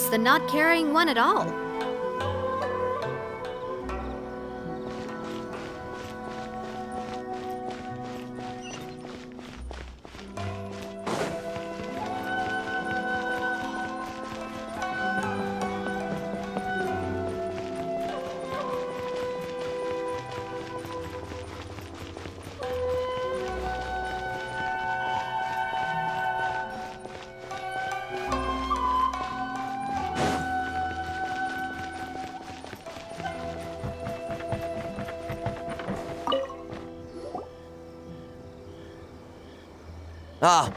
worse than not carrying one at all.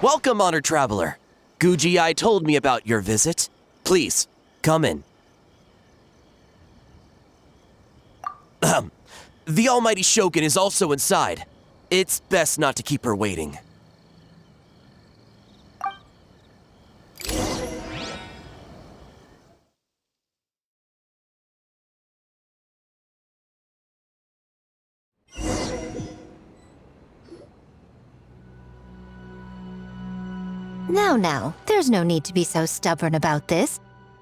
Welcome, honored traveler. Guji told me about your visit. Please, come in. The almighty Shogun is also inside. It's best not to keep her waiting. Now, there's no need to be so stubborn about this.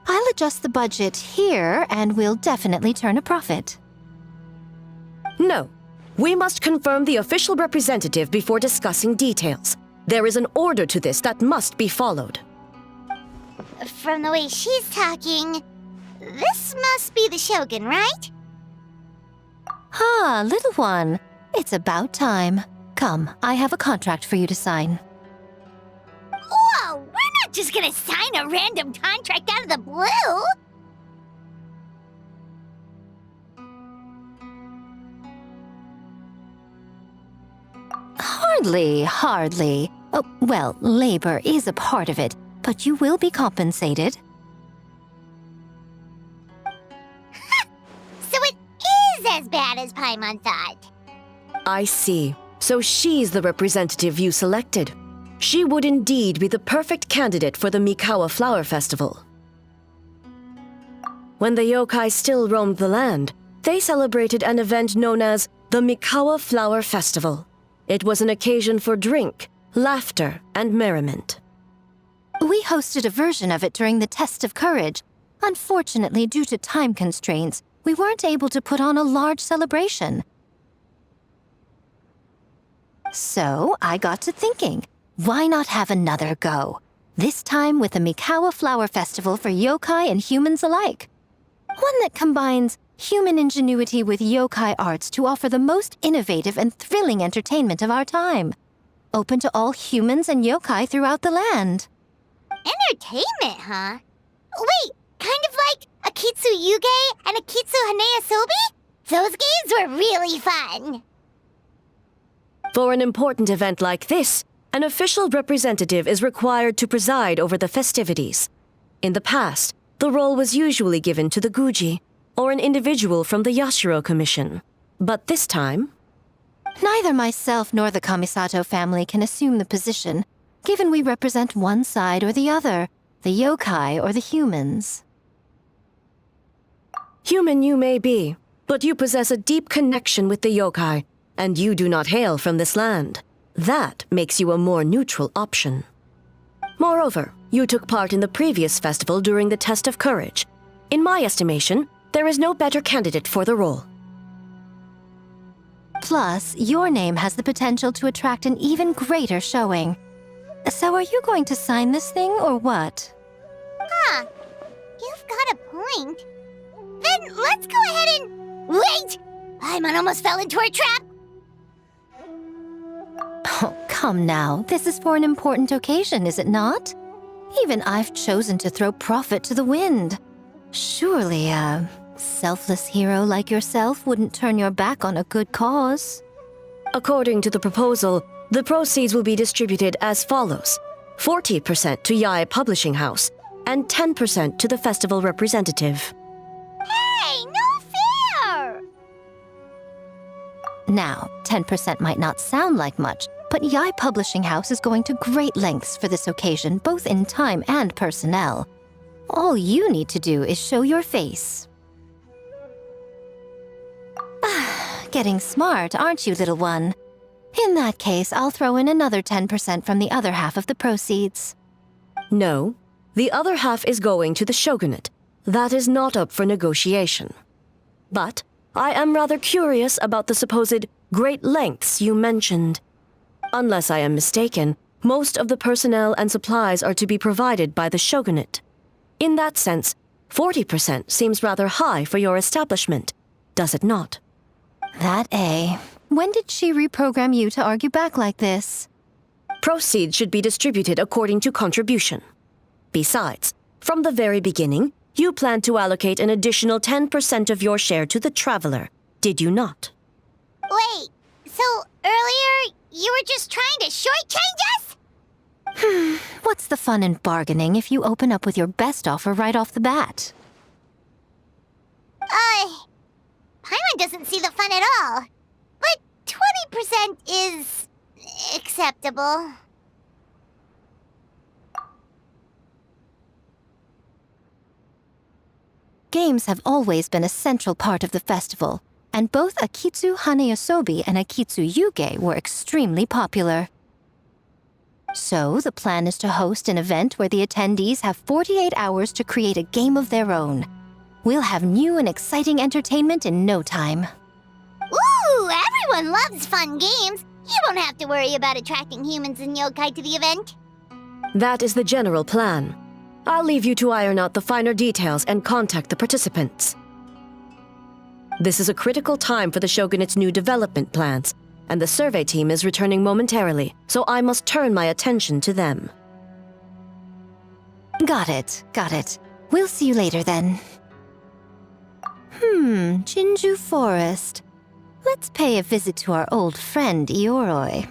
I'll adjust the budget here, and we'll definitely turn a profit. No. We must confirm the official representative before discussing details. There is an order to this that must be followed. From the way she's talking, this must be the Shogun, right? Ah, little one. It's about time. Come, I have a contract for you to sign. Whoa! We're not just gonna sign a random contract out of the blue! Hardly. Oh, well, labor is a part of it, but you will be compensated. So it is as bad as Paimon thought. I see. So she's the representative you selected. She would indeed be the perfect candidate for the Mikawa Flower Festival. When the yokai still roamed the land, they celebrated an event known as the Mikawa Flower Festival. It was an occasion for drink, laughter, and merriment. We hosted a version of it during the Test of Courage. Unfortunately, due to time constraints, we weren't able to put on a large celebration. So I got to thinking, why not have another go? This time with the Mikawa Flower Festival for yokai and humans alike. One that combines human ingenuity with yokai arts to offer the most innovative and thrilling entertainment of our time. Open to all humans and yokai throughout the land. Entertainment, huh? Wait, kind of like a Kitsu Yuge and a Kitsu Hanea Sobi? Those games were really fun. For an important event like this, an official representative is required to preside over the festivities. In the past, the role was usually given to the Guji, or an individual from the Yashiro Commission. But this time... Neither myself nor the Kamisato family can assume the position, given we represent one side or the other, the yokai or the humans. Human you may be, but you possess a deep connection with the yokai, and you do not hail from this land. That makes you a more neutral option. Moreover, you took part in the previous festival during the Test of Courage. In my estimation, there is no better candidate for the role. Plus, your name has the potential to attract an even greater showing. So are you going to sign this thing, or what? Huh. You've got a point. Then let's go ahead and... Wait! Paimon almost fell into our trap! Oh, come now. This is for an important occasion, is it not? Even I've chosen to throw profit to the wind. Surely a selfless hero like yourself wouldn't turn your back on a good cause. According to the proposal, the proceeds will be distributed as follows: 40% to Yae Publishing House, and 10% to the festival representative. Hey, no fair! Now, 10% might not sound like much, but Yae Publishing House is going to great lengths for this occasion, both in time and personnel. All you need to do is show your face. Getting smart, aren't you, little one? In that case, I'll throw in another 10% from the other half of the proceeds. No, The other half is going to the shogunate. That is not up for negotiation. But I am rather curious about the supposed great lengths you mentioned. Unless I am mistaken, most of the personnel and supplies are to be provided by the shogunate. In that sense, 40% seems rather high for your establishment, does it not? When did she reprogram you to argue back like this? Proceeds should be distributed according to contribution. Besides, from the very beginning, you planned to allocate an additional 10% of your share to the Traveler, did you not? Wait, so earlier you were just trying to shortchange us? What's the fun in bargaining if you open up with your best offer right off the bat? Paimon doesn't see the fun at all. But 20% is acceptable. Games have always been a central part of the festival, and both Akitsu Haneasobi and Akitsu Yuge were extremely popular. So, the plan is to host an event where the attendees have 48 hours to create a game of their own. We'll have new and exciting entertainment in no time. Ooh, everyone loves fun games. You won't have to worry about attracting humans and yokai to the event. That is the general plan. I'll leave you to iron out the finer details and contact the participants. This is a critical time for the Shogunate's new development plans, and the survey team is returning momentarily, so I must turn my attention to them. Got it. We'll see you later then. Jinju Forest. Let's pay a visit to our old friend Ioroi.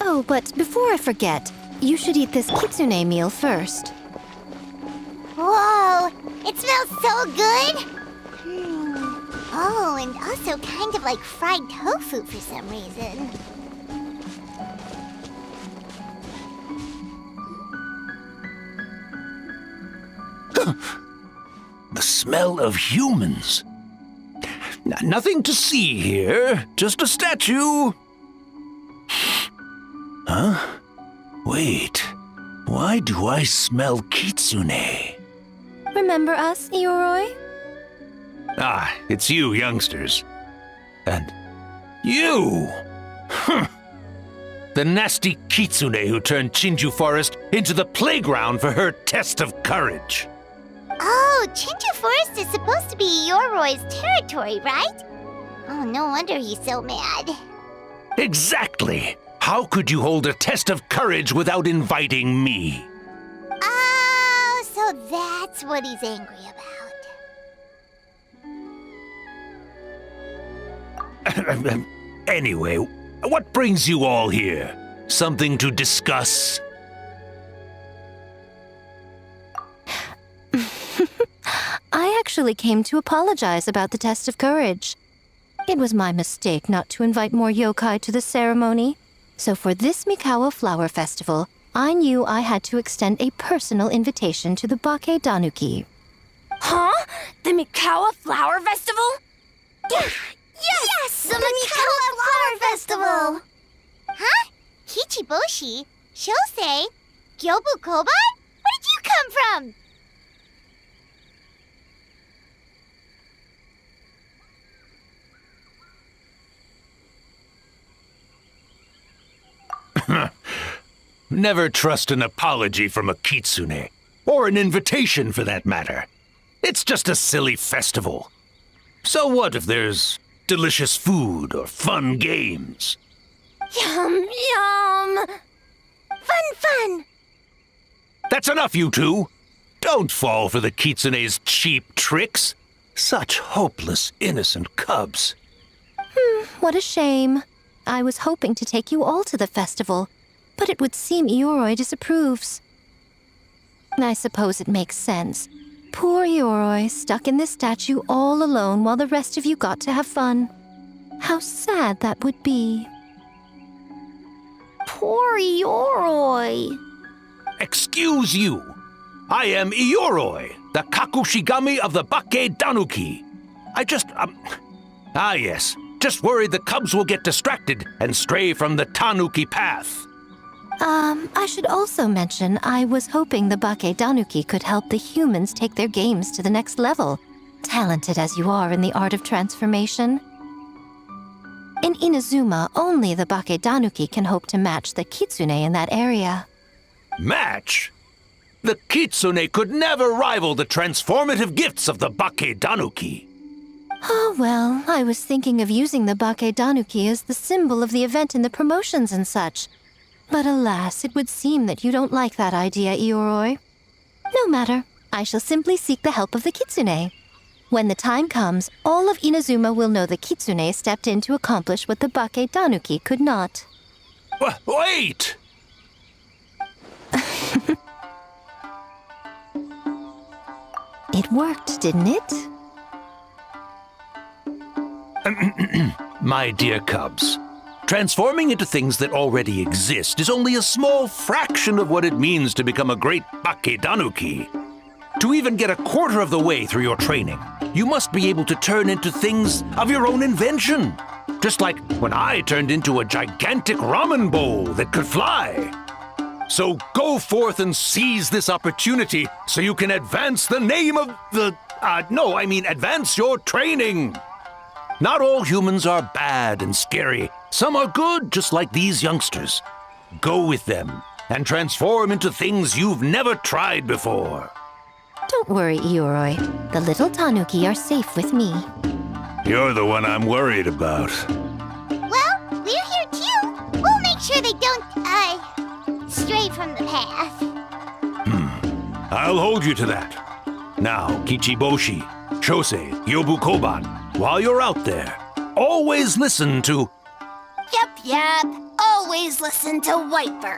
Oh, but before I forget, you should eat this kitsune meal first. Whoa, it smells so good! Oh, and also kind of like fried tofu for some reason. The smell of humans. Nothing to see here, just a statue. Huh? Wait, why do I smell kitsune? Remember us, Ioroi? Ah, it's you youngsters. And you! The nasty kitsune who turned Chinju Forest into the playground for her test of courage. Oh, Chinju Forest is supposed to be Yoroi's territory, right? Oh, no wonder he's so mad. Exactly! How could you hold a test of courage without inviting me? Oh, so that's what he's angry about. Anyway, what brings you all here? Something to discuss? I actually came to apologize about the test of courage. It was my mistake not to invite more yokai to the ceremony. So for this Mikawa Flower Festival, I knew I had to extend a personal invitation to the Bake Danuki. Huh? The Mikawa Flower Festival? Yes! The Mikawa Flower Festival! Huh? Kichiboshi? Shosei? Gyobu Koban? Where did you come from? Never trust an apology from a kitsune, or an invitation for that matter. It's just a silly festival. So what if there's delicious food or fun games? Yum, yum! Fun! That's enough, you two! Don't fall for the kitsune's cheap tricks. Such hopeless, innocent cubs. What a shame. I was hoping to take you all to the festival, but it would seem Ioroi disapproves. I suppose it makes sense. Poor Ioroi, stuck in this statue all alone while the rest of you got to have fun. How sad that would be. Poor Yoroi. Excuse you. I am Ioroi, the Kakushigami of the Bake Danuki. Yes. Just worried the cubs will get distracted and stray from the Tanuki path. I should also mention I was hoping the Bake Danuki could help the humans take their games to the next level, talented as you are in the art of transformation. In Inazuma, only the Bake Danuki can hope to match the Kitsune in that area. Match? The Kitsune could never rival the transformative gifts of the Bake Danuki. Oh, well, I was thinking of using the Bake Danuki as the symbol of the event in the promotions and such. But alas, it would seem that you don't like that idea, Ioroi. No matter. I shall simply seek the help of the Kitsune. When the time comes, all of Inazuma will know the Kitsune stepped in to accomplish what the Bake Danuki could not. Wait! It worked, didn't it? My dear cubs, transforming into things that already exist is only a small fraction of what it means to become a great Bake Danuki. To even get a quarter of the way through your training, you must be able to turn into things of your own invention. Just like when I turned into a gigantic ramen bowl that could fly. So go forth and seize this opportunity so you can advance the name of advance your training. Not all humans are bad and scary. Some are good, just like these youngsters. Go with them and transform into things you've never tried before. Don't worry, Ioroi. The little Tanuki are safe with me. You're the one I'm worried about. Well, we're here too. We'll make sure they don't, stray from the path. I'll hold you to that. Now, Kichiboshi, Shosei, Yobukoban, while you're out there, always listen to... Yep. Always listen to Whitefur.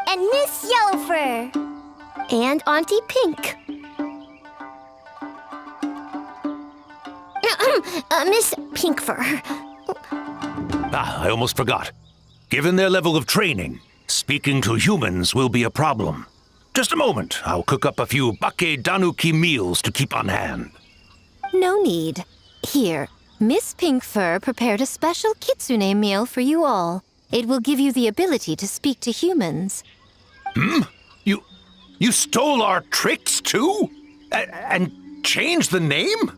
And Miss Yellowfur. And Auntie Pink. Miss Pinkfur. I almost forgot. Given their level of training, speaking to humans will be a problem. Just a moment, I'll cook up a few Bake Danuki meals to keep on hand. No need. Here, Miss Pinkfur prepared a special Kitsune meal for you all. It will give you the ability to speak to humans. You stole our tricks too? And changed the name?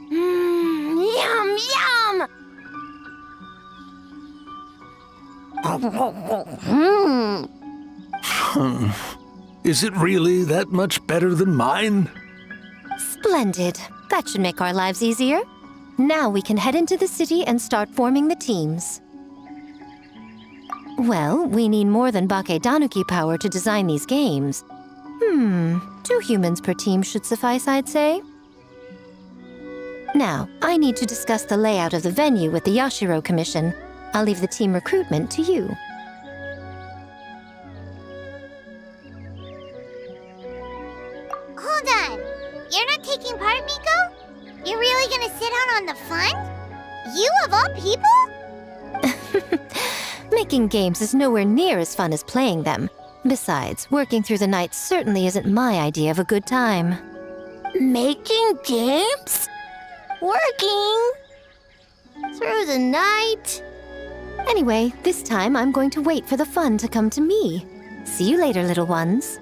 Yum, yum! Is it really that much better than mine? Splendid. That should make our lives easier. Now we can head into the city and start forming the teams. Well, we need more than Bake Danuki power to design these games. 2 humans per team should suffice, I'd say. Now, I need to discuss the layout of the venue with the Yashiro Commission. I'll leave the team recruitment to you. Hold on. You're not taking part, Miko? You're really gonna sit out on the fun? You of all people? Making games is nowhere near as fun as playing them. Besides, working through the night certainly isn't my idea of a good time. Making games? Working? Through the night? Anyway, this time I'm going to wait for the fun to come to me. See you later, little ones.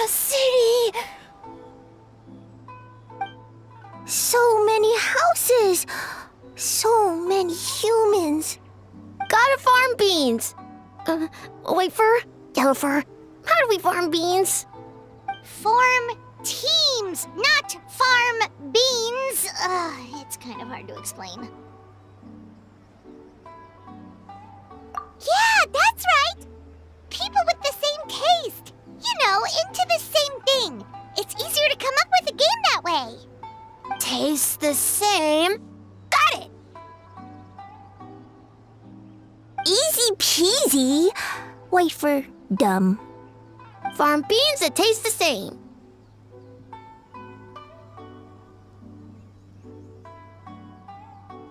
City! So many houses! So many humans! Gotta farm beans! Whitefur? Yellowfur? How do we farm beans? Form teams, not farm beans. It's kind of hard to explain. peasy. Wait for dumb. Farm beans that taste the same.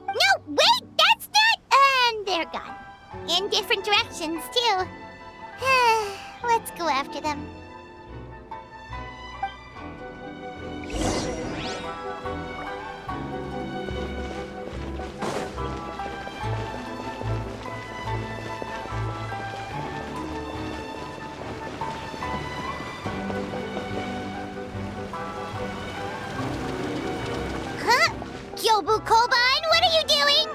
No, wait, that's not... And they're gone. In different directions, too. Let's go after them. Huh? Gyobu Koban, what are you doing?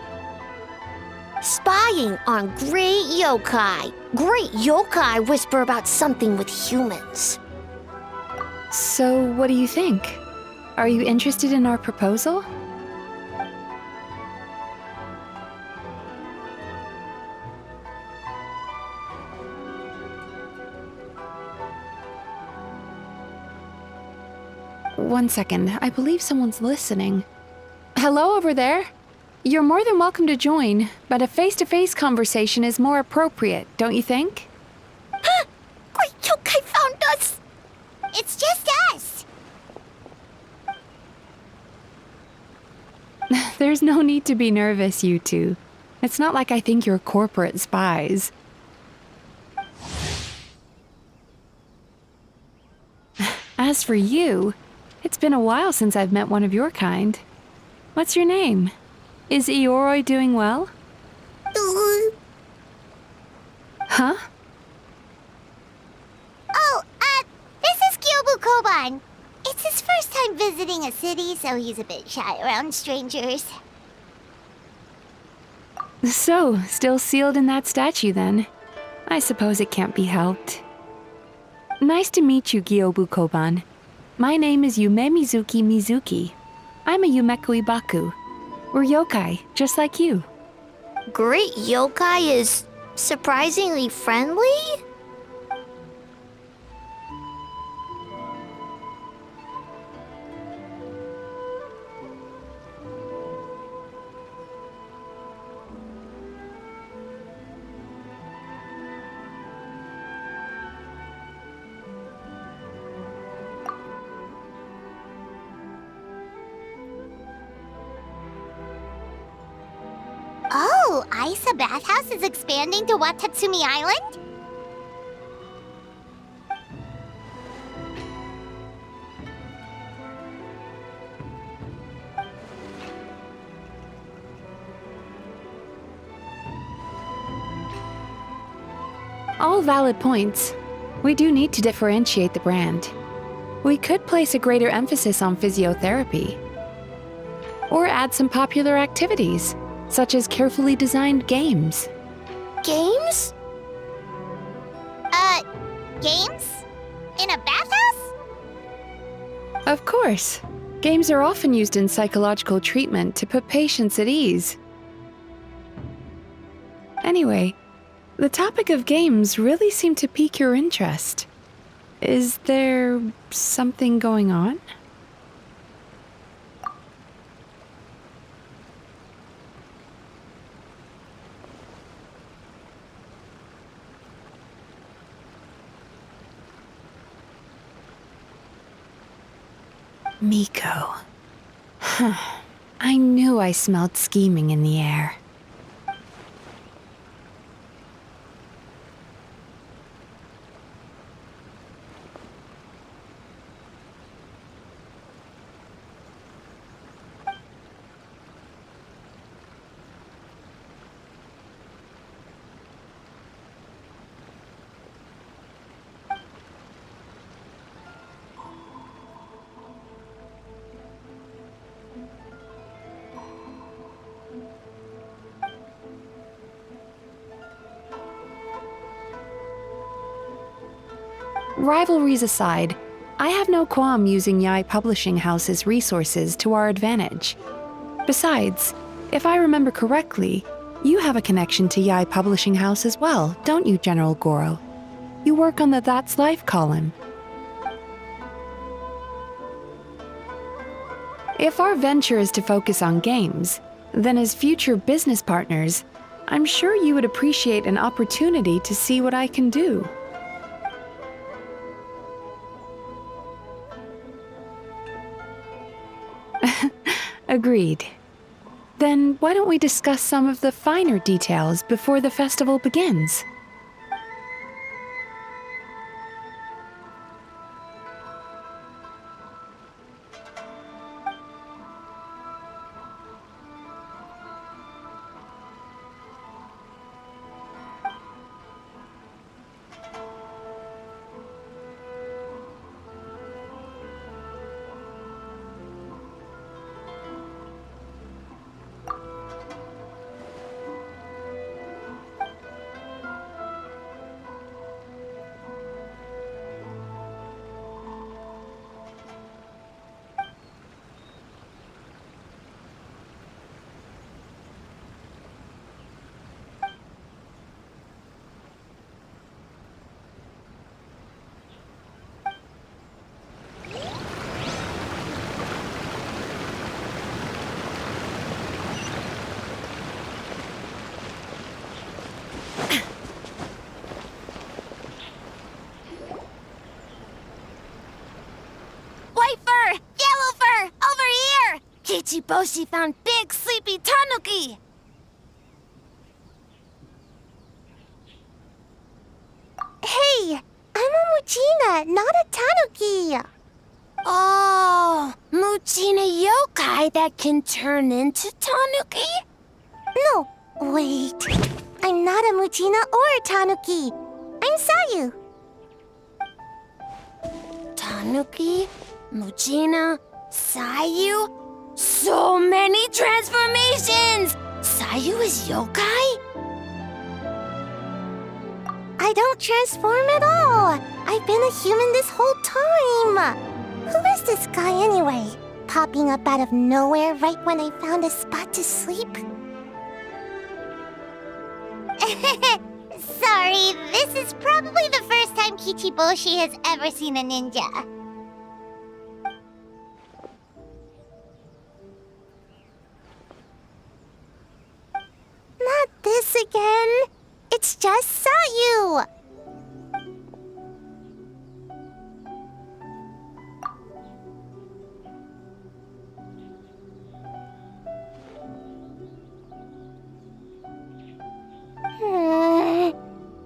Spying on great yokai. Great yokai whisper about something with humans. So, what do you think? Are you interested in our proposal? One second, I believe someone's listening. Hello over there? You're more than welcome to join, but a face-to-face conversation is more appropriate, don't you think? Great yokai found us! It's just us. There's no need to be nervous, you two. It's not like I think you're corporate spies. As for you, it's been a while since I've met one of your kind. What's your name? Is Ioroi doing well? Huh? Oh, this is Gyobu Koban. It's his first time visiting a city, so he's a bit shy around strangers. So, still sealed in that statue then? I suppose it can't be helped. Nice to meet you, Gyobu Koban. My name is Yume Mizuki. I'm a Yumeku Ibaku. We're yokai, just like you. Great yokai is surprisingly friendly? Oh, Isa Bathhouse is expanding to Watatsumi Island? All valid points. We do need to differentiate the brand. We could place a greater emphasis on physiotherapy. Or add some popular activities, such as carefully designed games. Games? Games? In a bathhouse? Of course. Games are often used in psychological treatment to put patients at ease. Anyway, the topic of games really seemed to pique your interest. Is there something going on? Miko. I knew I smelled scheming in the air. Rivalries aside, I have no qualm using Yai Publishing House's resources to our advantage. Besides, if I remember correctly, you have a connection to Yai Publishing House as well, don't you, General Goro? You work on the That's Life column. If our venture is to focus on games, then as future business partners, I'm sure you would appreciate an opportunity to see what I can do. Agreed. Then why don't we discuss some of the finer details before the festival begins? White fur! Yellow fur! Over here! Kichiboshi found big sleepy tanuki! Hey, I'm a Muchina, not a tanuki. Oh, Muchina yokai that can turn into tanuki? No, wait. I'm not a Muchina or a tanuki. I'm Sayu. Tanuki, Muchina, Sayu. So many transformations! Sayu is yokai? I don't transform at all. I've been a human this whole time. Who is this guy anyway? Popping up out of nowhere right when I found a spot to sleep? Sorry, this is probably the first time Kichiboshi has ever seen a ninja. Not this again. It's just Sayu.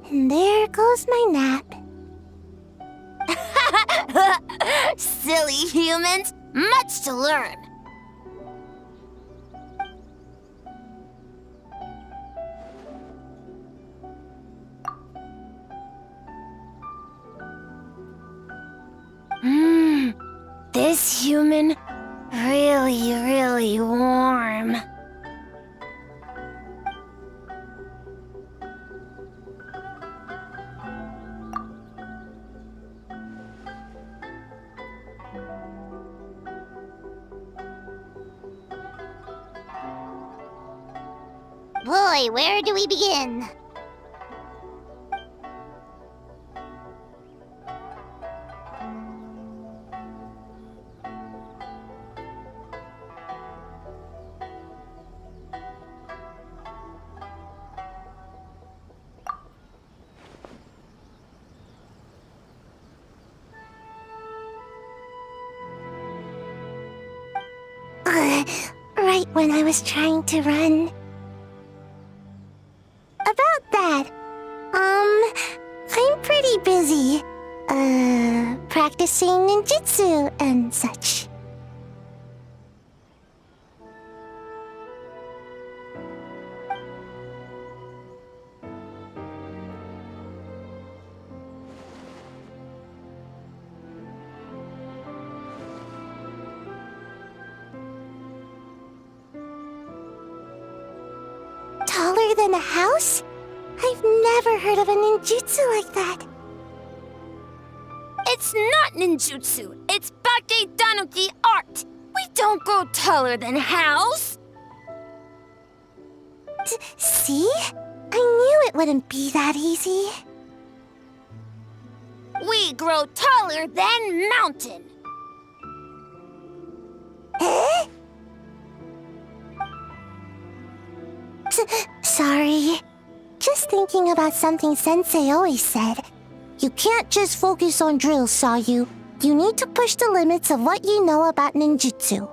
And there goes my nap. Silly humans, much to learn. This human, really warm. Boy, where do we begin? Right when I was trying to run. About that, I'm pretty busy. Practicing ninjutsu and such. Taller than a house? I've never heard of a ninjutsu like that. It's not ninjutsu, it's Bake Danuki art. We don't grow taller than house. See? I knew it wouldn't be that easy. We grow taller than mountain. Eh? Sorry. Just thinking about something Sensei always said. You can't just focus on drills, Sayu. You need to push the limits of what you know about ninjutsu.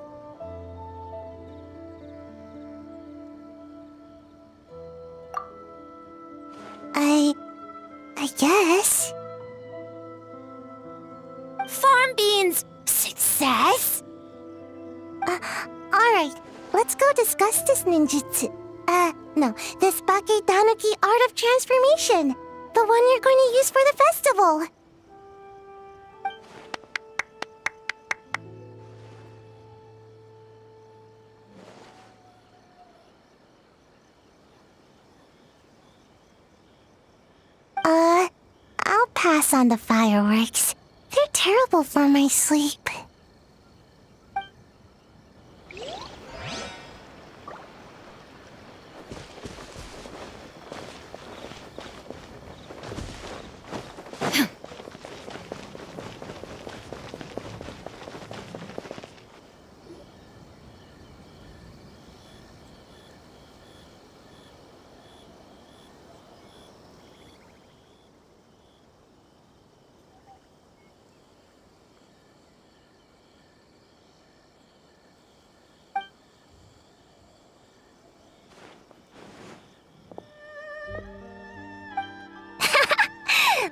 I guess. Farm beans, success? Alright, let's go discuss this ninjutsu. No, this Bake Tanuki art of transformation. The one you're going to use for the festival. I'll pass on the fireworks. They're terrible for my sleep.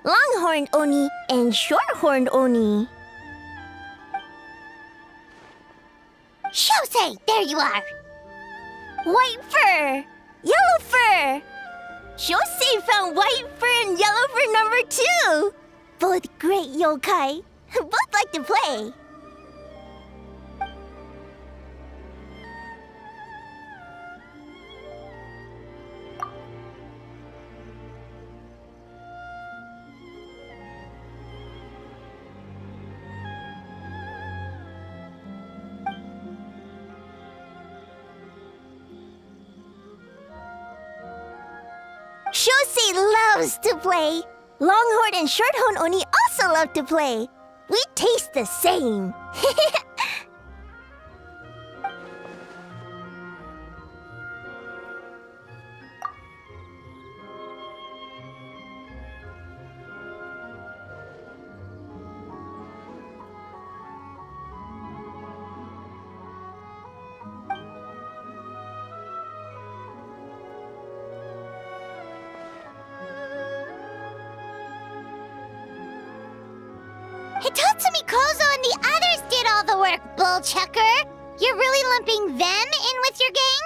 Longhorned Oni and Shorthorned Oni. Shosei, there you are. White fur! Yellow fur! Shosei found white fur and yellow fur number 2! Both great yokai. Both like to play. Shosei loves to play. Longhorn and Shorthorn Oni also love to play. We taste the same. Hitatsumi Kozo and the others did all the work, Bullchucker. You're really lumping them in with your gang?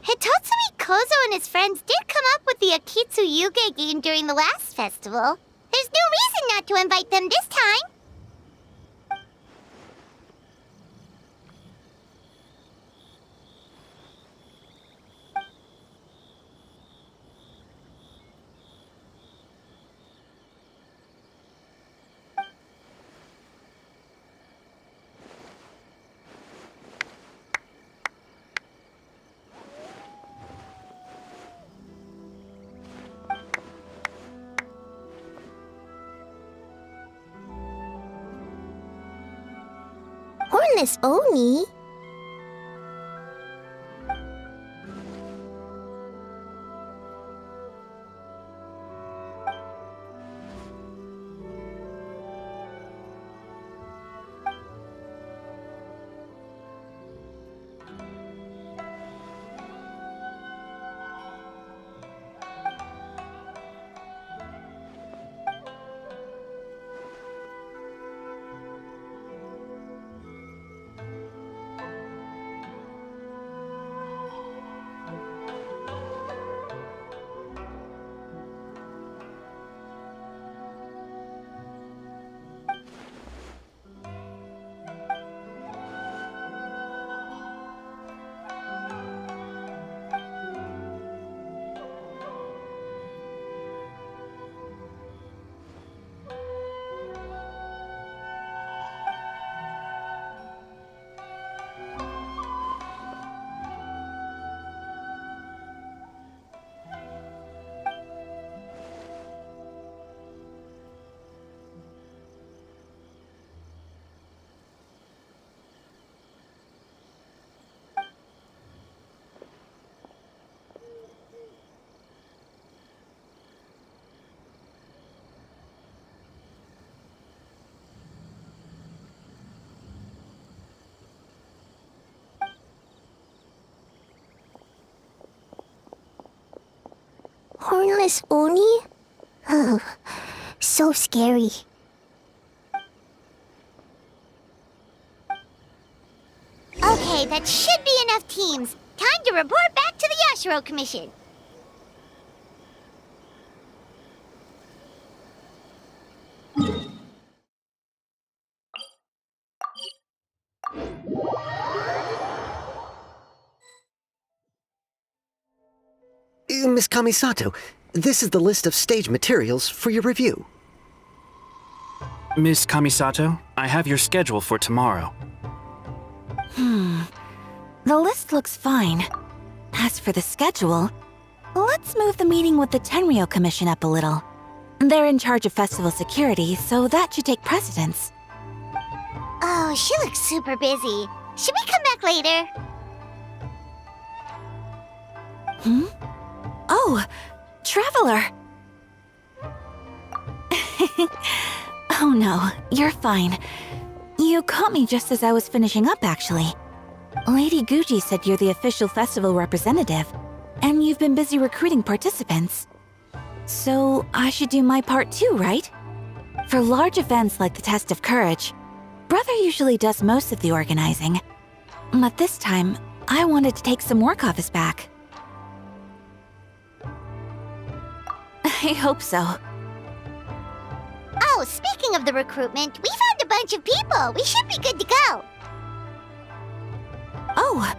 Hitatsumi Kozo and his friends did come up with the Akitsu Yuge game during the last festival. There's no reason not to invite them this time. Hornless Oni? Hornless Oni? Oh, so scary. Okay, that should be enough teams. Time to report back to the Yashiro Commission. Miss Kamisato, this is the list of stage materials for your review. Miss Kamisato, I have your schedule for tomorrow. The list looks fine. As for the schedule, let's move the meeting with the Tenryo Commission up a little. They're in charge of festival security, so that should take precedence. Oh, she looks super busy. Should we come back later? Oh, Traveler! Oh no, you're fine. You caught me just as I was finishing up, actually. Lady Guji said you're the official festival representative, and you've been busy recruiting participants. So I should do my part too, right? For large events like the Test of Courage, Brother usually does most of the organizing. But this time, I wanted to take some work off his back. I hope so. Oh, speaking of the recruitment, we found a bunch of people. We should be good to go. Oh,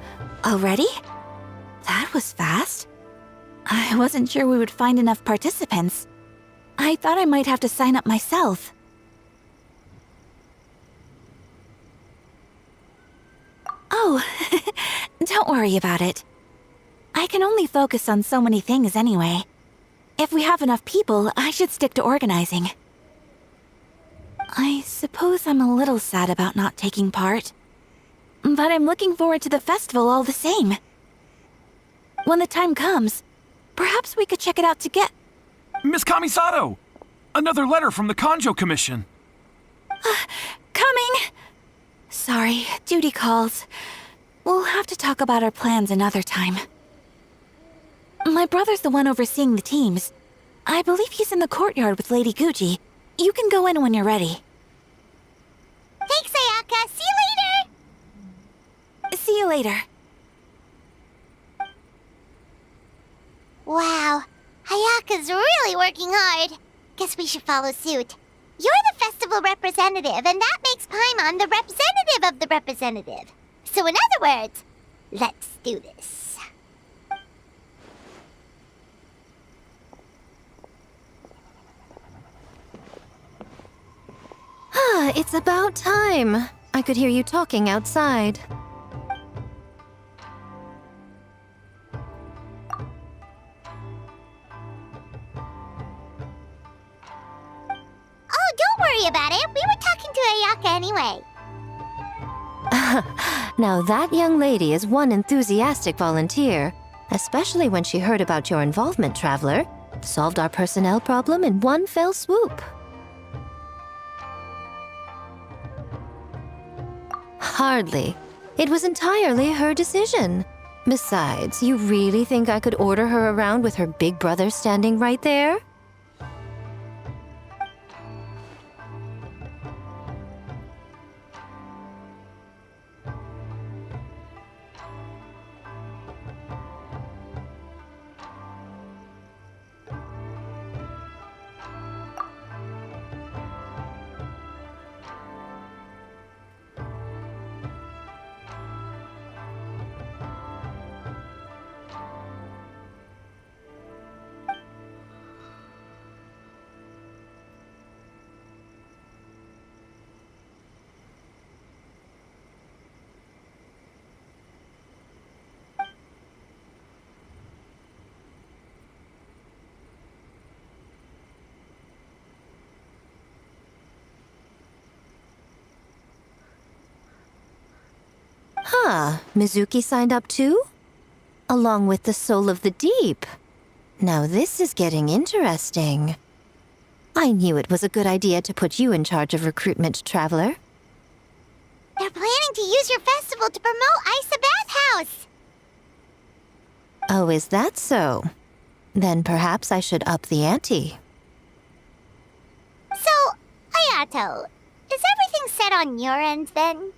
already? That was fast. I wasn't sure we would find enough participants. I thought I might have to sign up myself. Oh, don't worry about it. I can only focus on so many things anyway. If we have enough people, I should stick to organizing. I suppose I'm a little sad about not taking part. But I'm looking forward to the festival all the same. When the time comes, perhaps we could check it out together. Miss Kamisato! Another letter from the Kanjo Commission. Coming! Sorry, duty calls. We'll have to talk about our plans another time. My brother's the one overseeing the teams. I believe he's in the courtyard with Lady Guji. You can go in when you're ready. Thanks, Ayaka. See you later. See you later. Wow, Ayaka's really working hard. Guess we should follow suit. You're the festival representative, and that makes Paimon the representative of the representative. So in other words, let's do this. It's about time. I could hear you talking outside. Oh, don't worry about it. We were talking to Ayaka anyway. Now that young lady is one enthusiastic volunteer, especially when she heard about your involvement, Traveler. Solved our personnel problem in one fell swoop. Hardly. It was entirely her decision. Besides, you really think I could order her around with her big brother standing right there? Mizuki signed up too? Along with the Soul of the Deep. Now this is getting interesting. I knew it was a good idea to put you in charge of recruitment, Traveler. They're planning to use your festival to promote Isa Bathhouse. Oh, is that so? Then perhaps I should up the ante. So, Ayato, is everything set on your end then?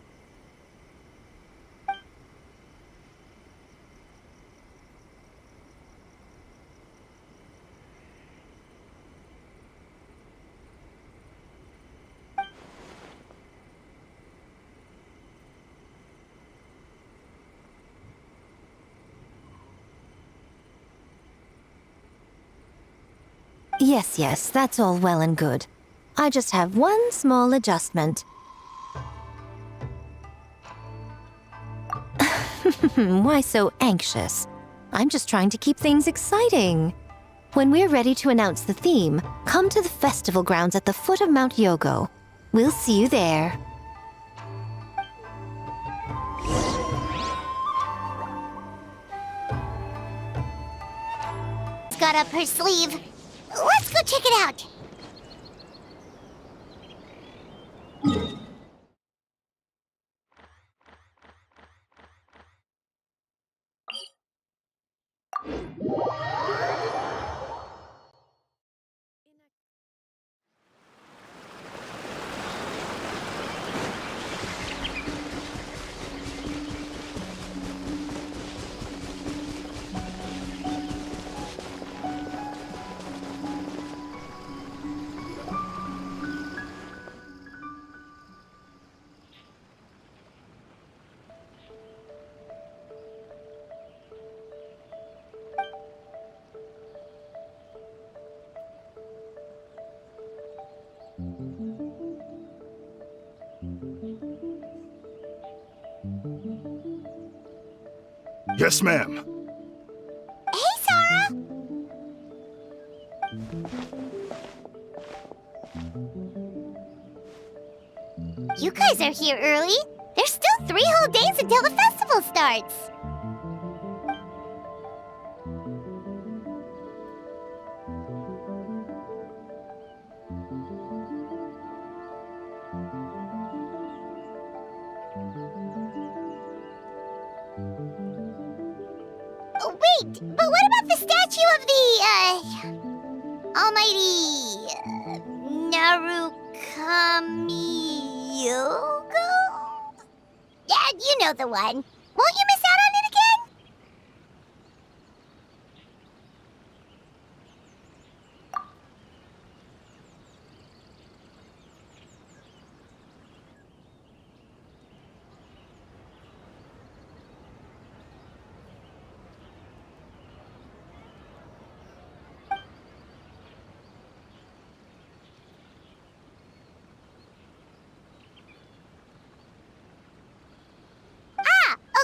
Yes, that's all well and good. I just have one small adjustment. Why so anxious? I'm just trying to keep things exciting. When we're ready to announce the theme, come to the festival grounds at the foot of Mount Yogo. We'll see you there. It's got up her sleeve. Let's go check it out. Yes, ma'am. Hey, Sarah! You guys are here early. There's still 3 whole days until the festival starts. Wait, but what about the statue of the, almighty, Narukami-yogo? Yeah, you know the one. Won't you miss out on it again?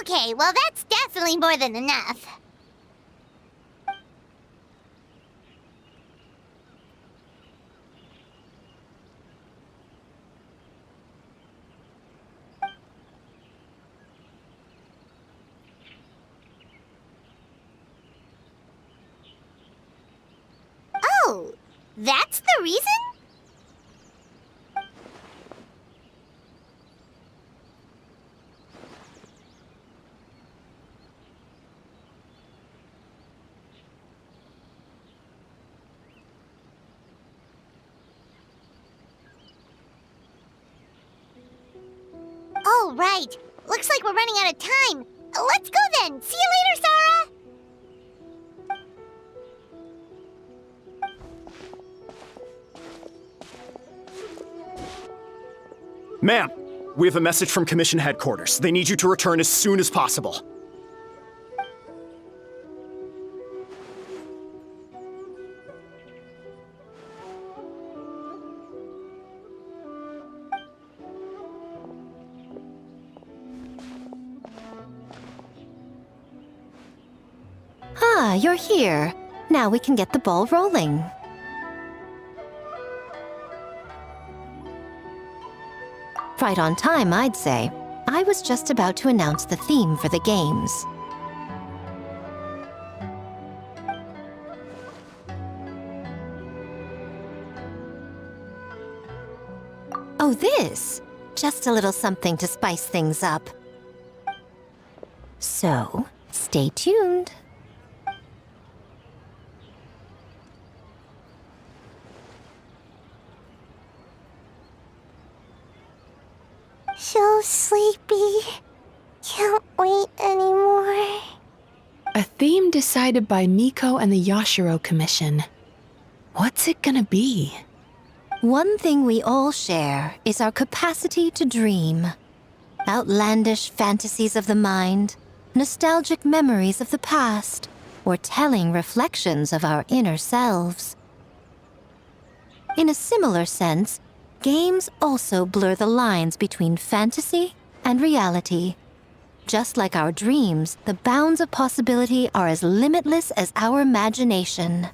Okay, well that's definitely more than enough. Oh, that's the reason? Oh, right. Looks like we're running out of time. Let's go then. See you later, Sarah. Ma'am, we have a message from Commission Headquarters. They need you to return as soon as possible. Ah, you're here. Now we can get the ball rolling. Right on time, I'd say. I was just about to announce the theme for the games. Oh, this! Just a little something to spice things up. So, stay tuned. So sleepy. Can't wait anymore. A theme decided by Miko and the Yashiro Commission. What's it gonna be? One thing we all share is our capacity to dream. Outlandish fantasies of the mind, nostalgic memories of the past, or telling reflections of our inner selves. In a similar sense, games also blur the lines between fantasy and reality. Just like our dreams, the bounds of possibility are as limitless as our imagination.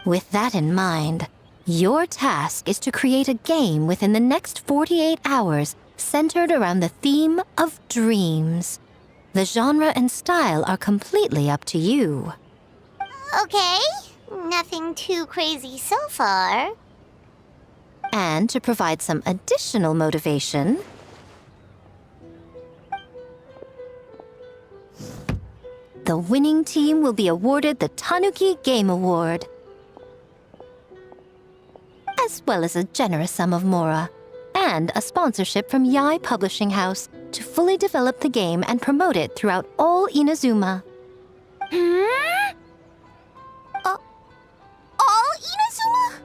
With that in mind, your task is to create a game within the next 48 hours centered around the theme of dreams. The genre and style are completely up to you. Okay, nothing too crazy so far. And to provide some additional motivation, the winning team will be awarded the Tanuki Game Award, as well as a generous sum of mora, and a sponsorship from Yai Publishing House to fully develop the game and promote it throughout all Inazuma. All Inazuma?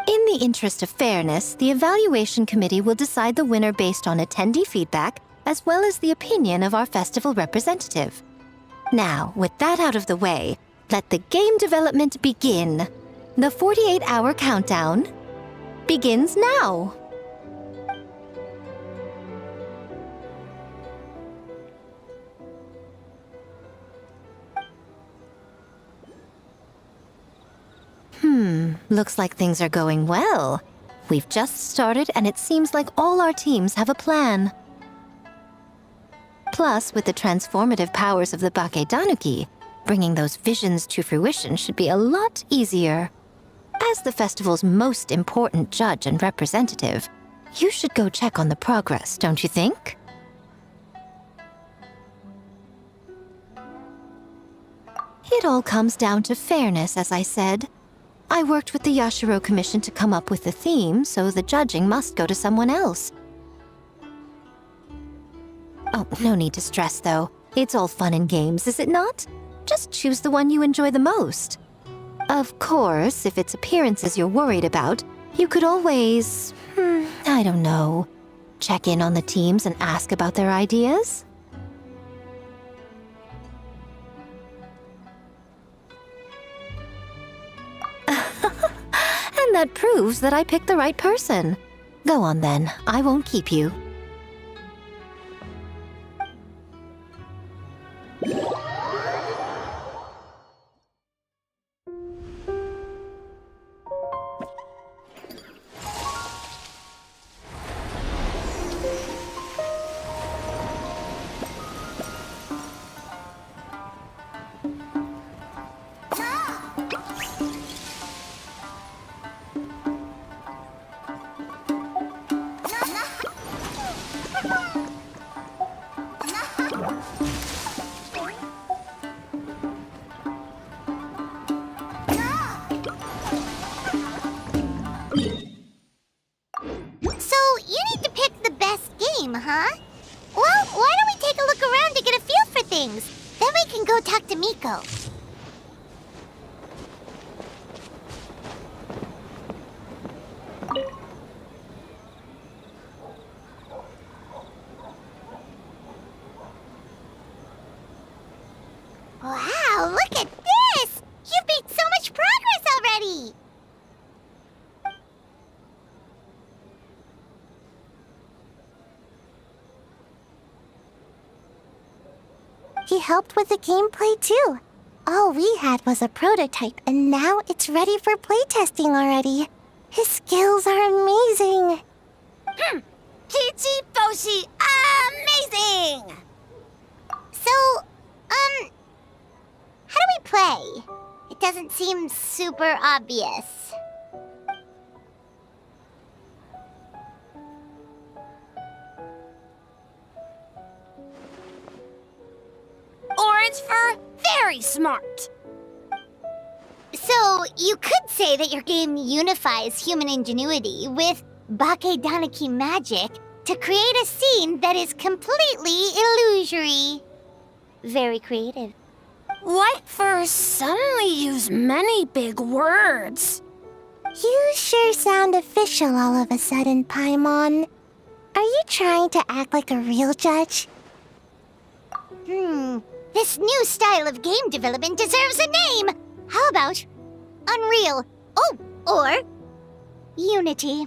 In the interest of fairness, the evaluation committee will decide the winner based on attendee feedback, as well as the opinion of our festival representative. Now, with that out of the way, let the game development begin. The 48-hour countdown begins now. Looks like things are going well. We've just started and it seems like all our teams have a plan. Plus, with the transformative powers of the Bakedanuki, bringing those visions to fruition should be a lot easier. As the festival's most important judge and representative, you should go check on the progress, don't you think? It all comes down to fairness, as I said. I worked with the Yashiro Commission to come up with the theme, so the judging must go to someone else. Oh, no need to stress, though. It's all fun and games, is it not? Just choose the one you enjoy the most. Of course, if it's appearances you're worried about, you could always, I don't know, check in on the teams and ask about their ideas. And that proves that I picked the right person. Go on then, I won't keep you. Huh? Well, why don't we take a look around to get a feel for things? Then we can go talk to Miko. Wow, look at this! You've made so much progress already! He helped with the gameplay too. All we had was a prototype, and now it's ready for playtesting already. His skills are amazing. Kichi Boshi, amazing! So, how do we play? It doesn't seem super obvious. Orange for very smart. So, you could say that your game unifies human ingenuity with Bakedanaki magic to create a scene that is completely illusory. Very creative. White fur suddenly used many big words. You sure sound official all of a sudden, Paimon. Are you trying to act like a real judge? This new style of game development deserves a name. How about Unreal? Oh, or Unity.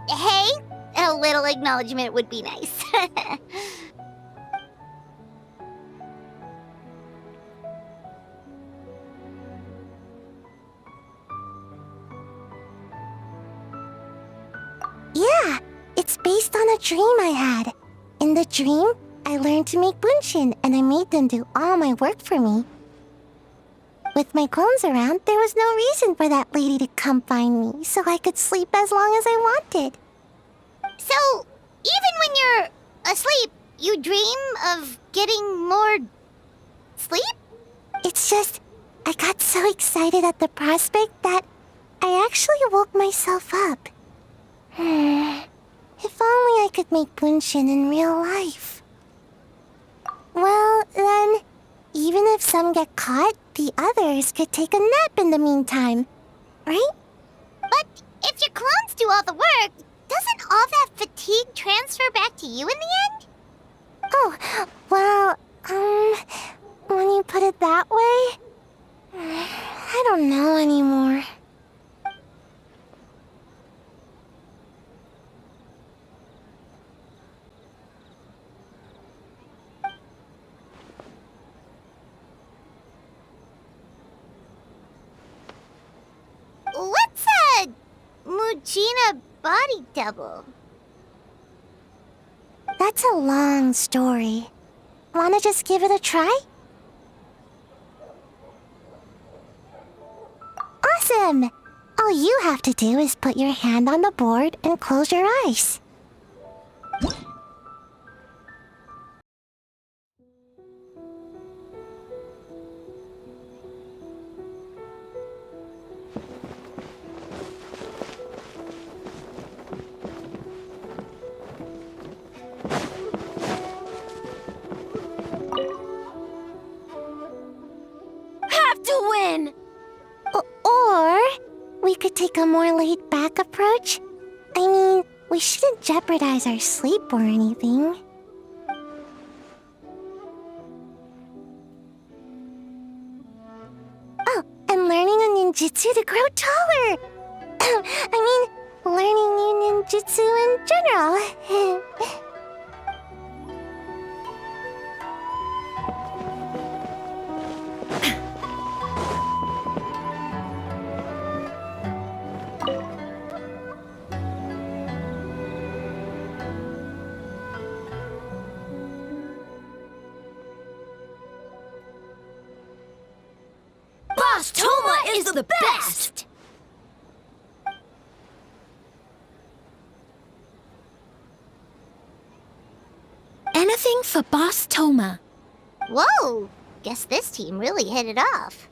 Hey, a little acknowledgement would be nice. Yeah, it's based on a dream I had. In the dream, I learned to make bunshin and I made them do all my work for me. With my clones around, there was no reason for that lady to come find me, so I could sleep as long as I wanted. So, even when you're asleep, you dream of getting more sleep? It's just, I got so excited at the prospect that I actually woke myself up. If only I could make bunshin in real life. Well, then, even if some get caught, the others could take a nap in the meantime, right? But if your clones do all the work, doesn't all that fatigue transfer back to you in the end? Oh, well, when you put it that way, I don't know anymore. What's a Mujina body double? That's a long story. Wanna just give it a try? Awesome! All you have to do is put your hand on the board and close your eyes. Have to win! Or we could take a more laid-back approach. I mean, we shouldn't jeopardize our sleep or anything. Oh, and learning a ninjutsu to grow taller! I mean, learning new ninjutsu in general. Boss Toma is the best! Anything for Boss Toma. Whoa! Guess this team really hit it off.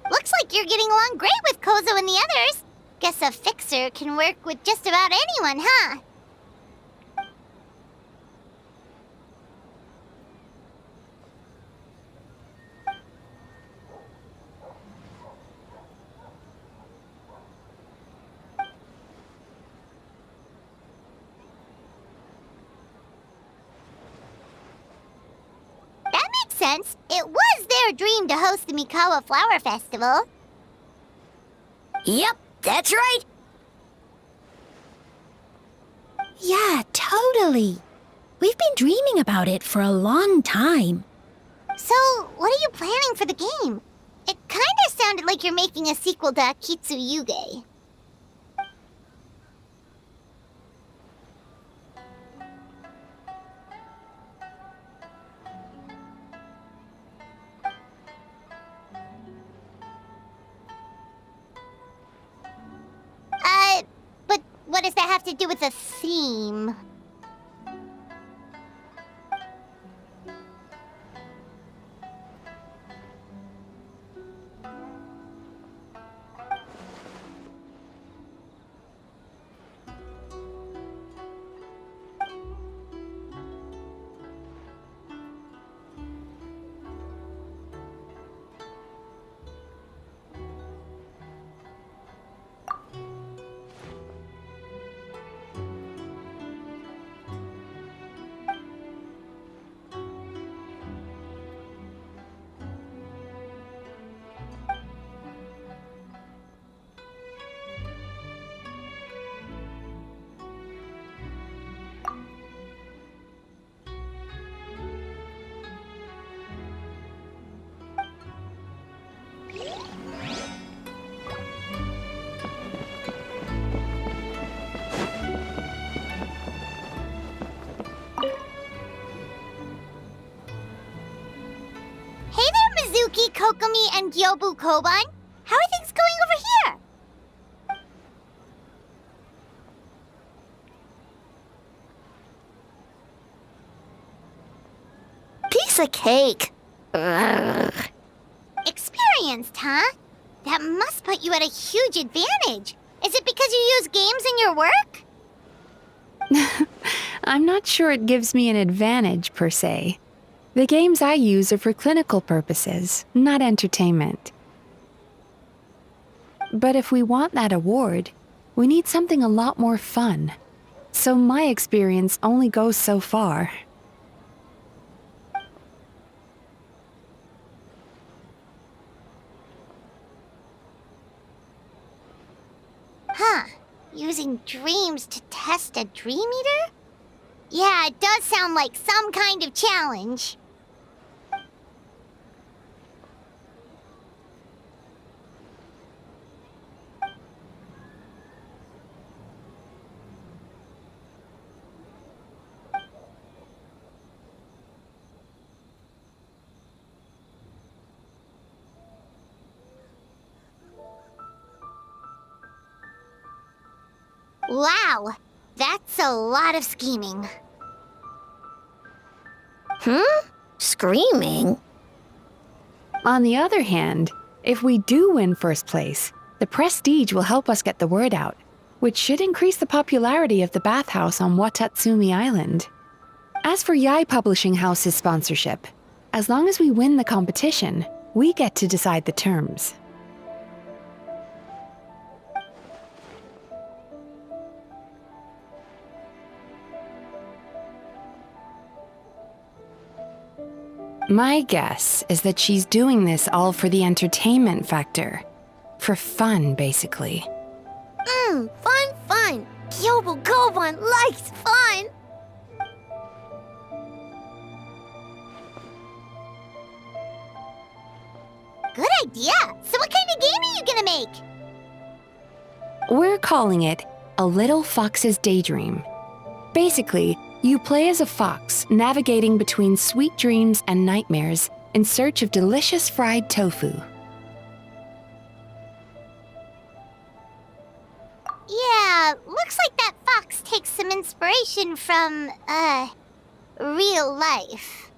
Looks like you're getting along great with Kozo and the others. Guess a fixer can work with just about anyone, huh? That makes sense. It was their dream to host the Mikawa Flower Festival. Yep, that's right. Yeah, totally. We've been dreaming about it for a long time. So, what are you planning for the game? It kinda sounded like you're making a sequel to Akitsu Yuge. But what does that have to do with the theme? Kokomi and Gyobu Koban? How are things going over here? Piece of cake. Ugh. Experienced, huh? That must put you at a huge advantage. Is it because you use games in your work? I'm not sure it gives me an advantage, per se. The games I use are for clinical purposes, not entertainment. But if we want that award, we need something a lot more fun. So my experience only goes so far. Huh. Using dreams to test a dream eater? Yeah, it does sound like some kind of challenge. Wow, that's a lot of scheming. Screaming? On the other hand, if we do win first place, the prestige will help us get the word out, which should increase the popularity of the bathhouse on Watatsumi Island. As for Yai Publishing House's sponsorship, as long as we win the competition, we get to decide the terms. My guess is that she's doing this all for the entertainment factor. For fun, basically. Fun. Gyobu Koban likes fun. Good idea. So what kind of game are you gonna make? We're calling it A Little Fox's Daydream. Basically, you play as a fox navigating between sweet dreams and nightmares in search of delicious fried tofu. Yeah, looks like that fox takes some inspiration from, real life.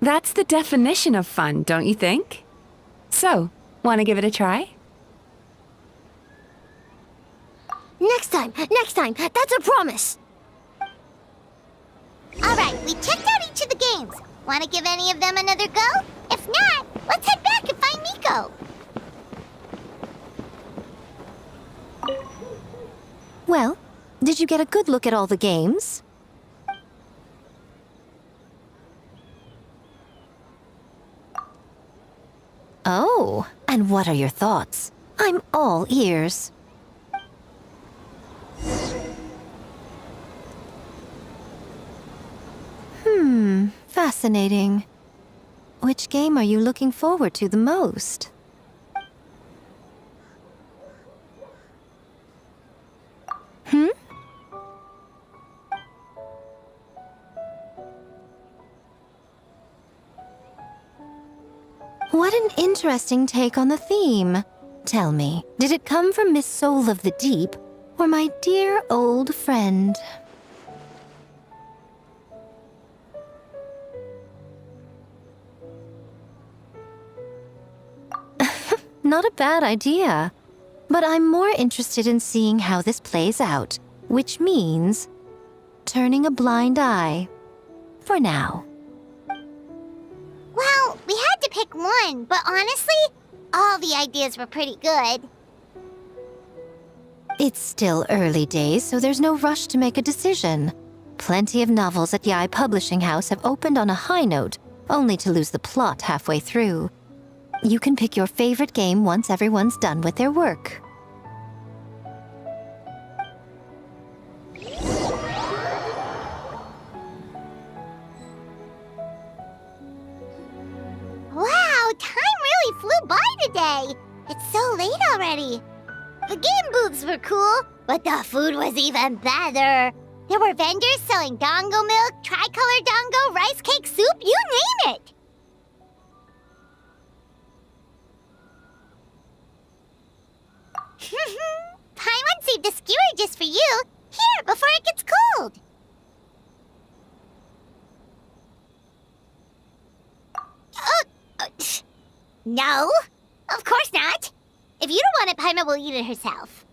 That's the definition of fun, don't you think? So, want to give it a try? Next time. That's a promise. Alright, we checked out each of the games. Wanna give any of them another go? If not, let's head back and find Miko. Well, did you get a good look at all the games? Oh, and what are your thoughts? I'm all ears. Fascinating. Which game are you looking forward to the most? What an interesting take on the theme. Tell me, did it come from Miss Soul of the Deep, or my dear old friend? Not a bad idea. But I'm more interested in seeing how this plays out, which means turning a blind eye. For now. Well, we had to pick one, but honestly, all the ideas were pretty good. It's still early days, so there's no rush to make a decision. Plenty of novels at Yai Publishing House have opened on a high note, only to lose the plot halfway through. You can pick your favorite game once everyone's done with their work. Wow, time really flew today. It's so late already. The game booths were cool, but the food was even better. There were vendors selling dongo milk, tricolor dongo, rice cake soup, you name it. Paimon saved a skewer just for you. Here, before it gets cold. No, of course not. If you don't want it, Paimon will eat it herself.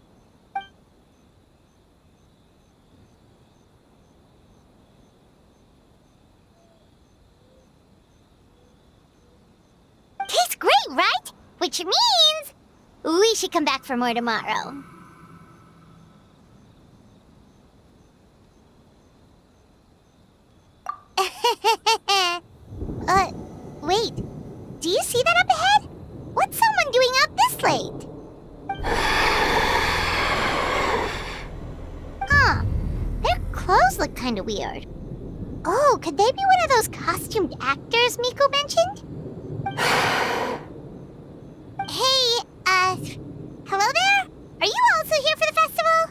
Tastes great, right? Which means we should come back for more tomorrow. Wait. Do you see that up ahead? What's someone doing out this late? Huh. Their clothes look kind of weird. Oh, could they be one of those costumed actors Miko mentioned? Hey, hello there? Are you also here for the festival?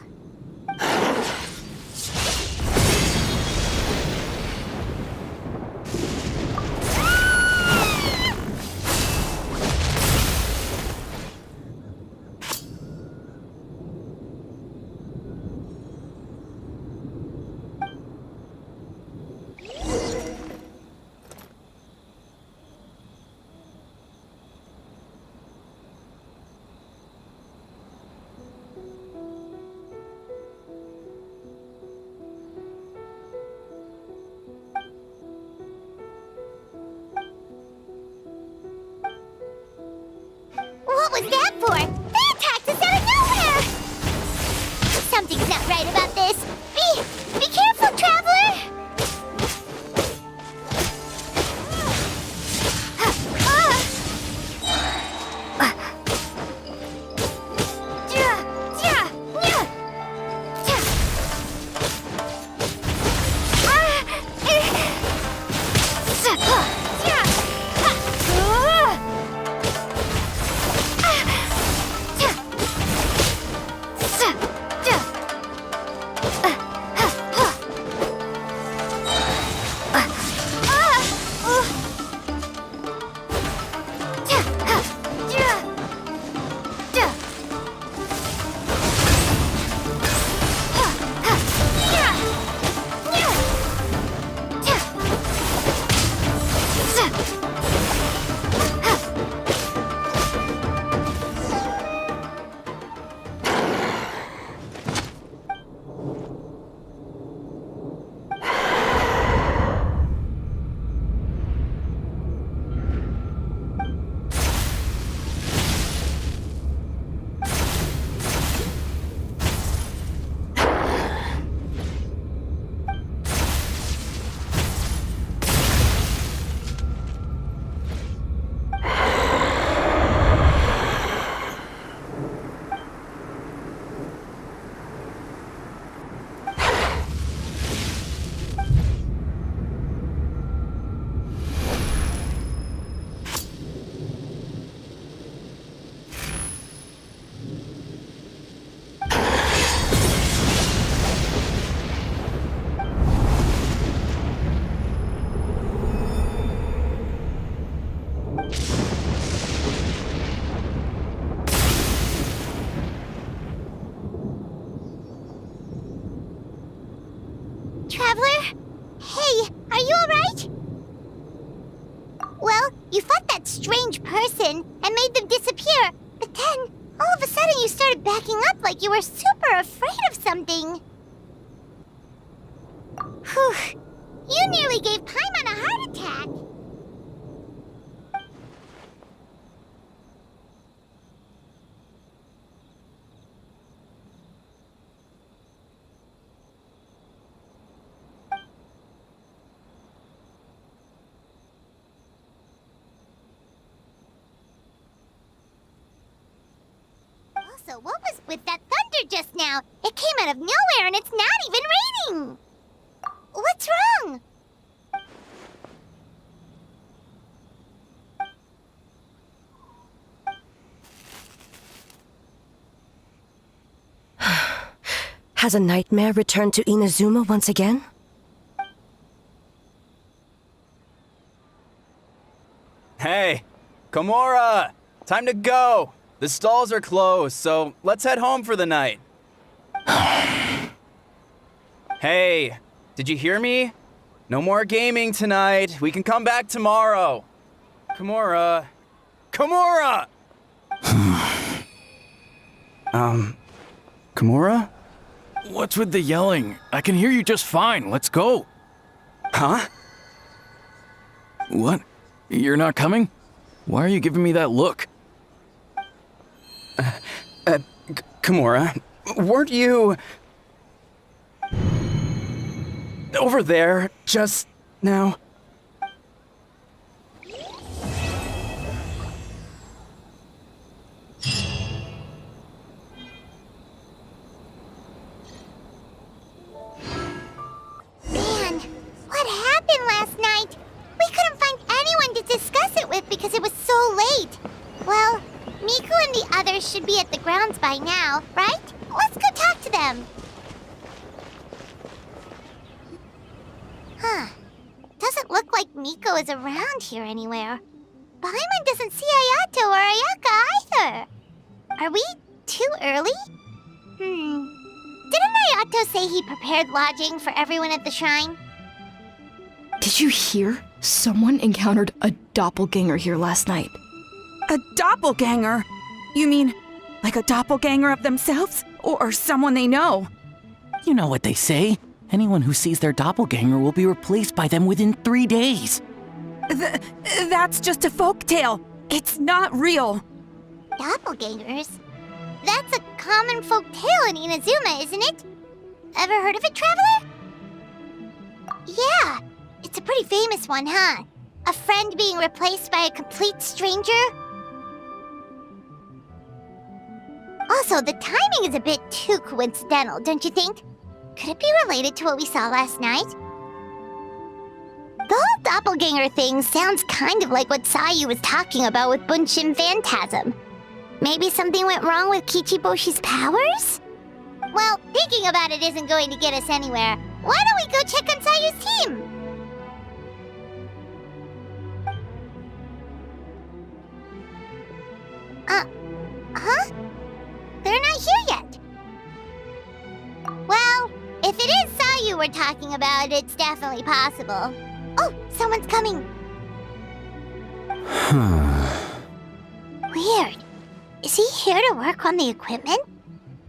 What was that for? They attacked us out of nowhere! Something's not right about this. Be careful, traveler! Traveler? Hey, are you alright? Well, you fought that strange person and made them disappear, but then, all of a sudden you started backing up like you were super afraid of something. Whew. You nearly gave Paimon a heart attack. Also, what was with that thunder just now? It came out of nowhere and it's not even raining! What's wrong? Has a nightmare returned to Inazuma once again? Hey, Komura! Time to go! The stalls are closed, so let's head home for the night. Hey, did you hear me? No more gaming tonight. We can come back tomorrow. Komura. Komura! Komura? What's with the yelling? I can hear you just fine. Let's go. Huh? What? You're not coming? Why are you giving me that look? Komura, weren't you over there just now? Man, what happened last night? We couldn't find anyone to discuss it with because it was so late. Well, Miku and the others should be at the grounds by now, right? Let's go talk to them. Huh. Doesn't look like Miko is around here anywhere. Paimon doesn't see Ayato or Ayaka either. Are we too early? Didn't Ayato say he prepared lodging for everyone at the shrine? Did you hear? Someone encountered a doppelganger here last night. A doppelganger? You mean like a doppelganger of themselves? Or someone they know? You know what they say. Anyone who sees their doppelganger will be replaced by them within 3 days. That's just a folktale. It's not real. Doppelgangers? That's a common folk tale in Inazuma, isn't it? Ever heard of it, Traveler? Yeah, it's a pretty famous one, huh? A friend being replaced by a complete stranger? Also, the timing is a bit too coincidental, don't you think? Could it be related to what we saw last night? The whole doppelganger thing sounds kind of like what Sayu was talking about with Bunshin Phantasm. Maybe something went wrong with Kichiboshi's powers? Well, thinking about it isn't going to get us anywhere. Why don't we go check on Sayu's team? Huh? They're not here yet. Well, if it is Sayu we're talking about, it's definitely possible. Oh, someone's coming. Weird. Is he here to work on the equipment?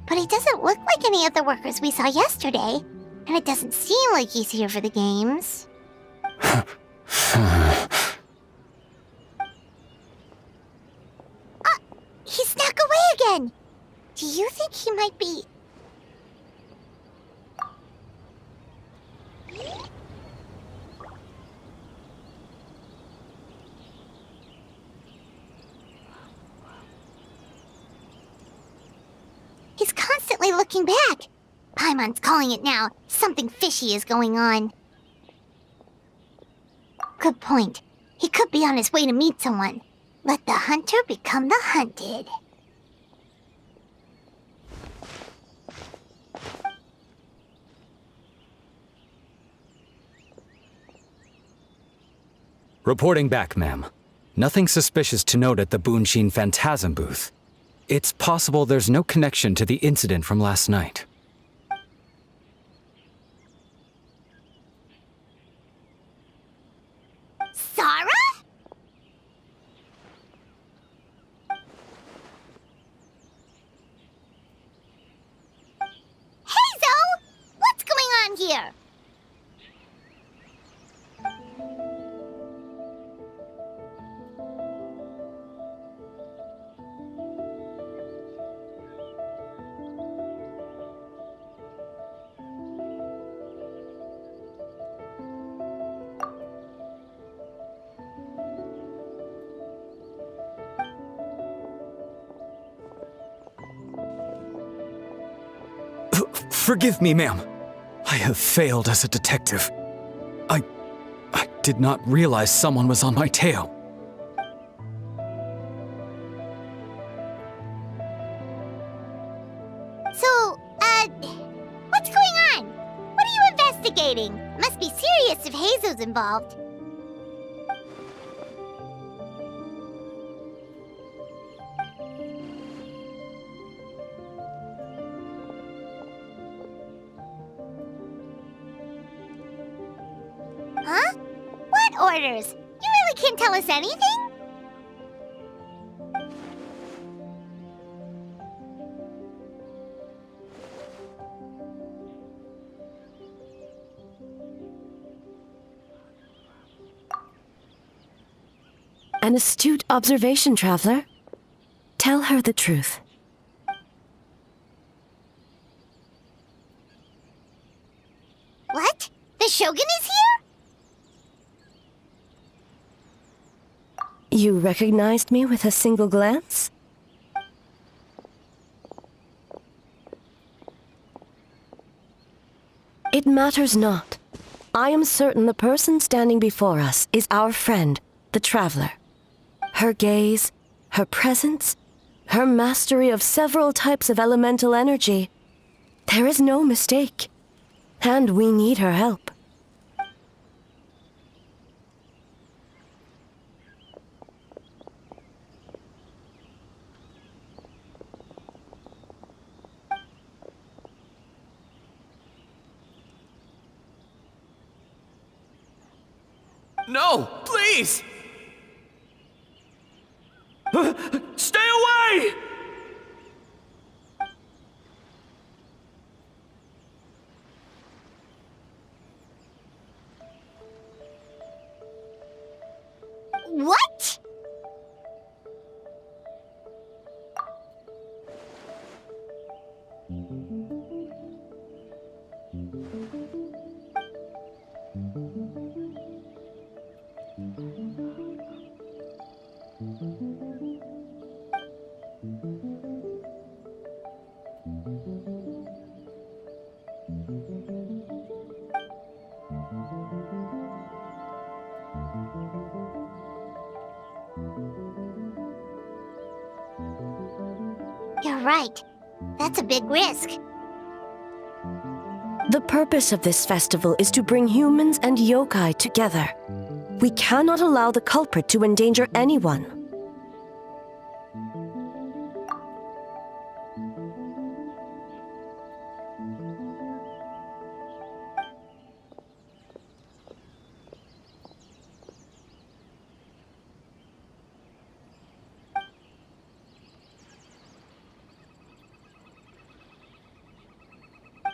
But he doesn't look like any of the workers we saw yesterday. And it doesn't seem like he's here for the games. He snuck away again! Do you think he might be... He's constantly looking back. Paimon's calling it now. Something fishy is going on. Good point. He could be on his way to meet someone. Let the hunter become the hunted. Reporting back, ma'am. Nothing suspicious to note at the Bunshin Phantasm booth. It's possible there's no connection to the incident from last night. Sarah? Hey, Zoe! What's going on here? Forgive me, ma'am. I have failed as a detective. I did not realize someone was on my tail. So, investigating. Must be serious if Hazo's involved. Huh? What orders? You really can't tell us anything? An astute observation, traveler. Tell her the truth. What? The Shogun is here? You recognized me with a single glance? It matters not. I am certain the person standing before us is our friend, the traveler. Her gaze, her presence, her mastery of several types of elemental energy. There is no mistake. And we need her help. No, please! Stay away! What? You're right. That's a big risk. The purpose of this festival is to bring humans and yokai together. We cannot allow the culprit to endanger anyone.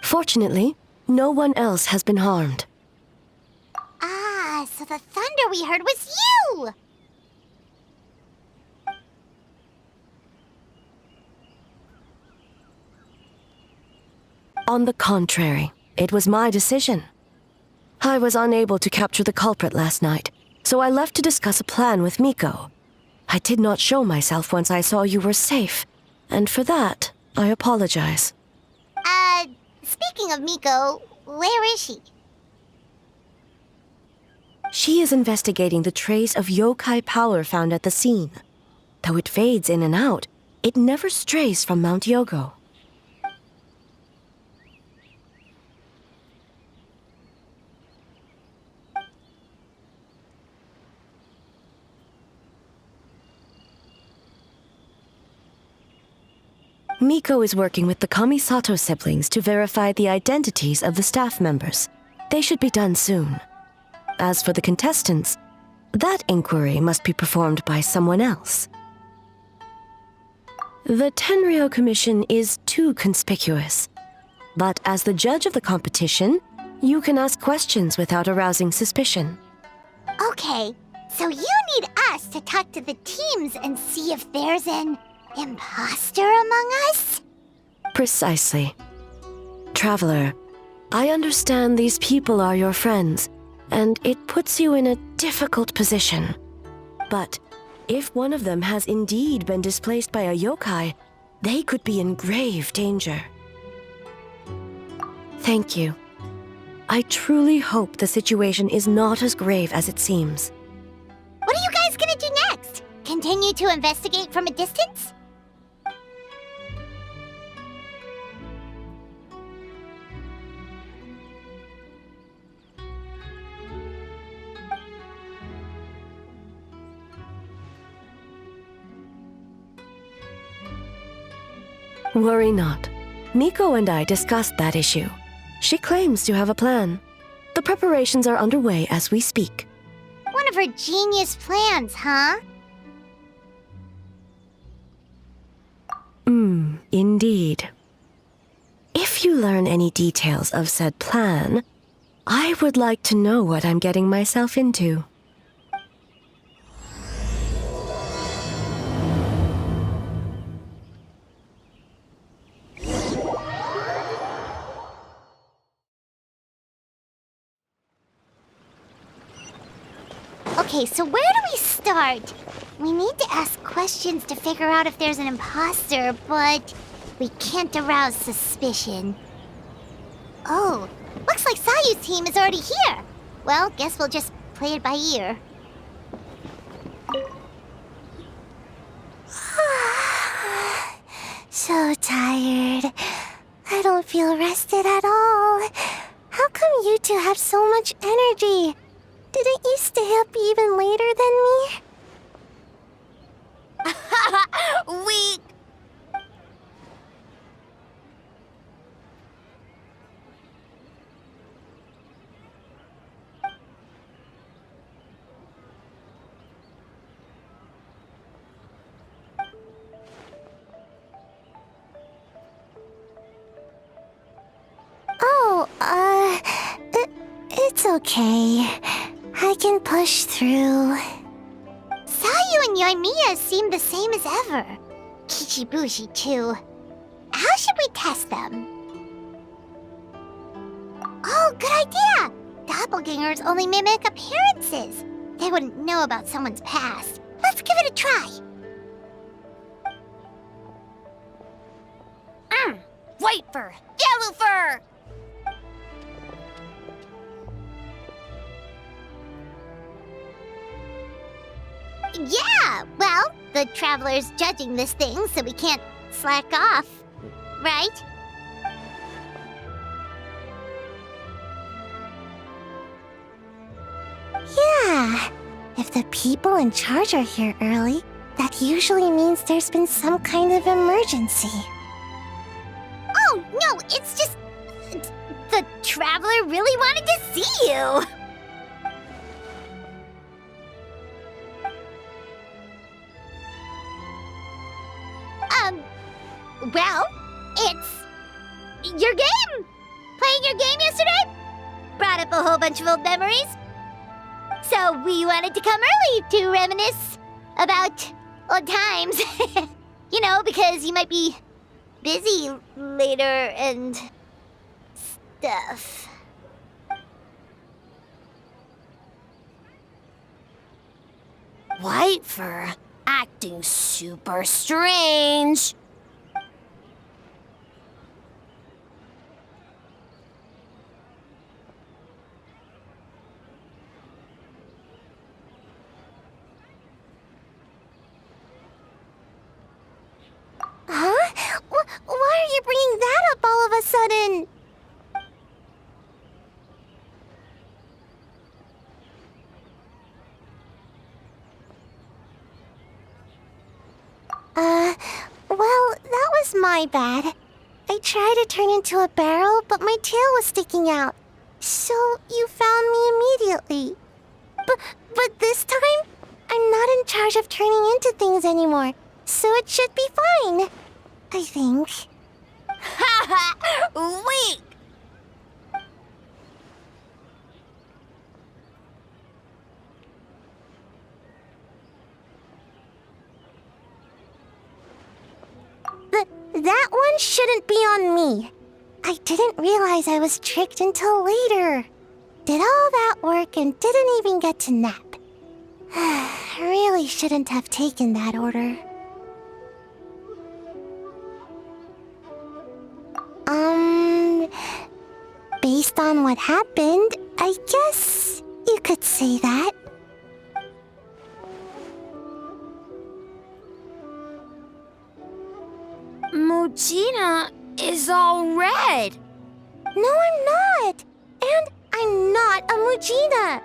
Fortunately, no one else has been harmed. Ah, so the thunder we heard was you! On the contrary, it was my decision. I was unable to capture the culprit last night, so I left to discuss a plan with Miko. I did not show myself once I saw you were safe, and for that, I apologize. Speaking of Miko, where is she? She is investigating the trace of yokai power found at the scene. Though it fades in and out, it never strays from Mount Yogo. Miko is working with the Kamisato siblings to verify the identities of the staff members. They should be done soon. As for the contestants, that inquiry must be performed by someone else. The Tenryo Commission is too conspicuous. But as the judge of the competition, you can ask questions without arousing suspicion. Okay, so you need us to talk to the teams and see if there's an imposter among us? Precisely. Traveler, I understand these people are your friends, and it puts you in a difficult position. But if one of them has indeed been displaced by a yokai, they could be in grave danger. Thank you. I truly hope the situation is not as grave as it seems. What are you guys gonna do next? Continue to investigate from a distance? Worry not. Miko and I discussed that issue. She claims to have a plan. The preparations are underway as we speak. One of her genius plans, huh? Indeed. If you learn any details of said plan, I would like to know what I'm getting myself into. Okay, so where do we start? We need to ask questions to figure out if there's an imposter, but we can't arouse suspicion. Oh, looks like Sayu's team is already here. Well, guess we'll just play it by ear. So tired. I don't feel rested at all. How come you two have so much energy? Didn't you stay up even later than me? Weak. It's okay. I can push through. Sayu and Yoimiya seem the same as ever. Kichibushi, too. How should we test them? Oh, good idea! Doppelgangers only mimic appearances. They wouldn't know about someone's past. Let's give it a try. White fur, yellow fur. Yeah, well, the Traveler's judging this thing, so we can't slack off, right? Yeah, if the people in charge are here early, that usually means there's been some kind of emergency. Oh, no, it's just... the Traveler really wanted to see you! Well, it's... your game! Playing your game yesterday? Brought up a whole bunch of old memories. So we wanted to come early to reminisce about old times. You know, because you might be busy later and stuff. White fur, acting super strange. Huh? Why are you bringing that up all of a sudden? Well, that was my bad. I tried to turn into a barrel, but my tail was sticking out. So you found me immediately. But this time, I'm not in charge of turning into things anymore, so it should be fine. I think. Weak. That one shouldn't be on me. I didn't realize I was tricked until later. Did all that work and didn't even get to nap. Really shouldn't have taken that order. Based on what happened, I guess you could say that. Mujina is all red. No, I'm not. And I'm not a Mujina.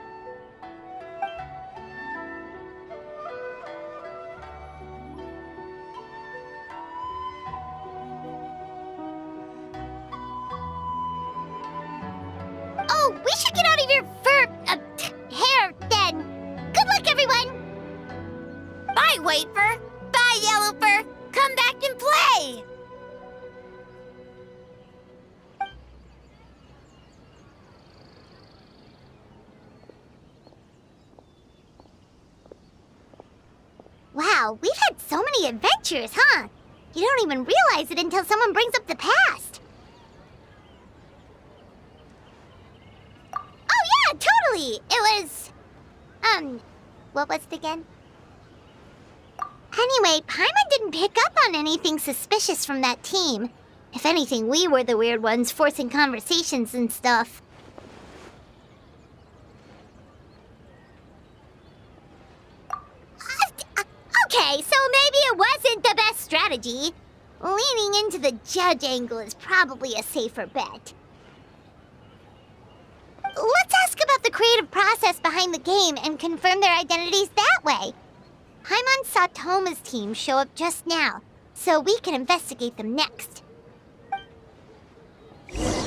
we should get out of your hair then. Good luck, everyone. Bye, White Fur. Bye, Yellow Fur. Come back and play. Wow, we've had so many adventures, huh? You don't even realize it until someone brings up the past. Oh yeah, totally! It was... what was it again? Anyway, Paimon didn't pick up on anything suspicious from that team. If anything, we were the weird ones forcing conversations and stuff. Okay, so maybe it wasn't the best strategy. Leaning into the judge angle is probably a safer bet. Let's ask about the creative process behind the game and confirm their identities that way. Paimon saw Toma's team show up just now, so we can investigate them next. Hey,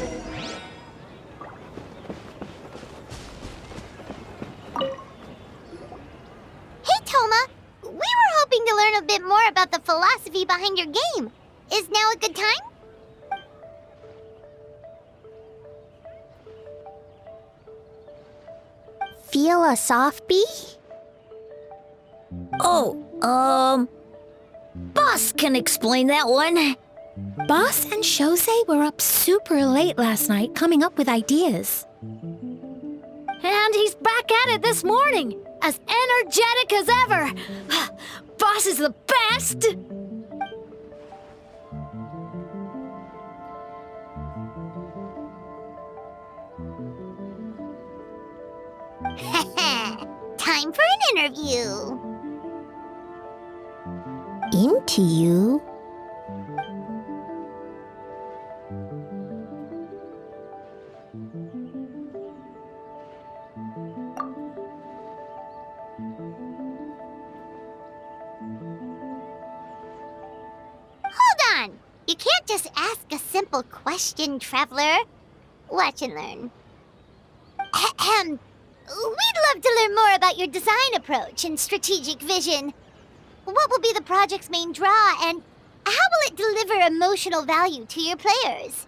Toma! We were hoping to learn a bit more about the philosophy behind your game. Is now a good time? Philosophy? Oh, Boss can explain that one. Boss and Shosei were up super late last night coming up with ideas. And he's back at it this morning, as energetic as ever. Boss is the best! Time for an interview. Into you? Hold on! You can't just ask a simple question, Traveler. Watch and learn. Ahem. We'd love to learn more about your design approach and strategic vision. What will be the project's main draw, and how will it deliver emotional value to your players?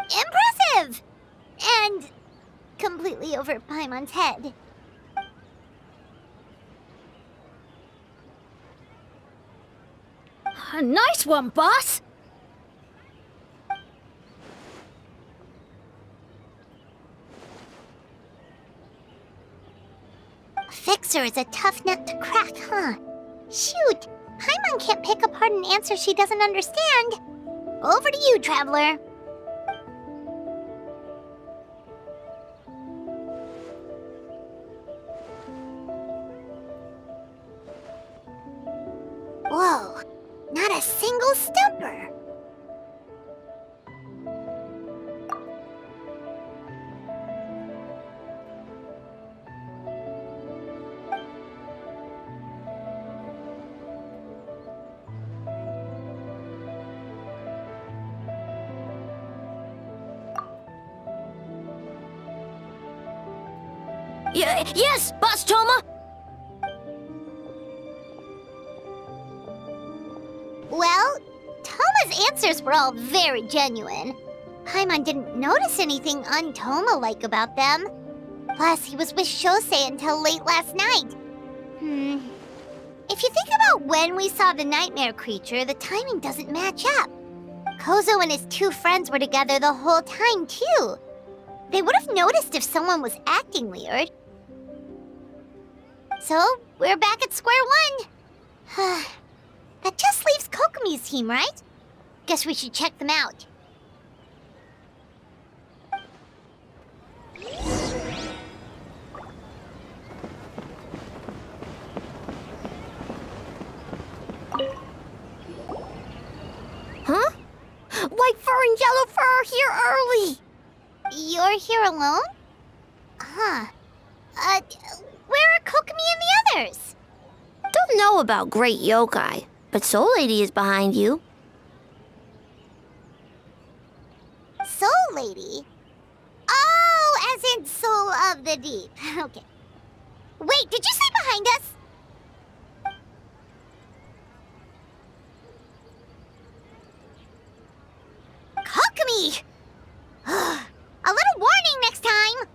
Impressive! And completely over Paimon's head. Nice one, boss! Fixer is a tough nut to crack, huh? Shoot! Paimon can't pick apart an answer she doesn't understand. Over to you, Traveler. Whoa, not a single stumper. Yes, Boss Toma! Well, Toma's answers were all very genuine. Paimon didn't notice anything un-Toma-like about them. Plus, he was with Shosei until late last night. If you think about when we saw the nightmare creature, the timing doesn't match up. Kozo and his two friends were together the whole time, too. They would have noticed if someone was acting weird. So, we're back at square one. That just leaves Kokomi's team, right? Guess we should check them out. and Yellowfur are here early. You're here alone? Huh. Where are Kokomi and the others? Don't know about Great Yokai, but Soul Lady is behind you. Soul Lady? Oh, as in Soul of the Deep. Okay. Wait, did you say behind us? Kokomi! A little warning next time!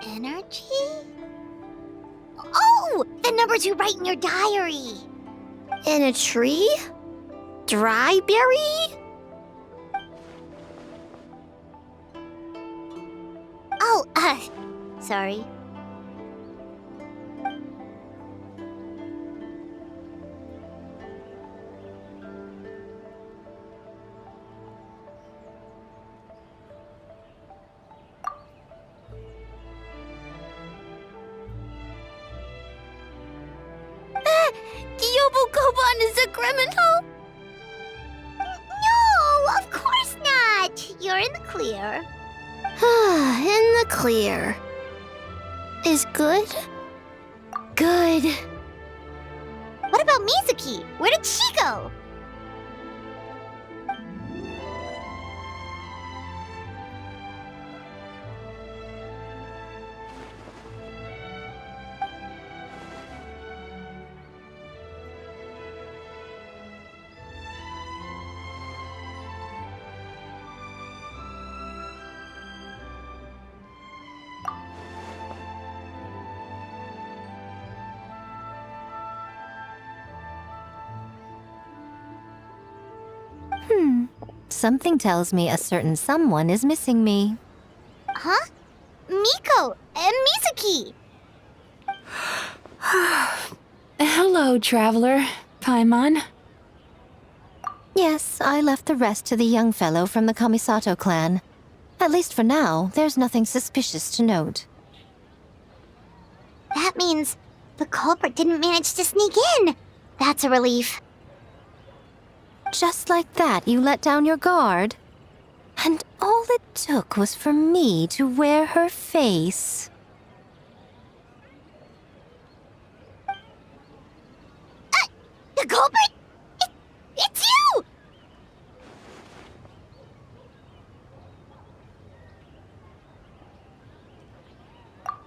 Energy? Oh! The numbers you write in your diary! In a tree? Dryberry? Oh, sorry. Yobukoban is a criminal? No, of course not! You're in the clear. In the clear. Is good? Good. What about Mizuki? Where did she go? Something tells me a certain someone is missing me. Huh? Miko and Mizuki! Hello, traveler. Paimon. Yes, I left the rest to the young fellow from the Kamisato clan. At least for now, there's nothing suspicious to note. That means the culprit didn't manage to sneak in. That's a relief. Just like that, you let down your guard? And all it took was for me to wear her face. The culprit? It's you!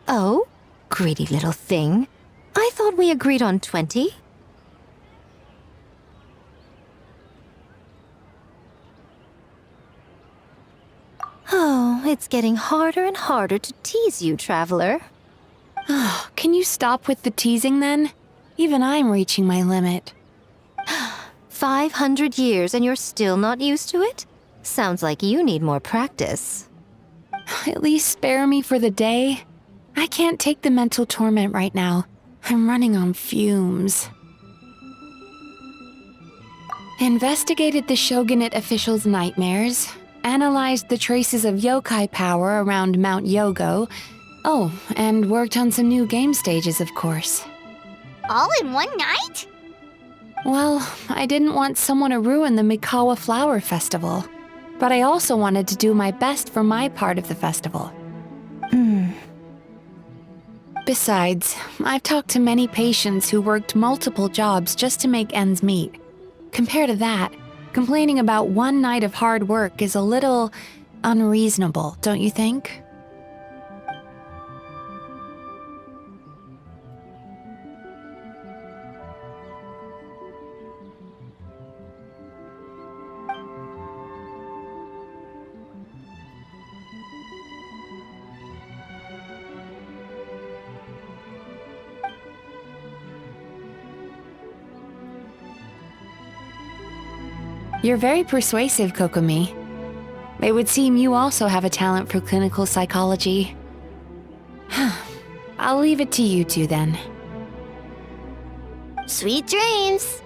Oh? Greedy little thing. I thought we agreed on 20. Oh, it's getting harder and harder to tease you, traveler. Oh, can you stop with the teasing then? Even I'm reaching my limit. 500 years and you're still not used to it? Sounds like you need more practice. At least spare me for the day. I can't take the mental torment right now. I'm running on fumes. Investigated the shogunate officials' nightmares. Analyzed the traces of yokai power around Mount Yogo. Oh, and worked on some new game stages, of course. All in one night? Well, I didn't want someone to ruin the Mikawa Flower Festival. But I also wanted to do my best for my part of the festival. Besides, I've talked to many patients who worked multiple jobs just to make ends meet. Compared to that, complaining about one night of hard work is a little unreasonable, don't you think? You're very persuasive, Kokomi. It would seem you also have a talent for clinical psychology. I'll leave it to you two then. Sweet dreams!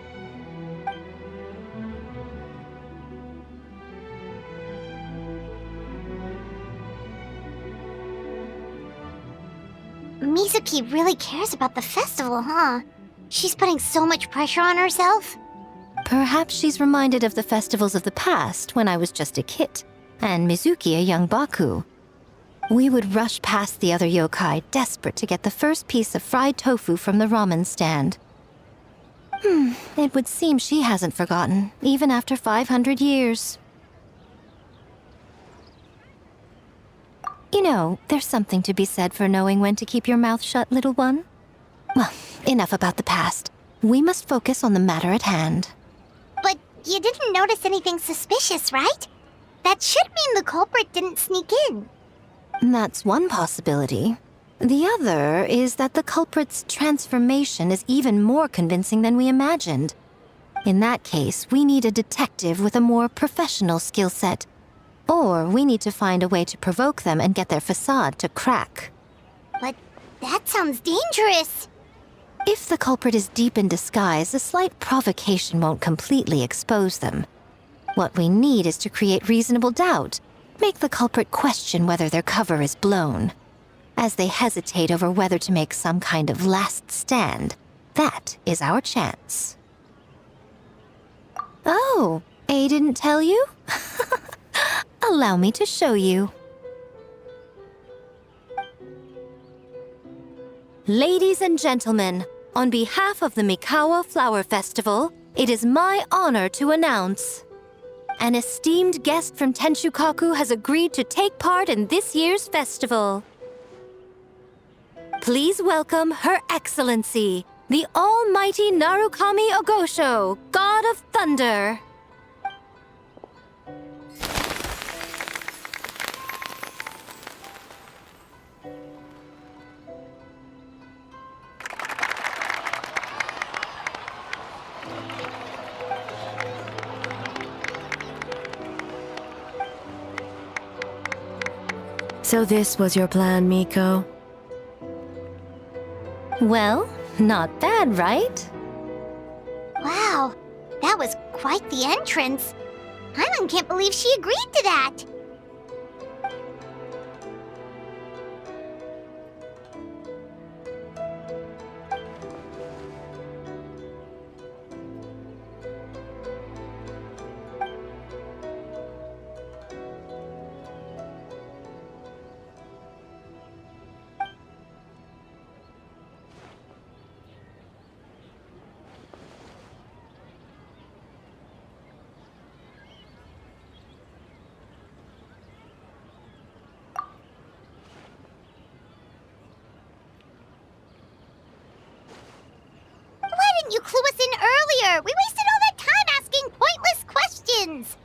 Mizuki really cares about the festival, huh? She's putting so much pressure on herself. Perhaps she's reminded of the festivals of the past when I was just a kid, and Mizuki a young Baku. We would rush past the other yokai, desperate to get the first piece of fried tofu from the ramen stand. It would seem she hasn't forgotten, even after 500 years. You know, there's something to be said for knowing when to keep your mouth shut, little one. Well, enough about the past. We must focus on the matter at hand. But you didn't notice anything suspicious, right? That should mean the culprit didn't sneak in. That's one possibility. The other is that the culprit's transformation is even more convincing than we imagined. In that case, we need a detective with a more professional skill set. Or we need to find a way to provoke them and get their facade to crack. But that sounds dangerous. If the culprit is deep in disguise, a slight provocation won't completely expose them. What we need is to create reasonable doubt, make the culprit question whether their cover is blown. As they hesitate over whether to make some kind of last stand, that is our chance. Oh, A didn't tell you? Allow me to show you. Ladies and gentlemen, on behalf of the Mikawa Flower Festival, it is my honor to announce an esteemed guest from Tenshukaku has agreed to take part in this year's festival. Please welcome Her Excellency, the Almighty Narukami Ogosho, God of Thunder. So this was your plan, Miko? Well, not bad, right? Wow, that was quite the entrance. Hyman can't believe she agreed to that. You clue us in earlier! We wasted all that time asking pointless questions!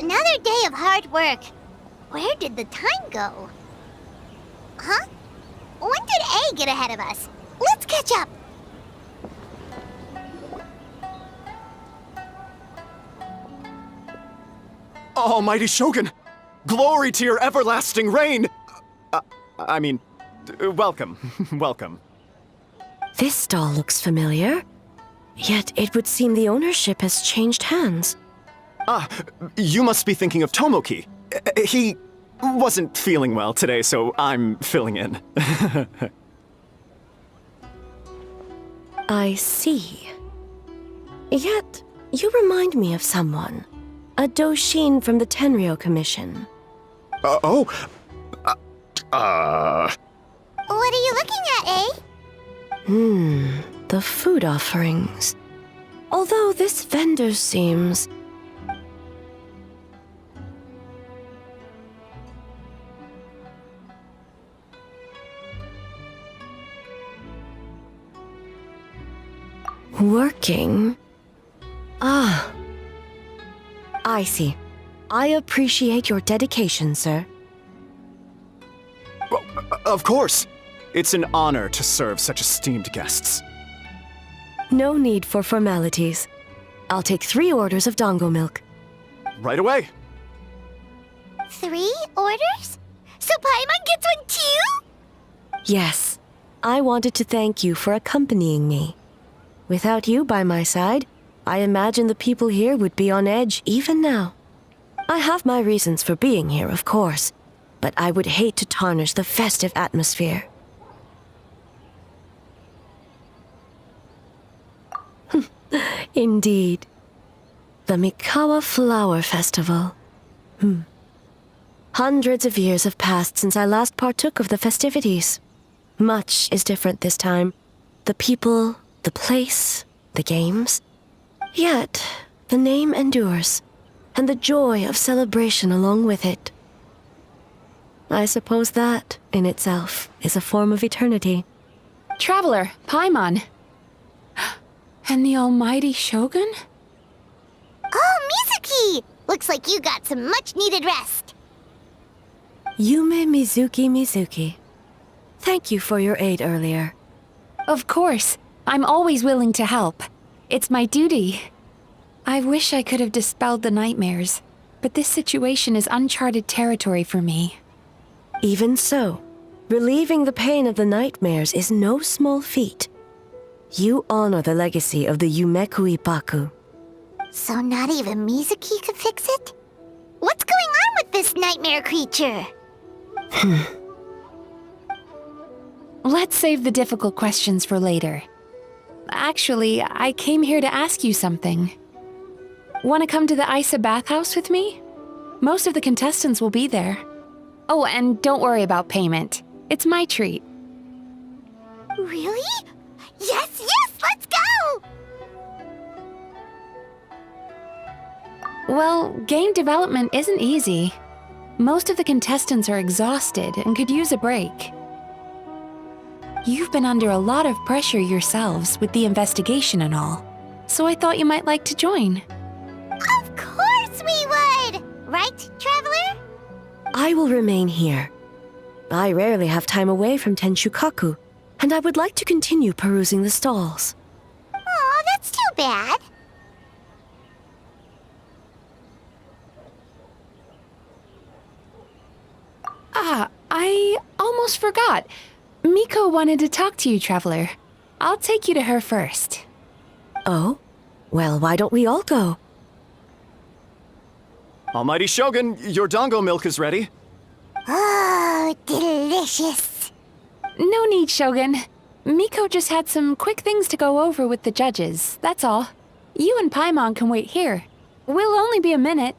Another day of hard work. Where did the time go? Huh? When did A get ahead of us? Let's catch up. Almighty Shogun! Glory to your everlasting reign! I mean, welcome. Welcome. This stall looks familiar. Yet it would seem the ownership has changed hands. Ah, you must be thinking of Tomoki. He wasn't feeling well today, so I'm filling in. I see. Yet, you remind me of someone. A Doshin from the Tenryo Commission. What are you looking at, eh? The food offerings. Although this vendor seems... working? Ah. I see. I appreciate your dedication, sir. Of course. It's an honor to serve such esteemed guests. No need for formalities. I'll take 3 orders of dango milk. Right away. 3 orders? So Paimon gets one too? Yes. I wanted to thank you for accompanying me. Without you by my side, I imagine the people here would be on edge even now. I have my reasons for being here, of course, but I would hate to tarnish the festive atmosphere. Indeed. The Mikawa Flower Festival. Hundreds of years have passed since I last partook of the festivities. Much is different this time. The people, the place, the games. Yet, the name endures, and the joy of celebration along with it. I suppose that, in itself, is a form of eternity. Traveler, Paimon. And the almighty Shogun? Oh, Mizuki! Looks like you got some much-needed rest. Yume Mizuki. Thank you for your aid earlier. Of course. I'm always willing to help. It's my duty. I wish I could have dispelled the nightmares, but this situation is uncharted territory for me. Even so, relieving the pain of the nightmares is no small feat. You honor the legacy of the Yumeku Ippaku. So not even Mizuki could fix it? What's going on with this nightmare creature? Let's save the difficult questions for later. Actually, I came here to ask you something. Want to come to the Isa bathhouse with me? Most of the contestants will be there. Oh, and don't worry about payment. It's my treat. Really? Yes, let's go! Well, game development isn't easy. Most of the contestants are exhausted and could use a break. You've been under a lot of pressure yourselves with the investigation and all, so I thought you might like to join. Of course we would! Right, Traveler? I will remain here. I rarely have time away from Tenshukaku, and I would like to continue perusing the stalls. Aw, that's too bad. I almost forgot. Miko wanted to talk to you, Traveler. I'll take you to her first. Oh? Well, why don't we all go? Almighty Shogun, your dango milk is ready. Oh, delicious. No need, Shogun. Miko just had some quick things to go over with the judges, that's all. You and Paimon can wait here. We'll only be a minute.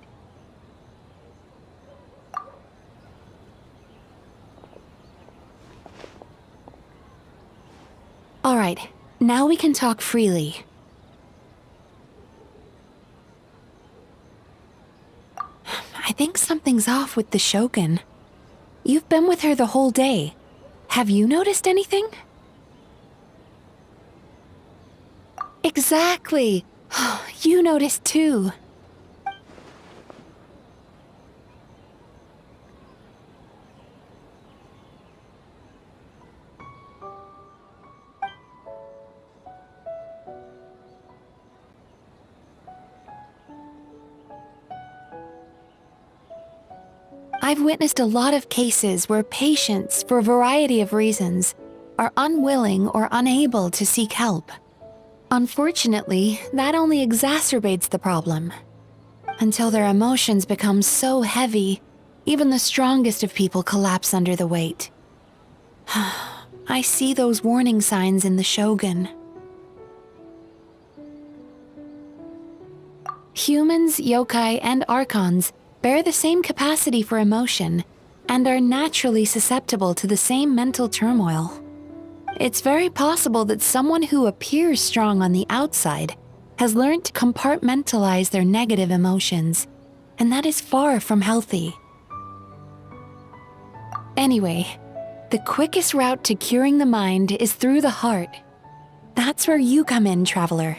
All right, now we can talk freely. I think something's off with the Shogun. You've been with her the whole day. Have you noticed anything? Exactly. You noticed too. I've witnessed a lot of cases where patients, for a variety of reasons, are unwilling or unable to seek help. Unfortunately, that only exacerbates the problem. Until their emotions become so heavy, even the strongest of people collapse under the weight. I see those warning signs in the Shogun. Humans, yokai, and archons bear the same capacity for emotion and are naturally susceptible to the same mental turmoil. It's very possible that someone who appears strong on the outside has learned to compartmentalize their negative emotions, and that is far from healthy. Anyway, the quickest route to curing the mind is through the heart. That's where you come in, traveler.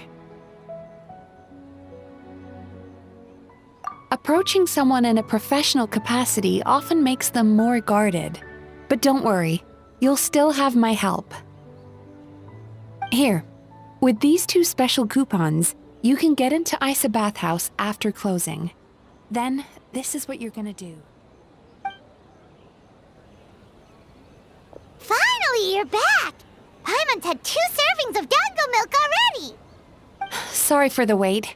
Approaching someone in a professional capacity often makes them more guarded. But don't worry, you'll still have my help. Here, with these 2 special coupons, you can get into Isa Bathhouse after closing. Then, this is what you're gonna do. Finally, you're back! Paimon's had 2 servings of dango milk already! Sorry for the wait.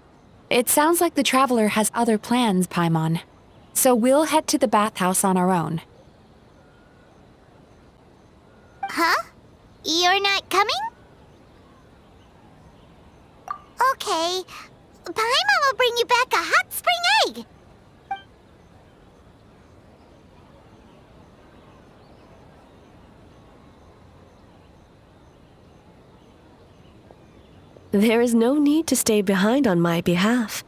It sounds like the traveler has other plans, Paimon. So we'll head to the bathhouse on our own. Huh? You're not coming? Okay. Paimon will bring you back a hot spring egg! There is no need to stay behind on my behalf.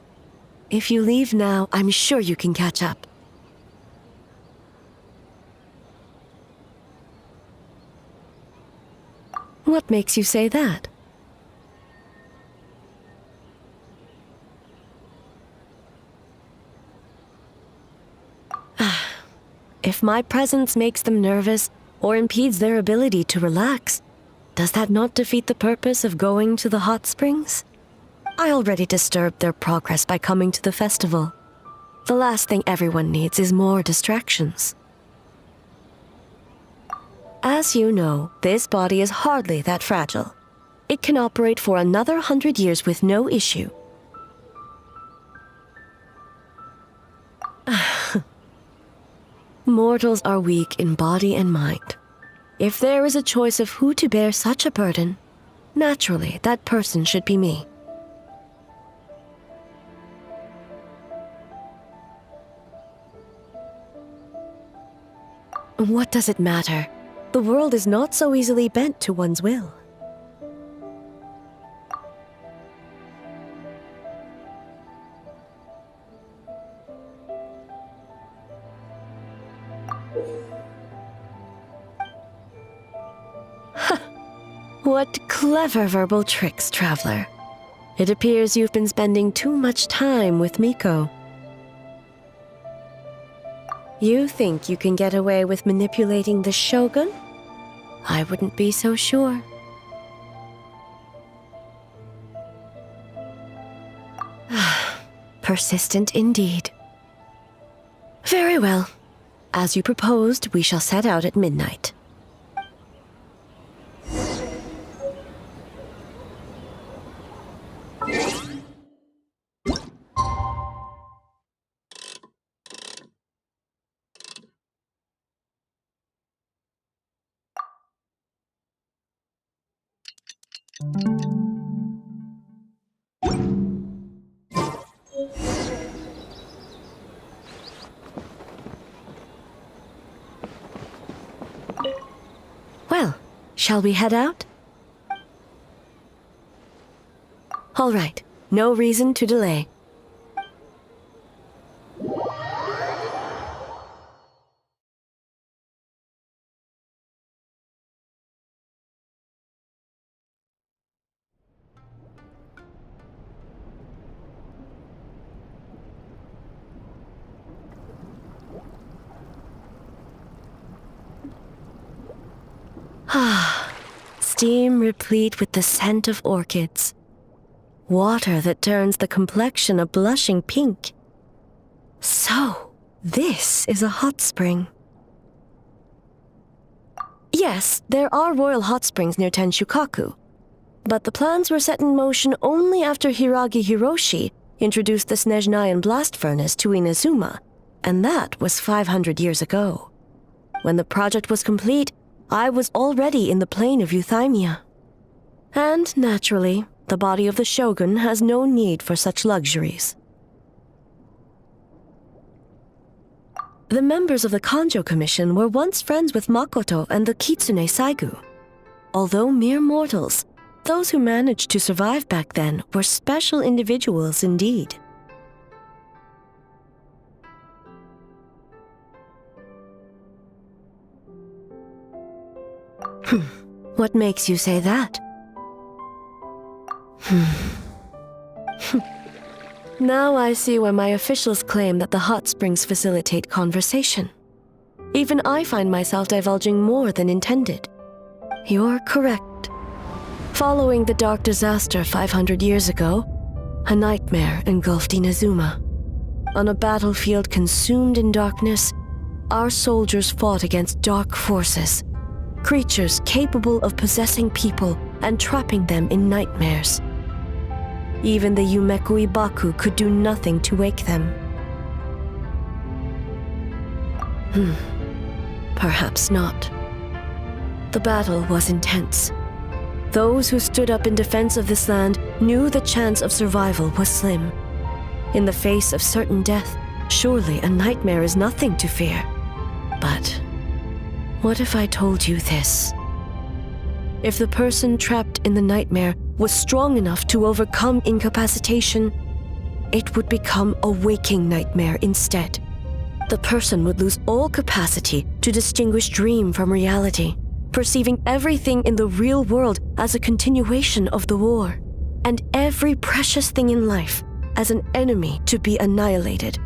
If you leave now, I'm sure you can catch up. What makes you say that? If my presence makes them nervous or impedes their ability to relax, does that not defeat the purpose of going to the hot springs? I already disturbed their progress by coming to the festival. The last thing everyone needs is more distractions. As you know, this body is hardly that fragile. It can operate for another 100 years with no issue. Mortals are weak in body and mind. If there is a choice of who to bear such a burden, naturally that person should be me. What does it matter? The world is not so easily bent to one's will. What clever verbal tricks, traveler. It appears you've been spending too much time with Miko. You think you can get away with manipulating the Shogun? I wouldn't be so sure. Persistent indeed. Very well. As you proposed, we shall set out at midnight. Well, shall we head out? All right, no reason to delay. Steam replete with the scent of orchids. Water that turns the complexion a blushing pink. So, This is a hot spring. Yes, there are royal hot springs near Tenshukaku, but the plans were set in motion only after Hiragi Hiroshi introduced the Snezhnayan blast furnace to Inazuma, and that was 500 years ago. When the project was complete, I was already in the plain of Euthymia. And naturally, the body of the shogun has no need for such luxuries. The members of the Kanjo Commission were once friends with Makoto and the Kitsune Saigu. Although mere mortals, those who managed to survive back then were special individuals indeed. What makes you say that? Now I see why my officials claim that the hot springs facilitate conversation. Even I find myself divulging more than intended. You're correct. Following the dark disaster 500 years ago, a nightmare engulfed Inazuma. On a battlefield consumed in darkness, our soldiers fought against dark forces, creatures capable of possessing people and trapping them in nightmares. Even the Yumeku Ibaku could do nothing to wake them. Perhaps not. The battle was intense. Those who stood up in defense of this land knew the chance of survival was slim. In the face of certain death, surely a nightmare is nothing to fear. But what if I told you this? If the person trapped in the nightmare was strong enough to overcome incapacitation, it would become a waking nightmare instead. The person would lose all capacity to distinguish dream from reality, perceiving everything in the real world as a continuation of the war, and every precious thing in life as an enemy to be annihilated.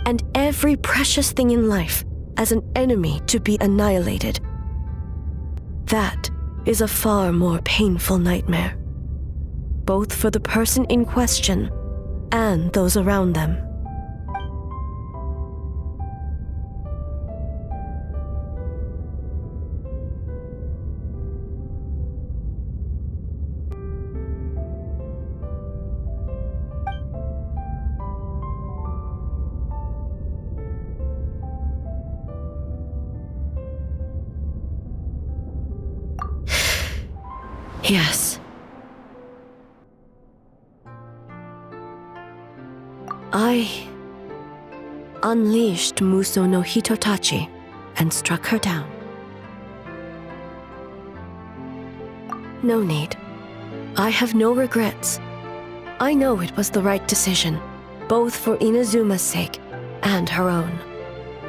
And every precious thing in life as an enemy to be annihilated. That is a far more painful nightmare, both for the person in question and those around them. Yes. I unleashed Muso no Hitotachi and struck her down. No need. I have no regrets. I know it was the right decision, both for Inazuma's sake and her own.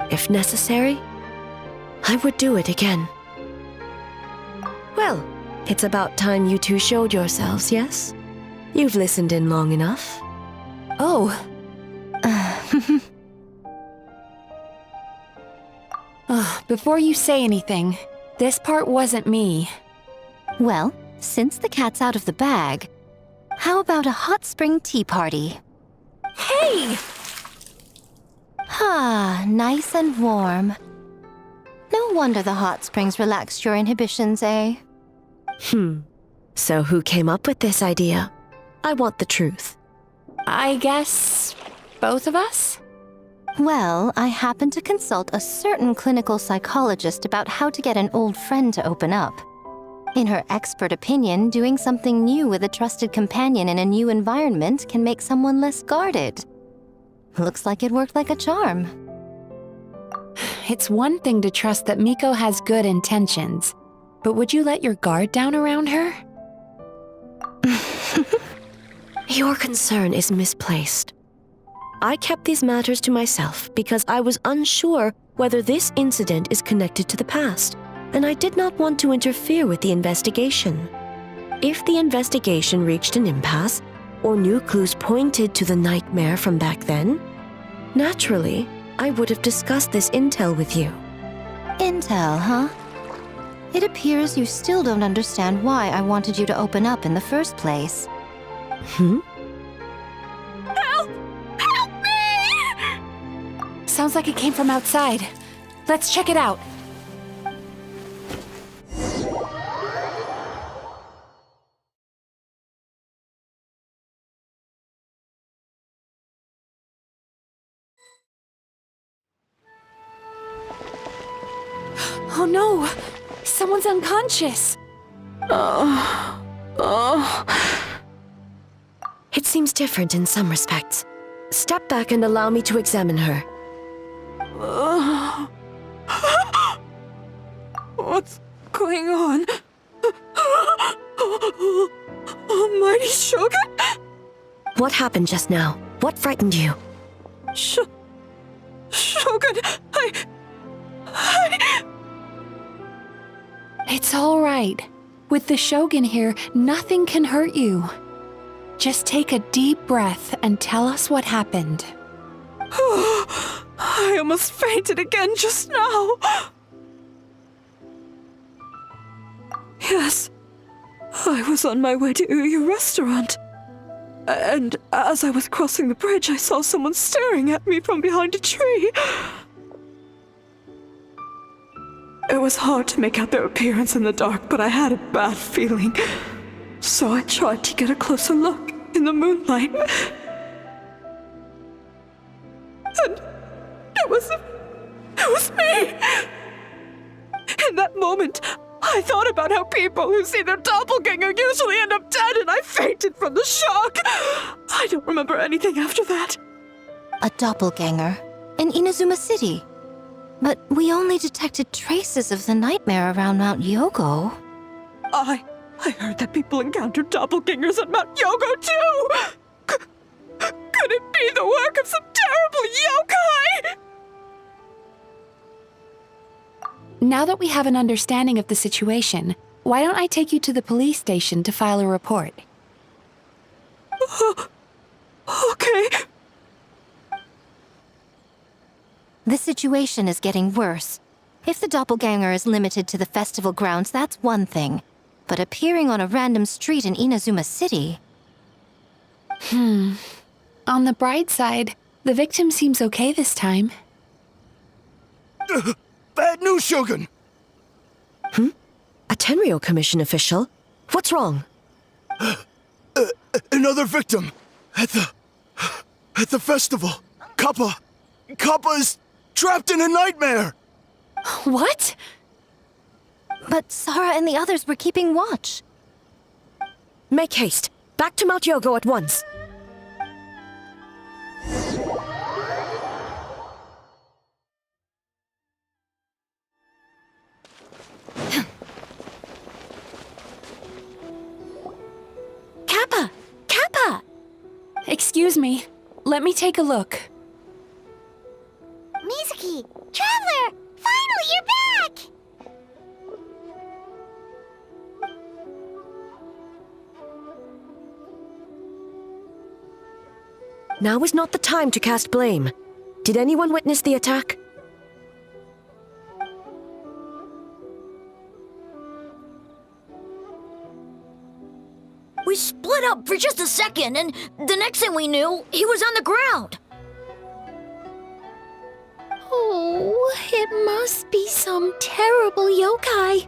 If necessary, I would do it again. Well, it's about time you two showed yourselves, yes? You've listened in long enough. Oh. Before you say anything, this part wasn't me. Well, since the cat's out of the bag, how about a hot spring tea party? Hey! Ah, nice and warm. No wonder the hot springs relaxed your inhibitions, eh? So who came up with this idea? I want the truth. I guess both of us? Well, I happened to consult a certain clinical psychologist about how to get an old friend to open up. In her expert opinion, doing something new with a trusted companion in a new environment can make someone less guarded. Looks like it worked like a charm. It's one thing to trust that Miko has good intentions, but would you let your guard down around her? Your concern is misplaced. I kept these matters to myself because I was unsure whether this incident is connected to the past, and I did not want to interfere with the investigation. If the investigation reached an impasse, or new clues pointed to the nightmare from back then, naturally, I would have discussed this intel with you. Intel, huh? It appears you still don't understand why I wanted you to open up in the first place. Sounds like it came from outside. Let's check it out. Oh no! Someone's unconscious! It seems different in some respects. Step back and allow me to examine her. What's going on? Almighty Shogun? What happened just now? What frightened you? Shogun, It's all right. With the Shogun here, nothing can hurt you. Just take a deep breath and tell us what happened. I almost fainted again just now. Yes, I was on my way to your restaurant. And as I was crossing the bridge, I saw someone staring at me from behind a tree. It was hard to make out their appearance in the dark, but I had a bad feeling. So I tried to get a closer look in the moonlight. And it was me! In that moment, I thought about how people who see their doppelganger usually end up dead, and I fainted from the shock. I don't remember anything after that. A doppelganger in Inazuma City. But we only detected traces of the nightmare around Mount Yogo. I heard that people encountered doppelgangers at Mount Yogo too! Could it be the work of some terrible yokai? Now that we have an understanding of the situation, why don't I take you to the police station to file a report? Okay. The situation is getting worse. If the doppelganger is limited to the festival grounds, that's one thing. But appearing on a random street in Inazuma City... On the bright side, the victim seems okay this time. Bad news, Shogun! A Tenryo Commission official? What's wrong? Another victim! At the festival! Kappa is trapped in a nightmare! What? But Sara and the others were keeping watch. Make haste. Back to Mount Yogo at once. Kappa! Kappa! Excuse me. Let me take a look. Mizuki! Traveler! Finally, you're back! Now is not the time to cast blame. Did anyone witness the attack? We split up for just a second, and the next thing we knew, he was on the ground. Oh, it must be some terrible yokai.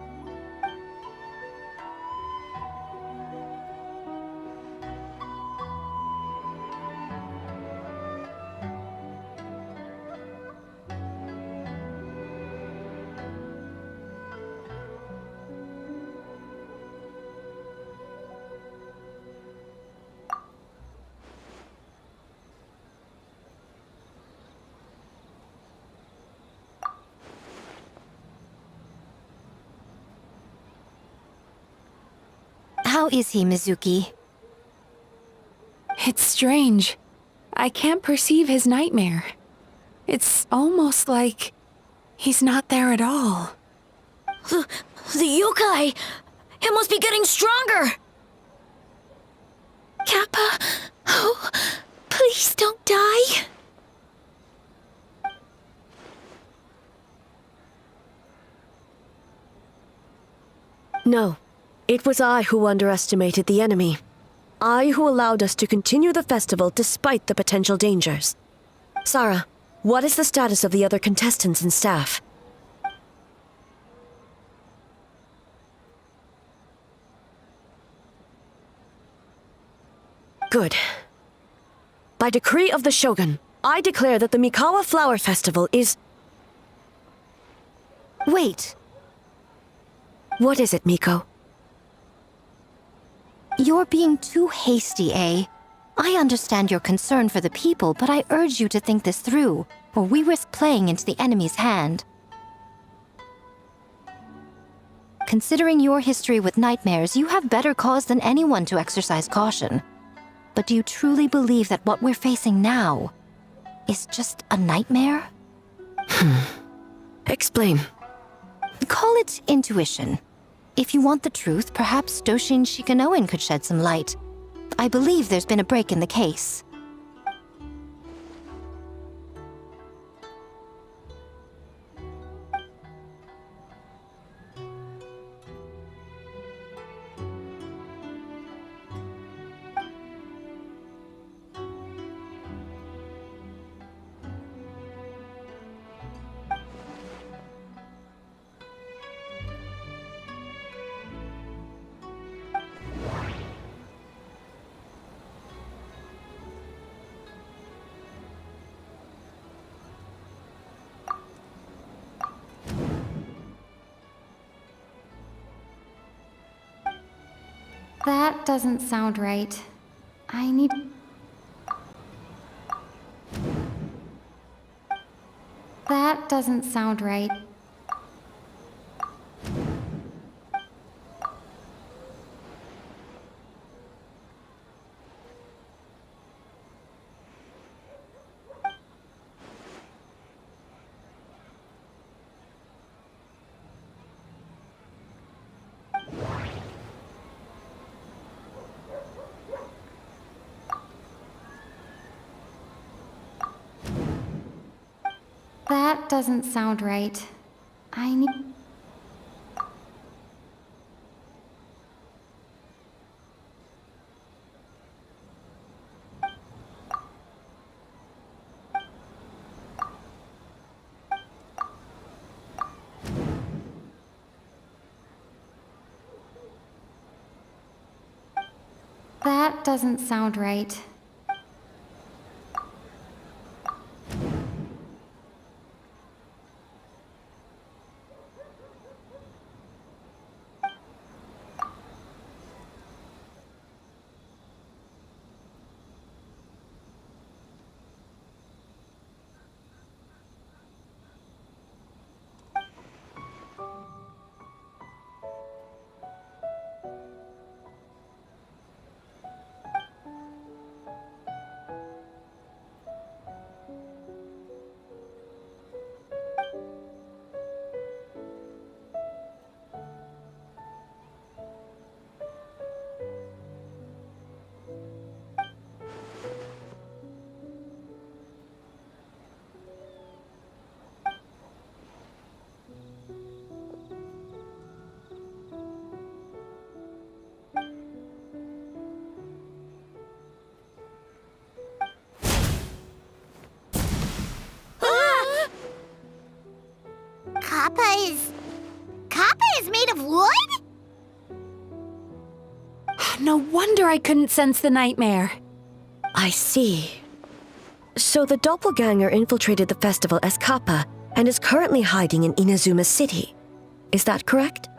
How is he, Mizuki? It's strange. I can't perceive his nightmare. It's almost like he's not there at all. The yokai! It must be getting stronger! Kappa, oh, please don't die. No. It was I who underestimated the enemy. I who allowed us to continue the festival despite the potential dangers. Sara, What is the status of the other contestants and staff? Good. By decree of the Shogun, I declare that the Mikawa Flower Festival is... Wait. What is it, Miko? You're being too hasty, eh? I understand your concern for the people, but I urge you to think this through, or we risk playing into the enemy's hand. Considering your history with nightmares, you have better cause than anyone to exercise caution. But do you truly believe that what we're facing now is just a nightmare? Explain. Call it intuition. If you want the truth, perhaps Doshin Shikanoin could shed some light. I believe there's been a break in the case. That doesn't sound right. I need... That doesn't sound right. That doesn't sound right. I need... That doesn't sound right. Kappa is made of wood? No wonder I couldn't sense the nightmare. I see. So the doppelganger infiltrated the festival as Kappa and is currently hiding in Inazuma City. Is that correct?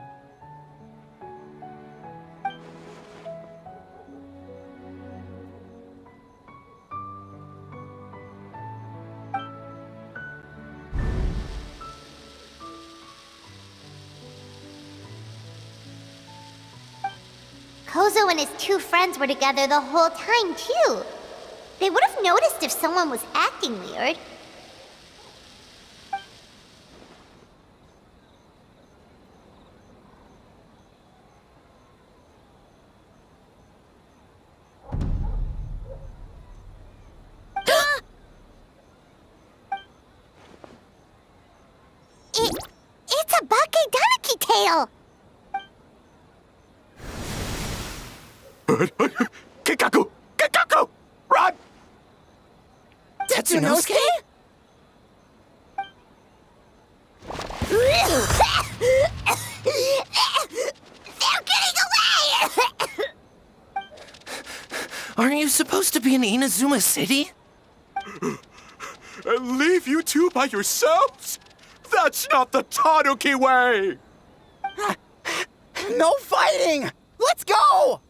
Kozo and his two friends were together the whole time, too. They would have noticed if someone was acting weird. It's a Bakedaniki tail! Kikaku! Kikaku! Run! Tetsunosuke? Aren't you supposed to be in Inazuma City? And leave you two by yourselves? That's not the Tanuki way! No fighting! Let's go!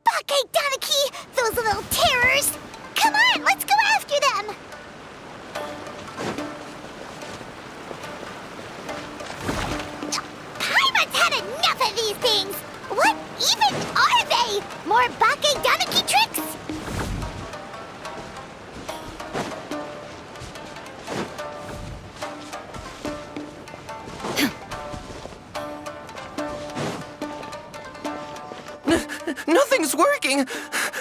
Bakei Tanuki! Those little terrors! Come on, let's go after them! Paimon's had enough of these things! What even are they? More Bakei Tanuki tricks? Nothing's working!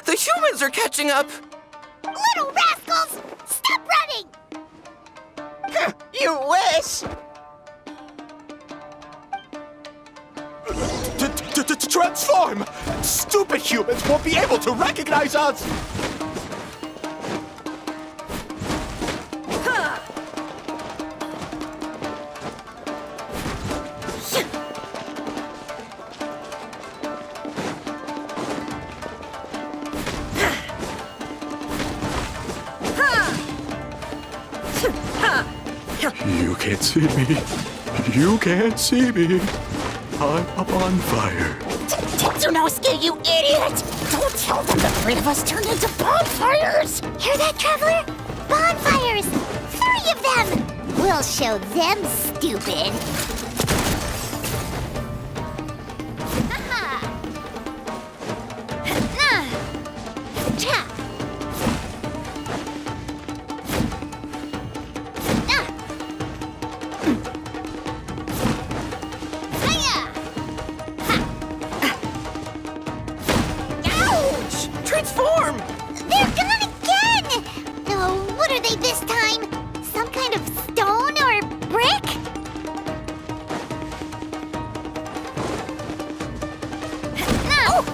The humans are catching up! Little rascals! Stop running! You wish! Transform! Stupid humans won't be able to recognize us! You can't see me. You can't see me. I'm up on fire. Tetsunosuke, you idiot! Don't tell them the three of us turned into bonfires! Hear that, Traveler? Bonfires! 3 of them! We'll show them, stupid! Transform! They're gone again! Oh, what are they this time? Some kind of stone or brick? No!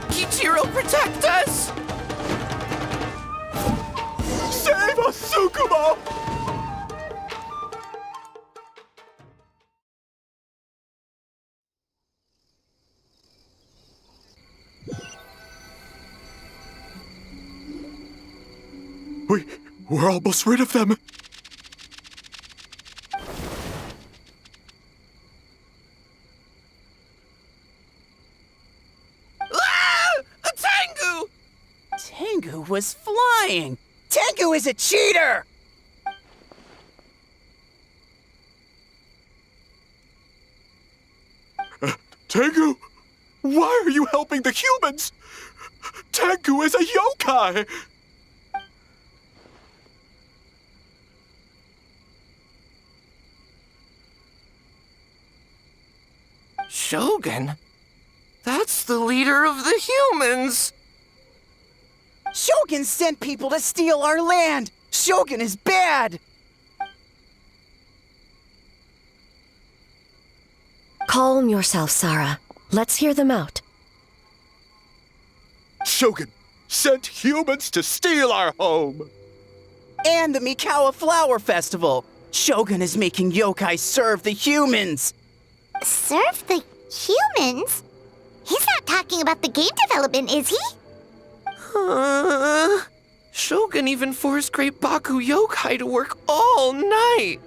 Kichiro, protect us! Save us, Tsukumo! We're almost rid of them. Tengu was flying! Tengu is a cheater! Tengu, why are you helping the humans? Tengu is a yokai! Shogun? That's the leader of the humans! Shogun sent people to steal our land! Shogun is bad! Calm yourself, Sarah. Let's hear them out. Shogun sent humans to steal our home! And the Mikawa Flower Festival! Shogun is making yokai serve the humans! Serve the humans? He's not talking about the game development, is he? Shogun even forced Great Baku Yokai to work all night!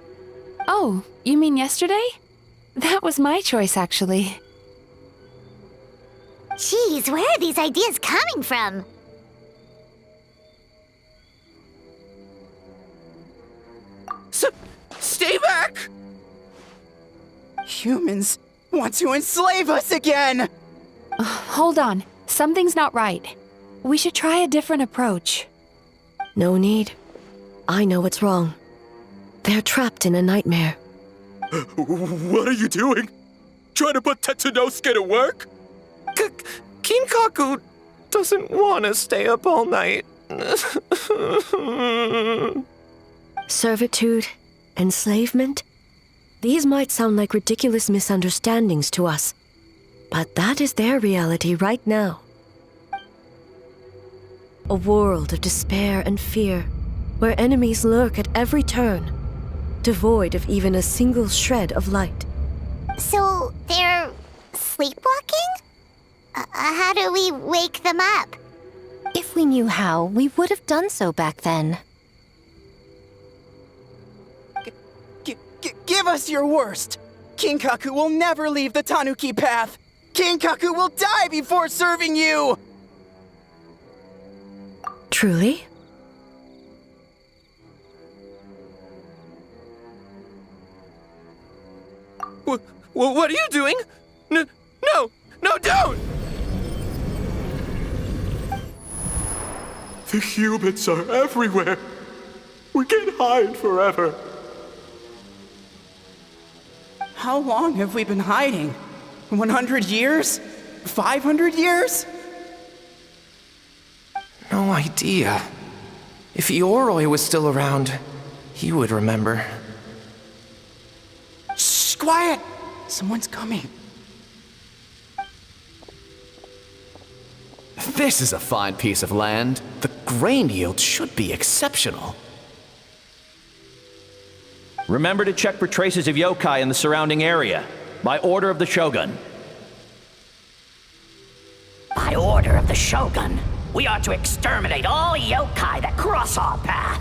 Oh, you mean yesterday? That was my choice, actually. Jeez, where are these ideas coming from? Stay back! Humans want to enslave us again! Hold on. Something's not right. We should try a different approach. No need. I know what's wrong. They're trapped in a nightmare. What are you doing? trying to put Tetsunosuke to work? Kinkaku doesn't want to stay up all night. Servitude, enslavement, these might sound like ridiculous misunderstandings to us, but that is their reality right now. A world of despair and fear, where enemies lurk at every turn, devoid of even a single shred of light. So they're sleepwalking? How do we wake them up? If we knew how, we would have done so back then. Give us your worst! Kinkaku will never leave the Tanuki path! Kinkaku will die before serving you! Truly? What are you doing? No, don't! The humans are everywhere. We can't hide forever. How long have we been hiding? 100 years? 500 years? No idea. If Ioroi was still around, he would remember. Shh, quiet! Someone's coming. This is a fine piece of land. The grain yield should be exceptional. Remember to check for traces of yokai in the surrounding area, by order of the Shogun. By order of the Shogun, we are to exterminate all yokai that cross our path.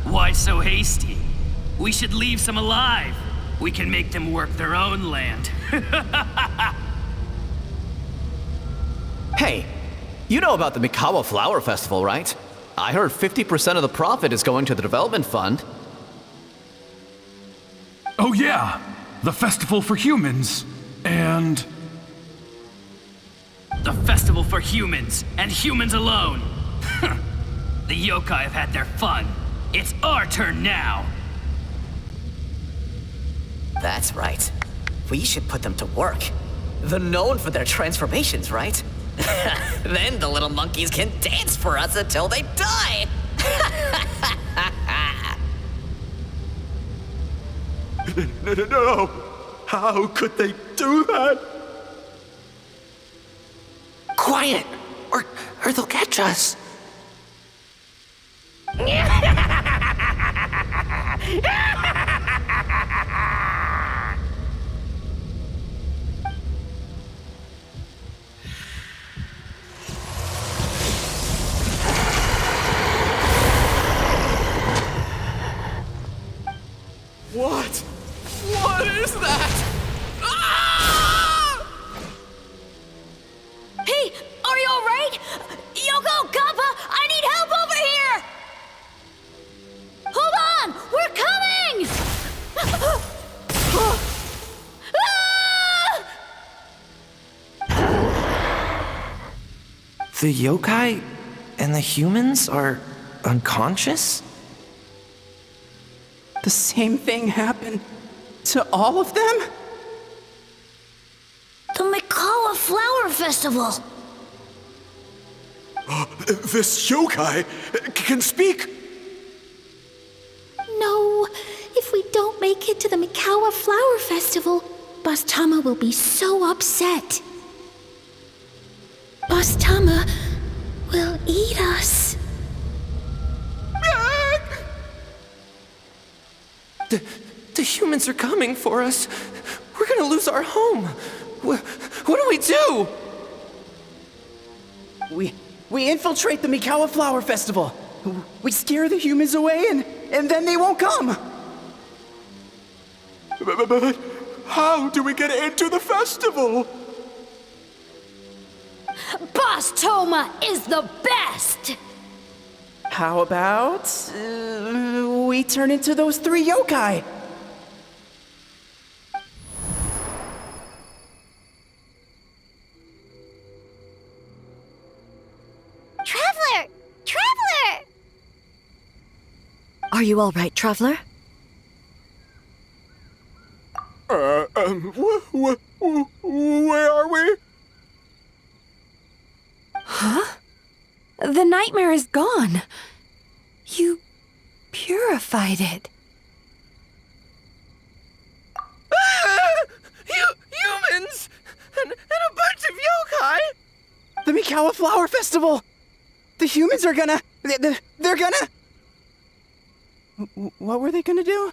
Why so hasty? We should leave some alive. We can make them work their own land. Hey, you know about the Mikawa Flower Festival, right? I heard 50% of the profit is going to the development fund. Oh yeah, the festival for humans, and... The festival for humans, and humans alone. The yokai have had their fun. It's our turn now. That's right. We should put them to work. They're known for their transformations, right? Then the little monkeys can dance for us until they die! No! How could they do that? Quiet, or they'll catch us. What? What is that? Hey, are you alright? Yoko, Kappa, I need help over here! Hold on! We're coming! The yokai and the humans are unconscious? The same thing happened to all of them? The Mikawa Flower Festival! This yokai can speak! No, if we don't make it to the Mikawa Flower Festival, Boss Tama will be so upset. Boss Tama will eat us. The humans are coming for us. We're gonna lose our home. What do we do? We infiltrate the Mikawa Flower Festival. We scare the humans away and then they won't come. But how do we get into the festival? Boss Toma is the best! How about we turn into those 3 yokai? Traveler! Traveler! Are you all right, Traveler? Where are we? Huh? The nightmare is gone. You purified it. Humans! And a bunch of yokai! The Mikawa Flower Festival! The humans are gonna... They're gonna... What were they gonna do?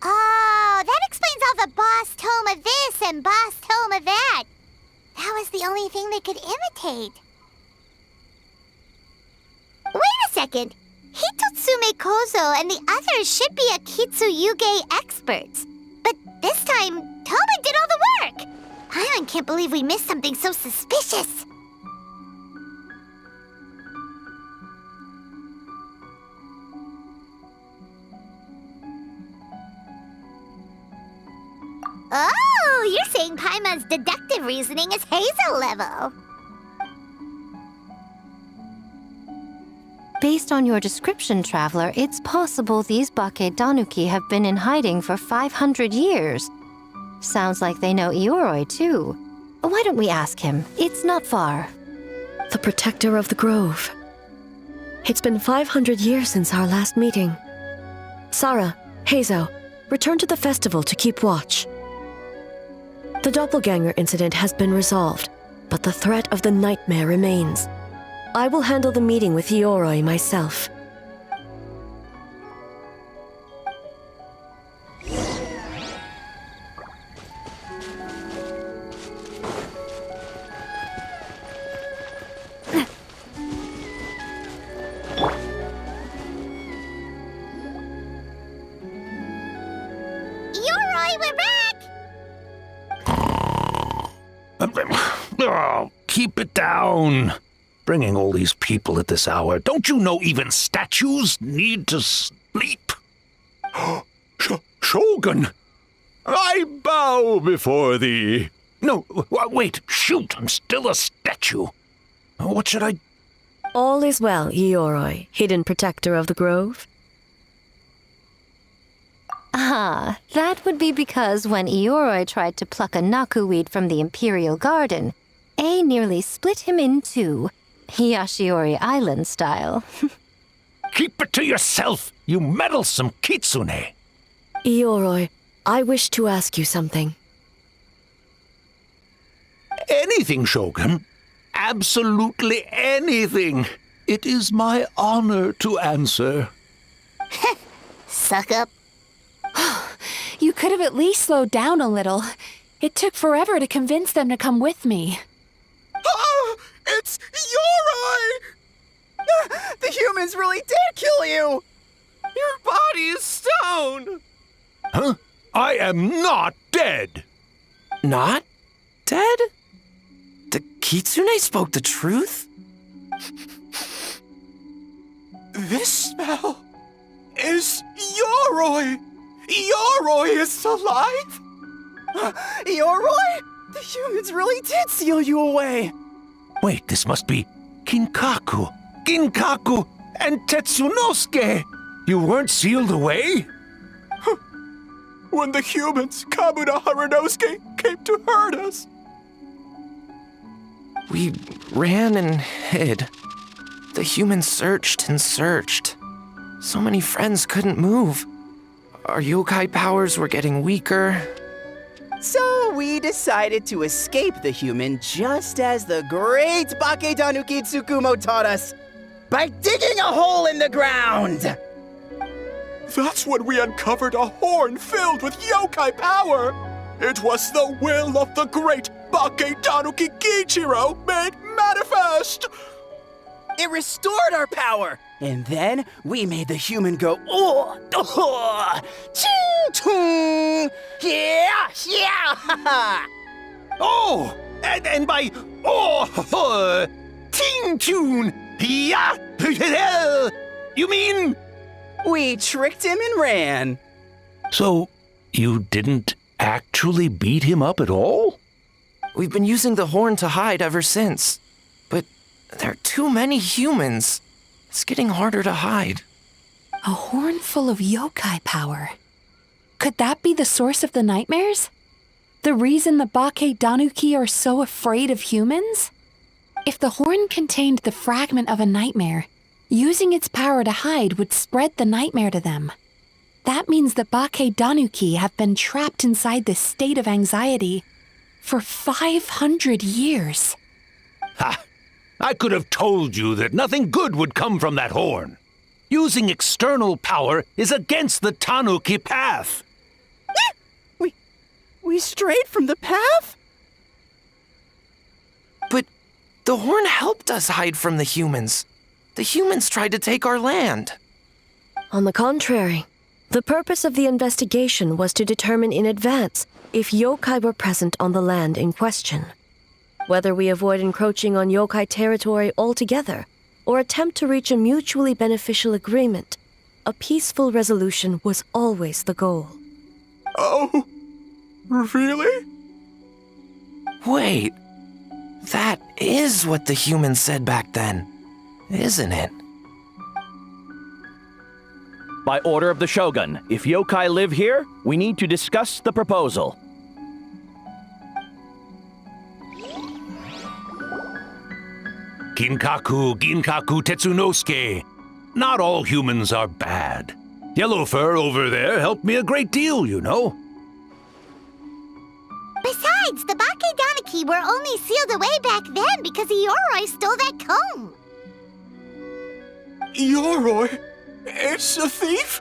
Oh, that explains all the boss tome of this and boss tome of that. That was the only thing they could imitate. Wait a second. Hitotsume Kozo and the others should be Akitsuyuge experts. But this time, Toma did all the work. I can't believe we missed something so suspicious. Oh, you're saying Paimon's deductive reasoning is Hazel level. Based on your description, Traveler, it's possible these Bake Danuki have been in hiding for 500 years. Sounds like they know Ioroi, too. Why don't we ask him? It's not far. The protector of the grove. It's been 500 years since our last meeting. Sarah, Hazel, return to the festival to keep watch. The doppelganger incident has been resolved, but the threat of the nightmare remains. I will handle the meeting with Ioroi myself. Ioroi, we're back! Oh, keep it down. Bringing all these people at this hour. Don't you know even statues need to sleep? Shogun! I bow before thee. No, wait, shoot, I'm still a statue. What should I... All is well, Ioroi, hidden protector of the grove. Ah, that would be because when Ioroi tried to pluck a nakuweed from the Imperial Garden, A nearly split him in two, Yashiori Island style. Keep it to yourself, you meddlesome kitsune. Ioroi, I wish to ask you something. Anything, Shogun. Absolutely anything. It is my honor to answer. Suck up. You could have at least slowed down a little. It took forever to convince them to come with me. Oh, it's Ioroi! The humans really did kill you! Your body is stone! Huh? I am not dead! Not dead? The kitsune spoke the truth? This smell is Ioroi! Ioroi is alive! Ioroi? The humans really did seal you away! Wait, this must be Kinkaku, and Tetsunosuke! You weren't sealed away? When the humans, Kamuna Harunosuke, came to hurt us. We ran and hid. The humans searched and searched. So many friends couldn't move. Our yokai powers were getting weaker. So we decided to escape the human just as the great Bakedanuki Tsukumo taught us, by digging a hole in the ground! That's when we uncovered a horn filled with yokai power! It was the will of the great Bakedanuki Gichiro made manifest! It restored our power! And then we made the human go, ching-chung! Yeah! Oh! And by, ting-tune! Yeah! You mean, We tricked him and ran. So, you didn't actually beat him up at all? We've been using the horn to hide ever since. But there are too many humans. It's getting harder to hide. A horn full of yokai power. Could that be the source of the nightmares? The reason the Bake Danuki are so afraid of humans? If the horn contained the fragment of a nightmare, using its power to hide would spread the nightmare to them. That means the Bake Danuki have been trapped inside this state of anxiety for 500 years. Ha! I could have told you that nothing good would come from that horn. Using external power is against the Tanuki path. We strayed from the path? But the horn helped us hide from the humans. The humans tried to take our land. On the contrary, the purpose of the investigation was to determine in advance if yokai were present on the land in question. Whether we avoid encroaching on yokai territory altogether or attempt to reach a mutually beneficial agreement, a peaceful resolution was always the goal. Oh, really? Wait, that is what the humans said back then, isn't it? By order of the Shogun, if yokai live here, we need to discuss the proposal. Ginkaku Tetsunosuke. Not all humans are bad. Yellowfur over there helped me a great deal, you know. Besides, the Bake Danuki were only sealed away back then because Yoroi stole that comb. Yoroi? It's a thief?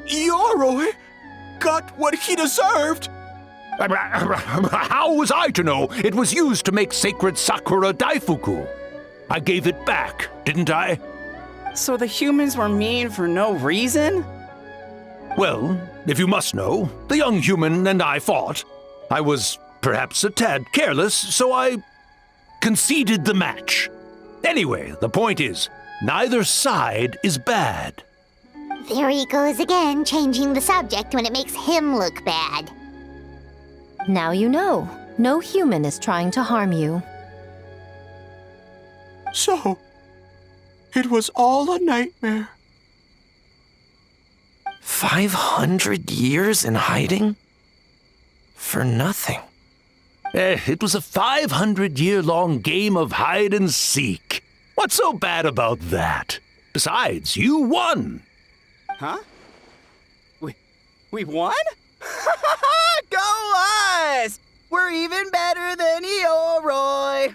Yoroi got what he deserved. How was I to know it was used to make sacred Sakura Daifuku? I gave it back, didn't I? So the humans were mean for no reason? Well, if you must know, the young human and I fought. I was perhaps a tad careless, so I conceded the match. Anyway, the point is, neither side is bad. There he goes again, changing the subject when it makes him look bad. Now you know. No human is trying to harm you. So, it was all a nightmare. 500 years in hiding? For nothing. It was a 500-year-long game of hide and seek. What's so bad about that? Besides, you won. Huh? We won? Go us! We're even better than Yoroi.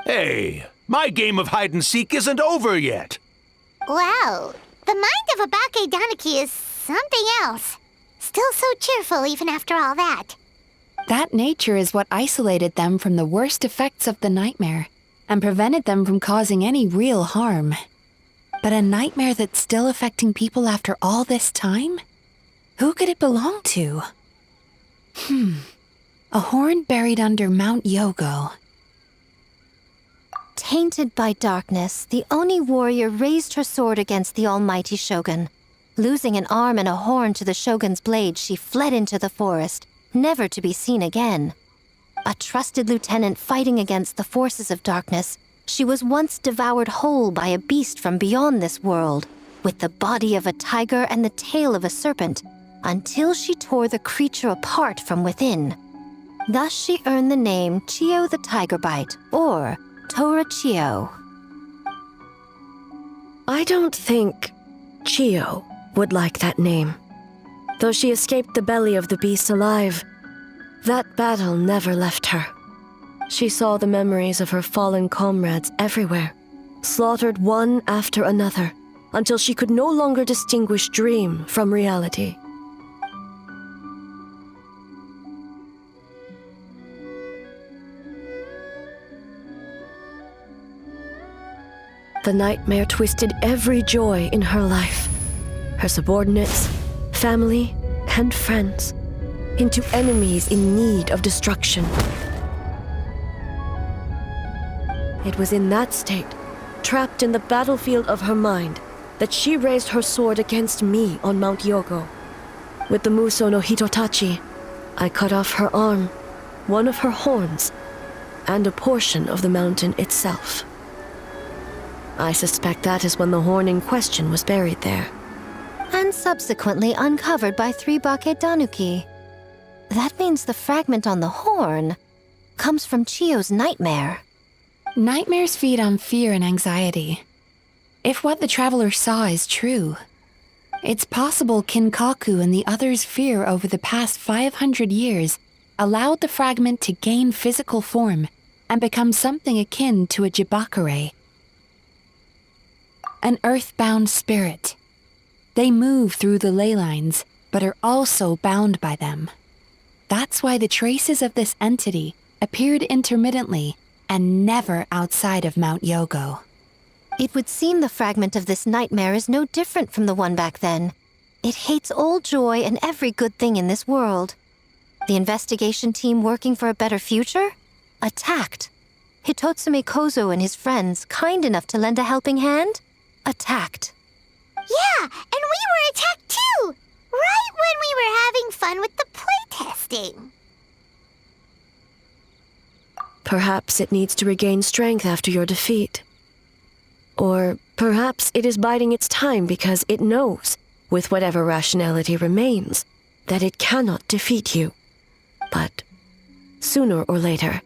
Hey, my game of hide and seek isn't over yet. Wow, the mind of a Bake Danuki is something else. Still so cheerful even after all that. That nature is what isolated them from the worst effects of the nightmare and prevented them from causing any real harm. But a nightmare that's still affecting people after all this time? Who could it belong to? A horn buried under Mount Yogo. Tainted by darkness, the Oni warrior raised her sword against the almighty shogun. Losing an arm and a horn to the shogun's blade, she fled into the forest, never to be seen again. A trusted lieutenant fighting against the forces of darkness, she was once devoured whole by a beast from beyond this world, with the body of a tiger and the tail of a serpent, until she tore the creature apart from within. Thus she earned the name Chio the Tigerbite, or Tora Chio. I don't think Chio would like that name. Though she escaped the belly of the beast alive, that battle never left her. She saw the memories of her fallen comrades everywhere, slaughtered one after another, until she could no longer distinguish dream from reality. The nightmare twisted every joy in her life, her subordinates, family, and friends, into enemies in need of destruction. It was in that state, trapped in the battlefield of her mind, that she raised her sword against me on Mount Yogo. With the Muso no Hitotachi, I cut off her arm, one of her horns, and a portion of the mountain itself. I suspect that is when the horn in question was buried there. And subsequently uncovered by 3 Bakedanuki. That means the fragment on the horn comes from Chiyo's nightmare. Nightmares feed on fear and anxiety. If what the traveler saw is true, it's possible Kinkaku and the others' fear over the past 500 years allowed the fragment to gain physical form and become something akin to a jibakure. An earthbound spirit. They move through the ley lines, but are also bound by them. That's why the traces of this entity appeared intermittently and never outside of Mount Yogo. It would seem the fragment of this nightmare is no different from the one back then. It hates all joy and every good thing in this world. The investigation team working for a better future? Attacked. Hitotsume Kozo and his friends, kind enough to lend a helping hand? Attacked. Yeah, and we were attacked too! Right when we were having fun with the playtesting. Perhaps it needs to regain strength after your defeat. Or perhaps it is biding its time because it knows, with whatever rationality remains, that it cannot defeat you. But sooner or later,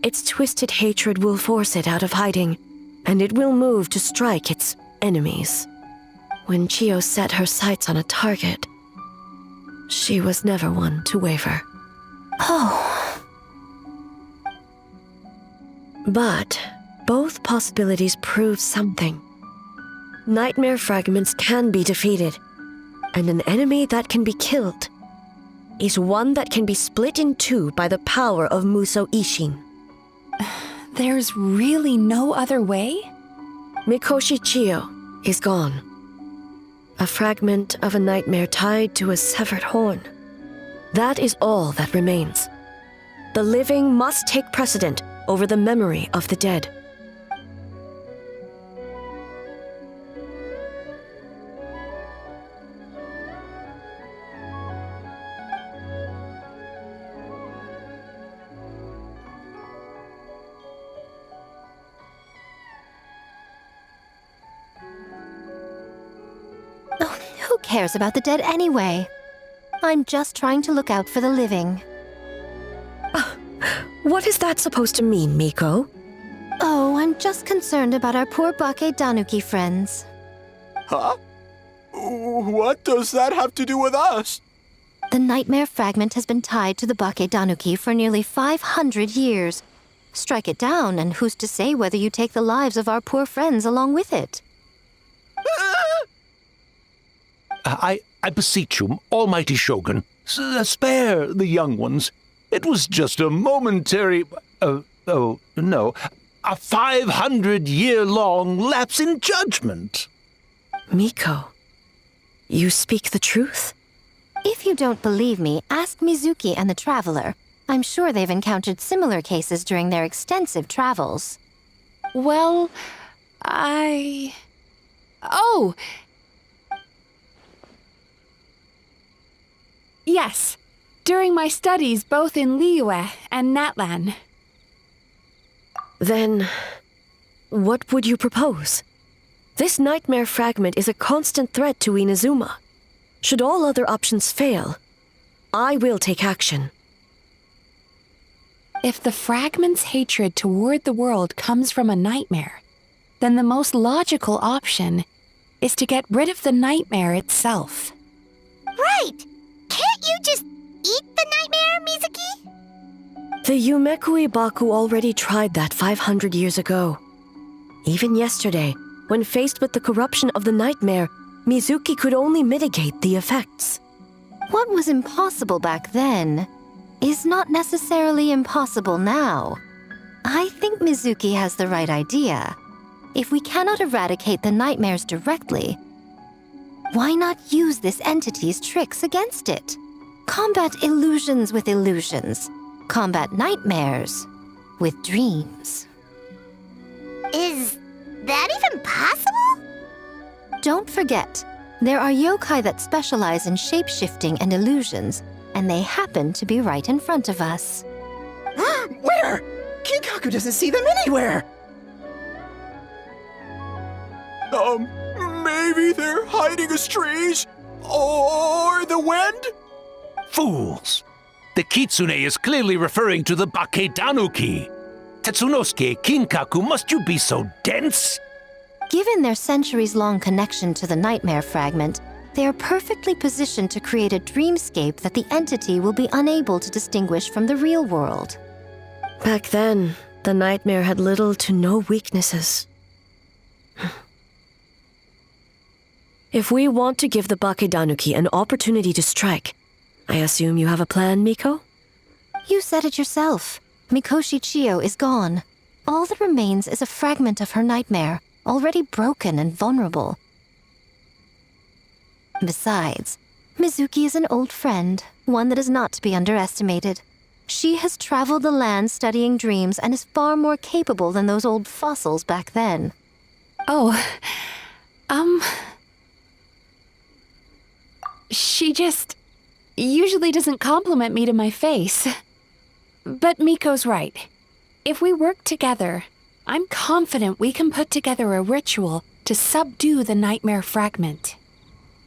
its twisted hatred will force it out of hiding, and it will move to strike its enemies. When Chiyo set her sights on a target, she was never one to waver. Oh. But both possibilities prove something. Nightmare fragments can be defeated, and an enemy that can be killed is one that can be split in two by the power of Muso Ishin. There's really no other way? Mikoshi Chiyo is gone. A fragment of a nightmare tied to a severed horn. That is all that remains. The living must take precedent over the memory of the dead. Who cares about the dead anyway? I'm just trying to look out for the living. What is that supposed to mean, Miko? Oh, I'm just concerned about our poor Bakedanuki friends. Huh? What does that have to do with us? The nightmare fragment has been tied to the Bakedanuki for nearly 500 years. Strike it down, and who's to say whether you take the lives of our poor friends along with it? I beseech you, almighty Shogun, spare the young ones. It was just a momentary... a 500-year-long lapse in judgment. Miko, you speak the truth? If you don't believe me, ask Mizuki and the Traveler. I'm sure they've encountered similar cases during their extensive travels. Well, Oh! Yes, during my studies both in Liyue and Natlan. Then, what would you propose? This nightmare fragment is a constant threat to Inazuma. Should all other options fail, I will take action. If the fragment's hatred toward the world comes from a nightmare, then the most logical option is to get rid of the nightmare itself. Right! Can't you just eat the nightmare, Mizuki? The Yumekui Baku already tried that 500 years ago. Even yesterday, when faced with the corruption of the nightmare, Mizuki could only mitigate the effects. What was impossible back then is not necessarily impossible now. I think Mizuki has the right idea. If we cannot eradicate the nightmares directly, why not use this entity's tricks against it? Combat illusions with illusions. Combat nightmares with dreams. Is that even possible? Don't forget, there are yokai that specialize in shape-shifting and illusions, and they happen to be right in front of us. Where? Kinkaku doesn't see them anywhere! Maybe they're hiding as trees? Or the wind? Fools! The Kitsune is clearly referring to the Bakedanuki. Tetsunosuke, Kinkaku, must you be so dense? Given their centuries-long connection to the nightmare fragment, they are perfectly positioned to create a dreamscape that the entity will be unable to distinguish from the real world. Back then, the nightmare had little to no weaknesses. If we want to give the Bakedanuki an opportunity to strike, I assume you have a plan, Miko? You said it yourself. Mikoshi Chiyo is gone. All that remains is a fragment of her nightmare, already broken and vulnerable. Besides, Mizuki is an old friend, one that is not to be underestimated. She has traveled the land studying dreams and is far more capable than those old fossils back then. She just usually doesn't compliment me to my face. But Miko's right. If we work together, I'm confident we can put together a ritual to subdue the nightmare fragment.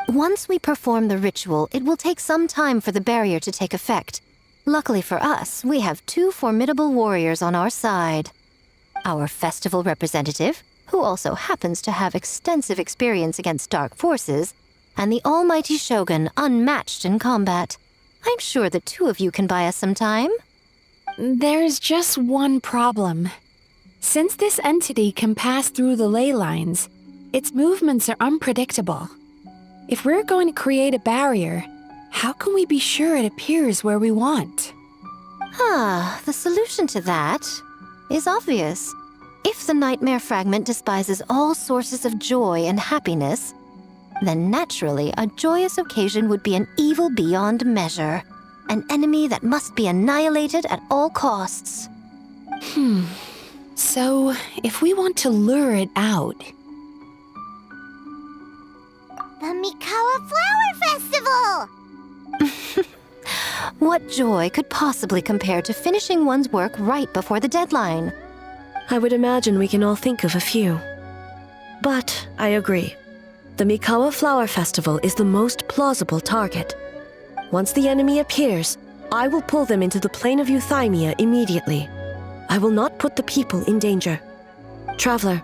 Once we perform the ritual, it will take some time for the barrier to take effect. Luckily for us, we have two formidable warriors on our side. Our festival representative, who also happens to have extensive experience against dark forces, and the almighty Shogun, unmatched in combat. I'm sure the two of you can buy us some time. There's just one problem. Since this entity can pass through the ley lines, its movements are unpredictable. If we're going to create a barrier, how can we be sure it appears where we want? The solution to that is obvious. If the nightmare fragment despises all sources of joy and happiness, then naturally a joyous occasion would be an evil beyond measure, an enemy that must be annihilated at all costs. So, if we want to lure it out... The Mikawa Flower Festival! What joy could possibly compare to finishing one's work right before the deadline? I would imagine we can all think of a few. But I agree. The Mikawa Flower Festival is the most plausible target. Once the enemy appears, I will pull them into the plane of Euthymia immediately. I will not put the people in danger. Traveler,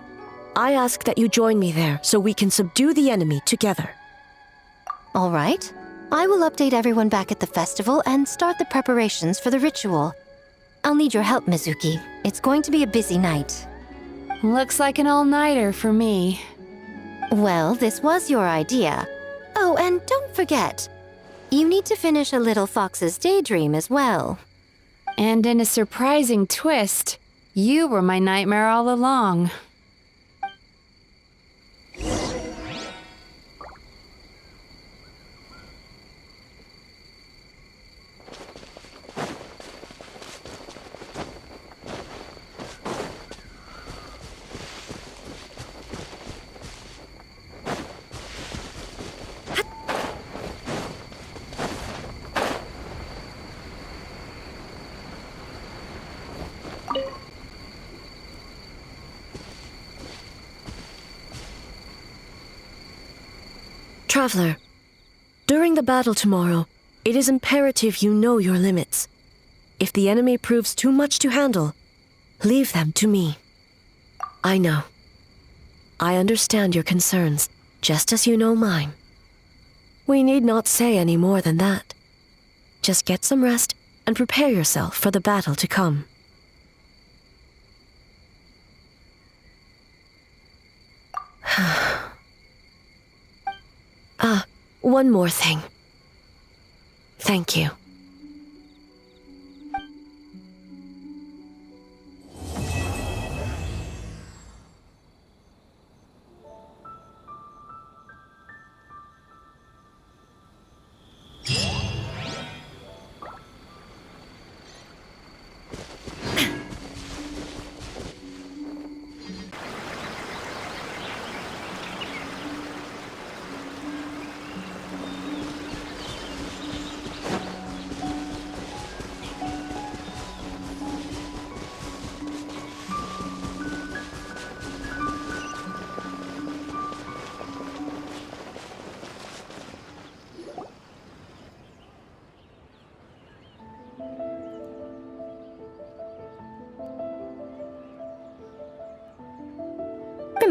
I ask that you join me there so we can subdue the enemy together. All right. I will update everyone back at the festival and start the preparations for the ritual. I'll need your help, Mizuki. It's going to be a busy night. Looks like an all-nighter for me. Well, this was your idea. Oh, and don't forget, you need to finish a Little Fox's Daydream as well. And in a surprising twist, you were my nightmare all along. Traveler, during the battle tomorrow, it is imperative you know your limits. If the enemy proves too much to handle, leave them to me. I know. I understand your concerns, just as you know mine. We need not say any more than that. Just get some rest and prepare yourself for the battle to come. One more thing. Thank you.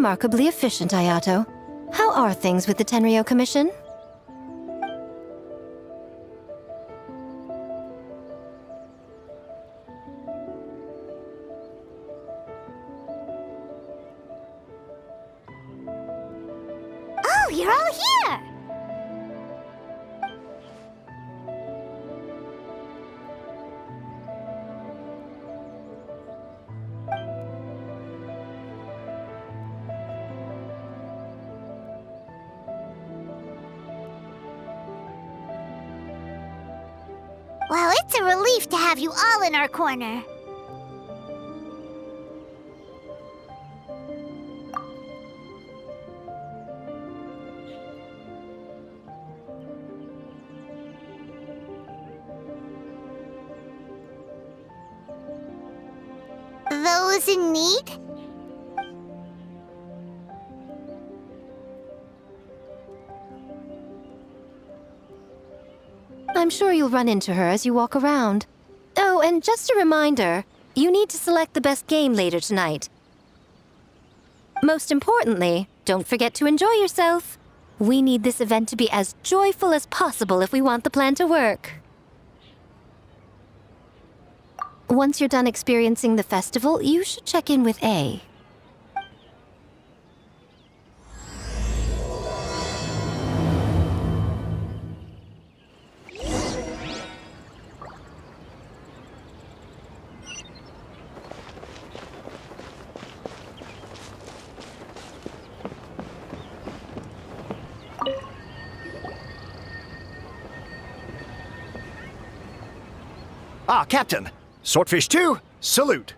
remarkably efficient, Ayato. How are things with the Tenryo Commission? Oh, you're all here! Well, it's a relief to have you all in our corner. Those in need? I'm sure you'll run into her as you walk around. Oh, and just a reminder, you need to select the best game later tonight. Most importantly, don't forget to enjoy yourself. We need this event to be as joyful as possible if we want the plan to work. Once you're done experiencing the festival, you should check in with A. Ah, Captain! Swordfish 2, salute!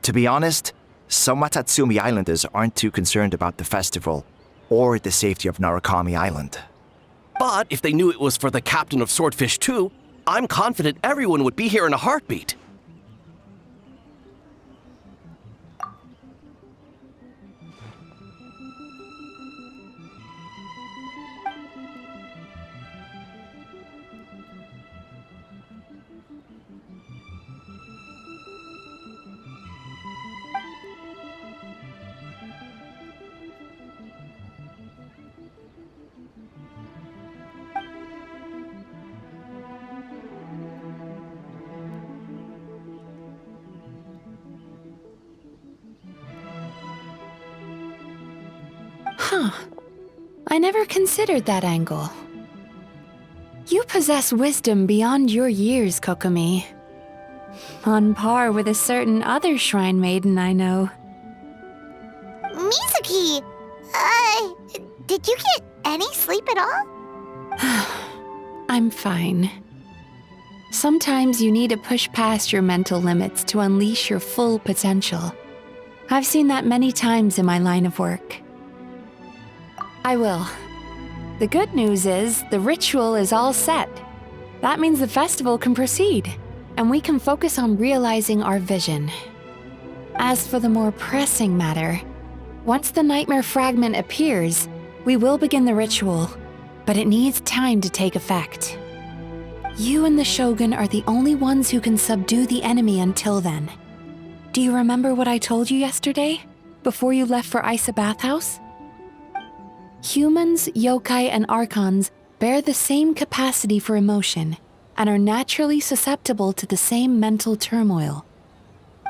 To be honest, some Watatsumi Islanders aren't too concerned about the festival or the safety of Narukami Island. But if they knew it was for the captain of Swordfish 2, I'm confident everyone would be here in a heartbeat. Huh. I never considered that angle. You possess wisdom beyond your years, Kokomi. On par with a certain other shrine maiden I know. Mizuki! Did you get any sleep at all? I'm fine. Sometimes you need to push past your mental limits to unleash your full potential. I've seen that many times in my line of work. I will. The good news is the ritual is all set. That means the festival can proceed, and we can focus on realizing our vision. As for the more pressing matter, once the nightmare fragment appears, we will begin the ritual, but it needs time to take effect. You and the Shogun are the only ones who can subdue the enemy until then. Do you remember what I told you yesterday, before you left for Isa Bathhouse? Humans, yokai, and archons bear the same capacity for emotion and are naturally susceptible to the same mental turmoil.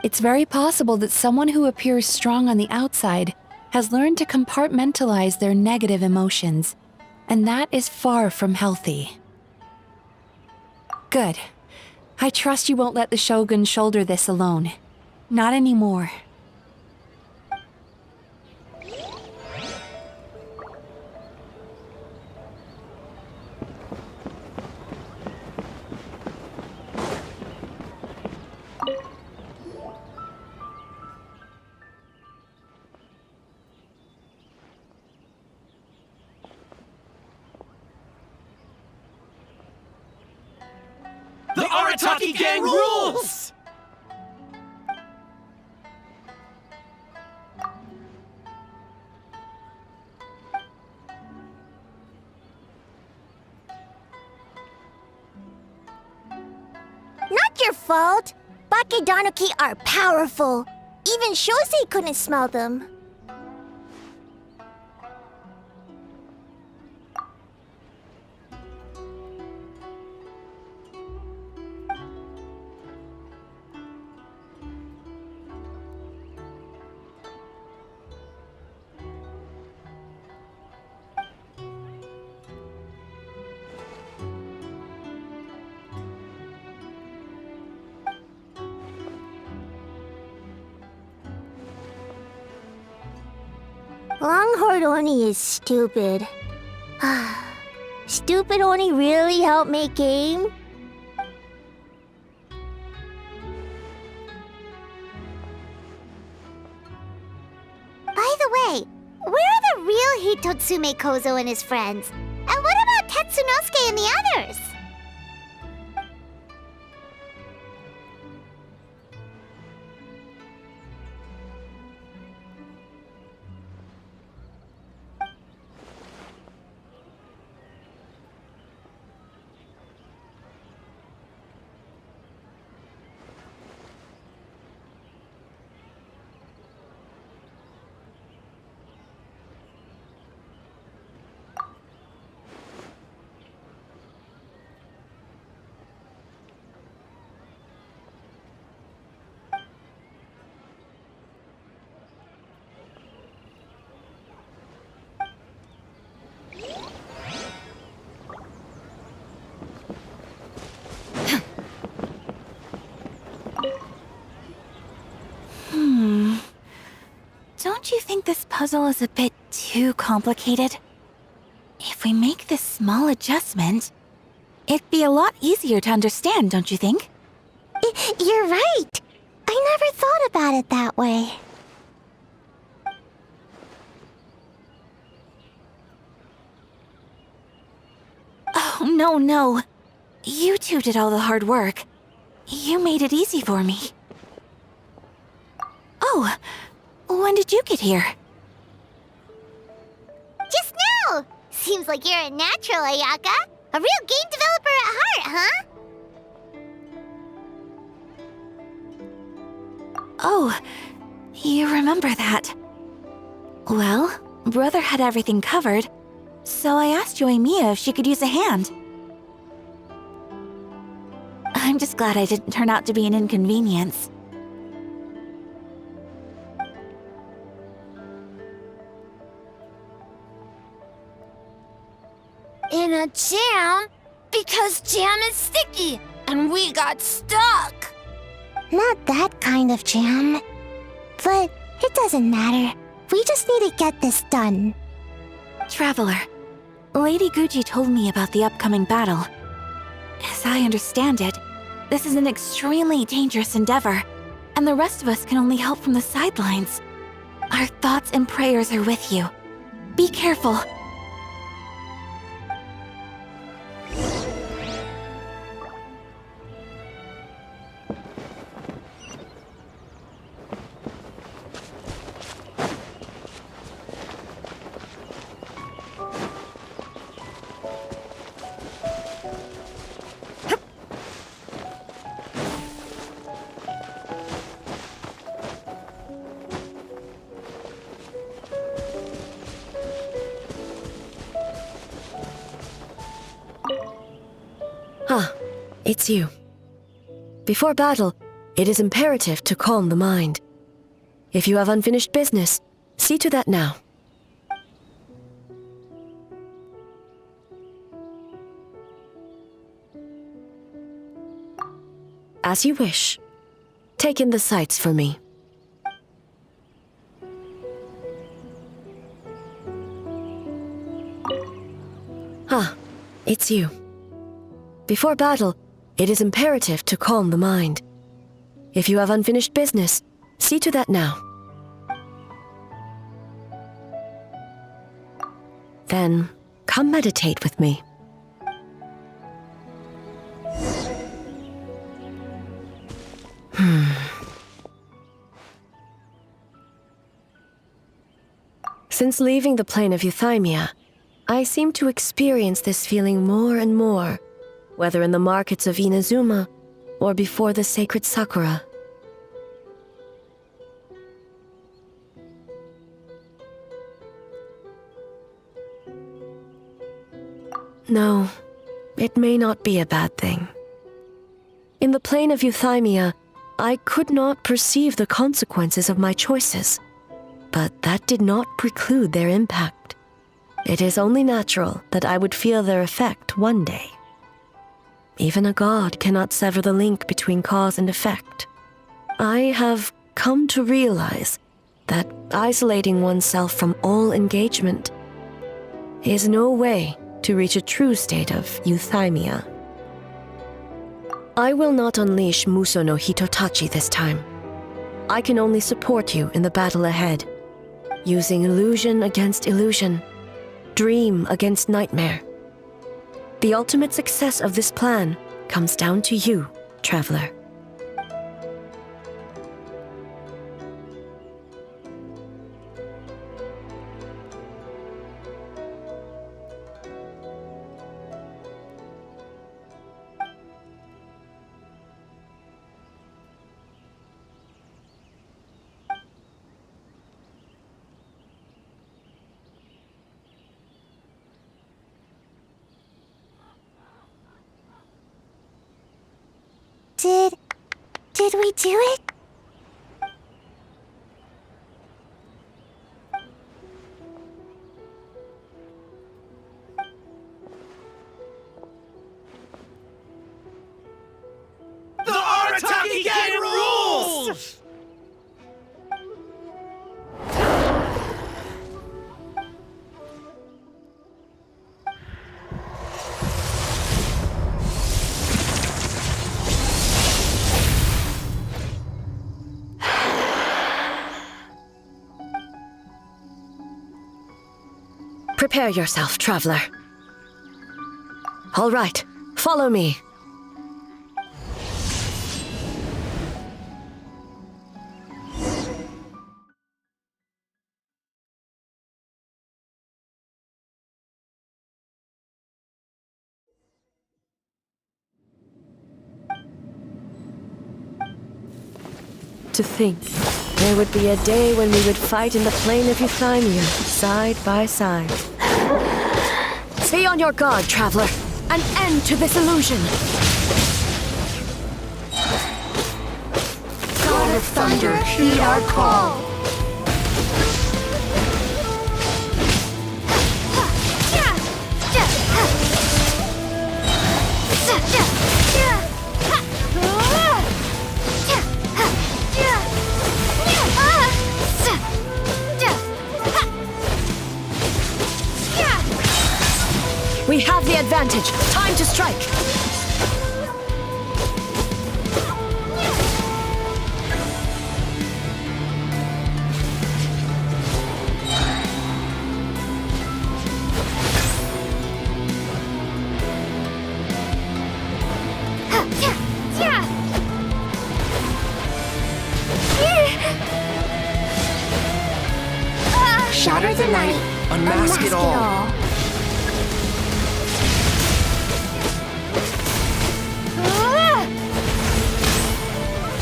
It's very possible that someone who appears strong on the outside has learned to compartmentalize their negative emotions, and that is far from healthy. Good. I trust you won't let the Shogun shoulder this alone. Not anymore. The Arataki gang rules! not your fault. Bakedanuki are powerful. Even Shosei couldn't smell them. Longhorned Oni is stupid. Stupid Oni really helped make game? By the way, where are the real Hitotsume Kozo and his friends? And what about Tetsunosuke and the others? Don't you think this puzzle is a bit too complicated? If we make this small adjustment, it'd be a lot easier to understand, don't you think? You're right. I never thought about it that way. Oh, no. You two did all the hard work. You made it easy for me. Oh, when did you get here? Just now! Seems like you're a natural, Ayaka. A real game developer at heart, huh? Oh, you remember that. Well, Brother had everything covered, so I asked Yoimiya if she could use a hand. I'm just glad I didn't turn out to be an inconvenience. In a jam? Because jam is sticky, and we got stuck. Not that kind of jam. But it doesn't matter. We just need to get this done. Traveler, Lady Guji told me about the upcoming battle. As I understand it, this is an extremely dangerous endeavor, and the rest of us can only help from the sidelines. Our thoughts and prayers are with you. Be careful. It's you. Before battle, it is imperative to calm the mind. If you have unfinished business, see to that now. As you wish. Take in the sights for me. It's you. Before battle, it is imperative to calm the mind. If you have unfinished business, see to that now. Then, come meditate with me. Since leaving the plane of Euthymia, I seem to experience this feeling more and more, whether in the markets of Inazuma or before the sacred sakura. No, it may not be a bad thing. In the plane of euthymia, I could not perceive the consequences of my choices, but that did not preclude their impact. It is only natural that I would feel their effect one day. Even a god cannot sever the link between cause and effect. I have come to realize that isolating oneself from all engagement is no way to reach a true state of euthymia. I will not unleash Muso no Hitotachi this time. I can only support you in the battle ahead, using illusion against illusion, dream against nightmare. The ultimate success of this plan comes down to you, traveler. Did we do it? The Arataki Gang rules! Prepare yourself, traveler. All right, follow me. To think, there would be a day when we would fight in the plain of Euthymia, side by side. Be on your guard, traveler. An end to this illusion. God of Thunder, heed our call. We have the advantage. Time to strike. Shatter the night. Unmask it all.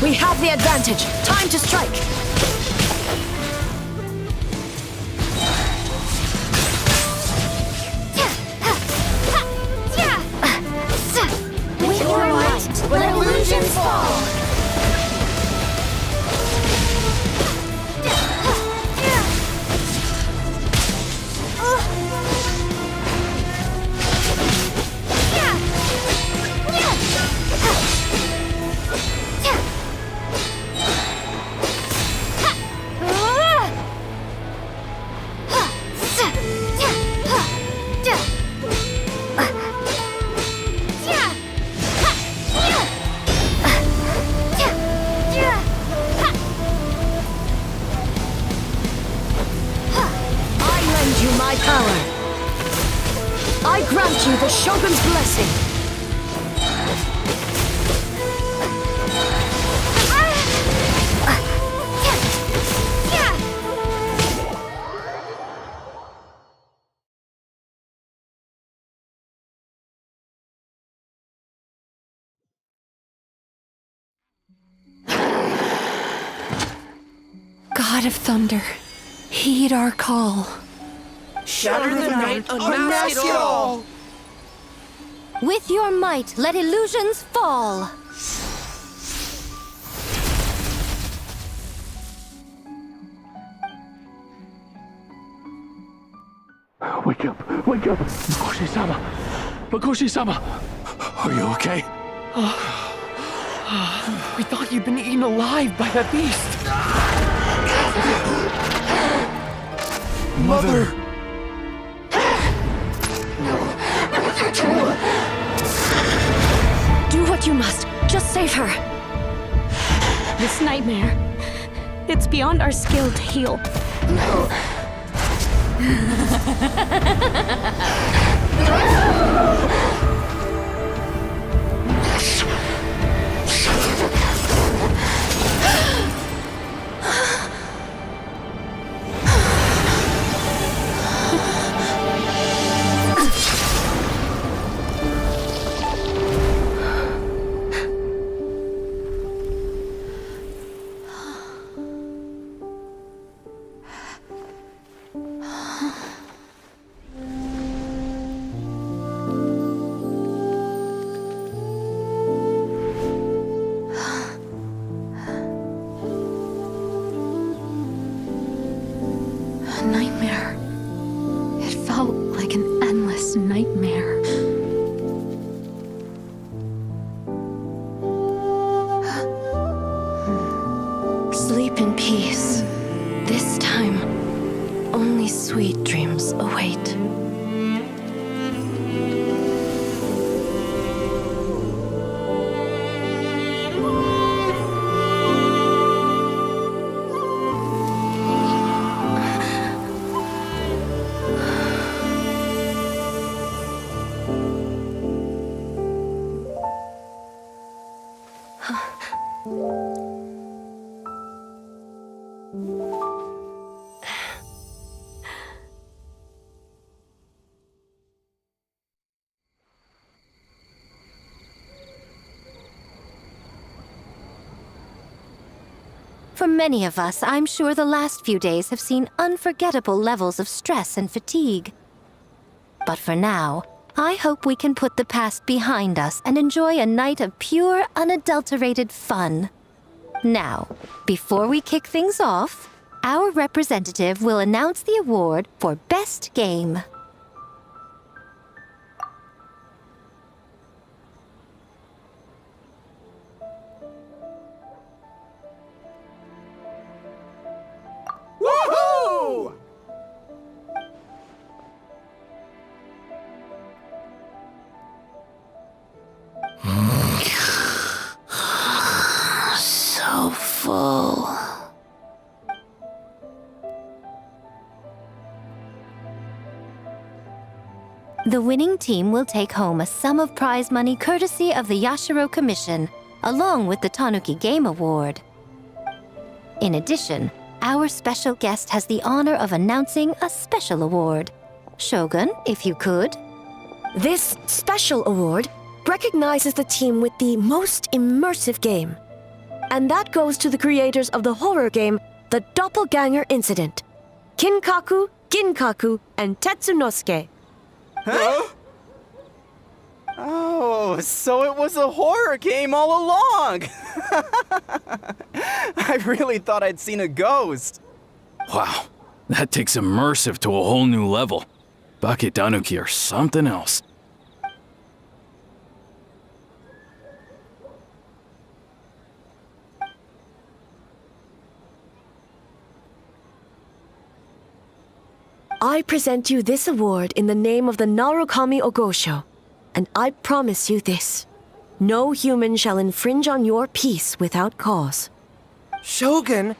We have the advantage. Time to strike. With your might, let illusions fall. My power. I grant you the Shogun's blessing. God of Thunder, heed our call. Shatter the night, unmask it all! With your might, let illusions fall! Wake up! Wake up! Makoshi-sama! Makoshi-sama! Are you okay? We thought you'd been eaten alive by that beast! Mother! Do what you must. Just save her. This nightmare, it's beyond our skill to heal. A nightmare. It felt like an endless nightmare. Sleep in peace. This time, only sweet dreams await. For many of us, I'm sure the last few days have seen unforgettable levels of stress and fatigue. But for now, I hope we can put the past behind us and enjoy a night of pure, unadulterated fun. Now, before we kick things off, our representative will announce the award for Best Game. Woohoo! So full. The winning team will take home a sum of prize money courtesy of the Yashiro Commission, along with the Tanuki Game Award. In addition, our special guest has the honor of announcing a special award. Shogun, if you could. This special award recognizes the team with the most immersive game. And that goes to the creators of the horror game, The Doppelganger Incident. Kinkaku, Ginkaku, and Tetsunosuke. Huh? Oh, so it was a horror game all along! I really thought I'd seen a ghost. Wow, that takes immersive to a whole new level. Baketanuki are something else. I present you this award in the name of the Narukami Ogosho, and I promise you this. No human shall infringe on your peace without cause. Shogun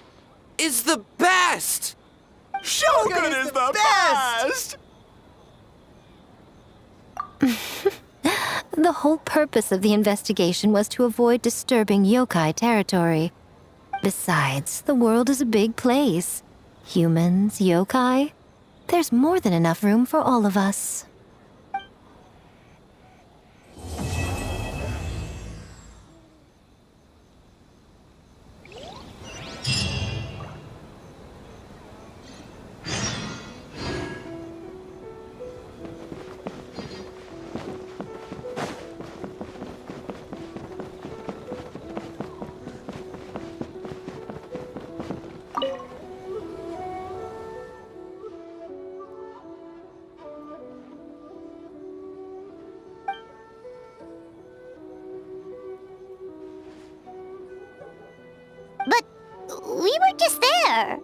is the best! Shogun is the best! The whole purpose of the investigation was to avoid disturbing yokai territory. Besides, the world is a big place. Humans, yokai, there's more than enough room for all of us. just there.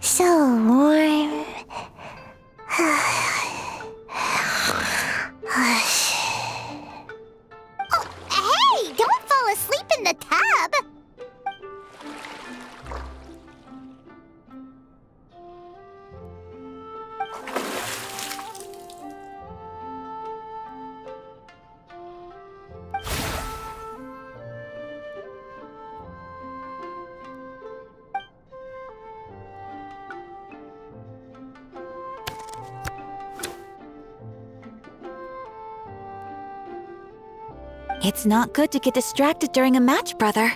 So warm. Oh, hey! Don't fall asleep in the tub! It's not good to get distracted during a match, brother.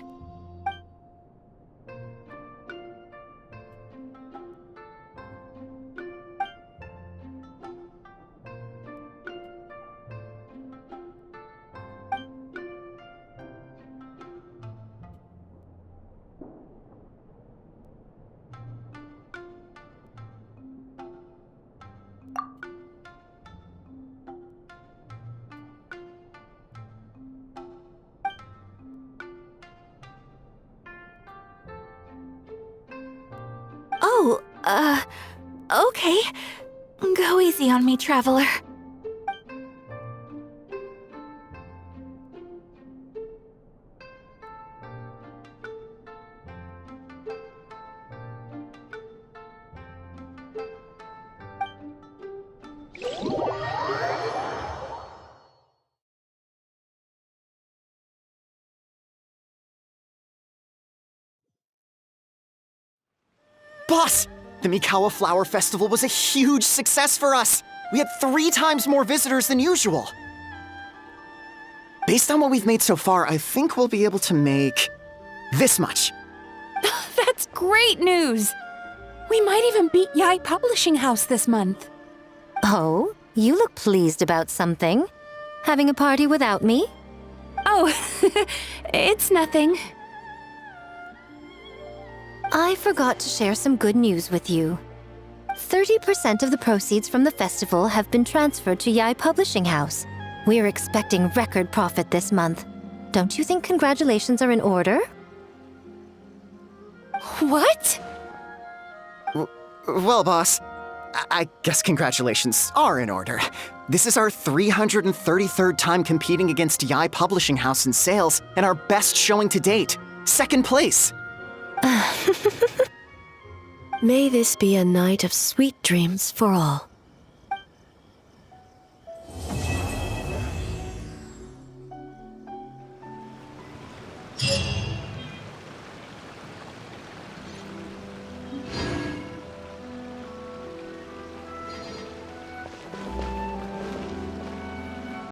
Oh, okay. Go easy on me, traveler. Boss! The Mikawa Flower Festival was a huge success for us! We had 3 times more visitors than usual! Based on what we've made so far, I think we'll be able to make this much. That's great news! We might even beat Yai Publishing House this month. Oh, you look pleased about something. Having a party without me? Oh, it's nothing. I forgot to share some good news with you. 30% of the proceeds from the festival have been transferred to Yai Publishing House. We're expecting record profit this month. Don't you think congratulations are in order? What? Well, boss, I guess congratulations are in order. This is our 333rd time competing against Yai Publishing House in sales, and our best showing to date. 2nd place. May this be a night of sweet dreams for all.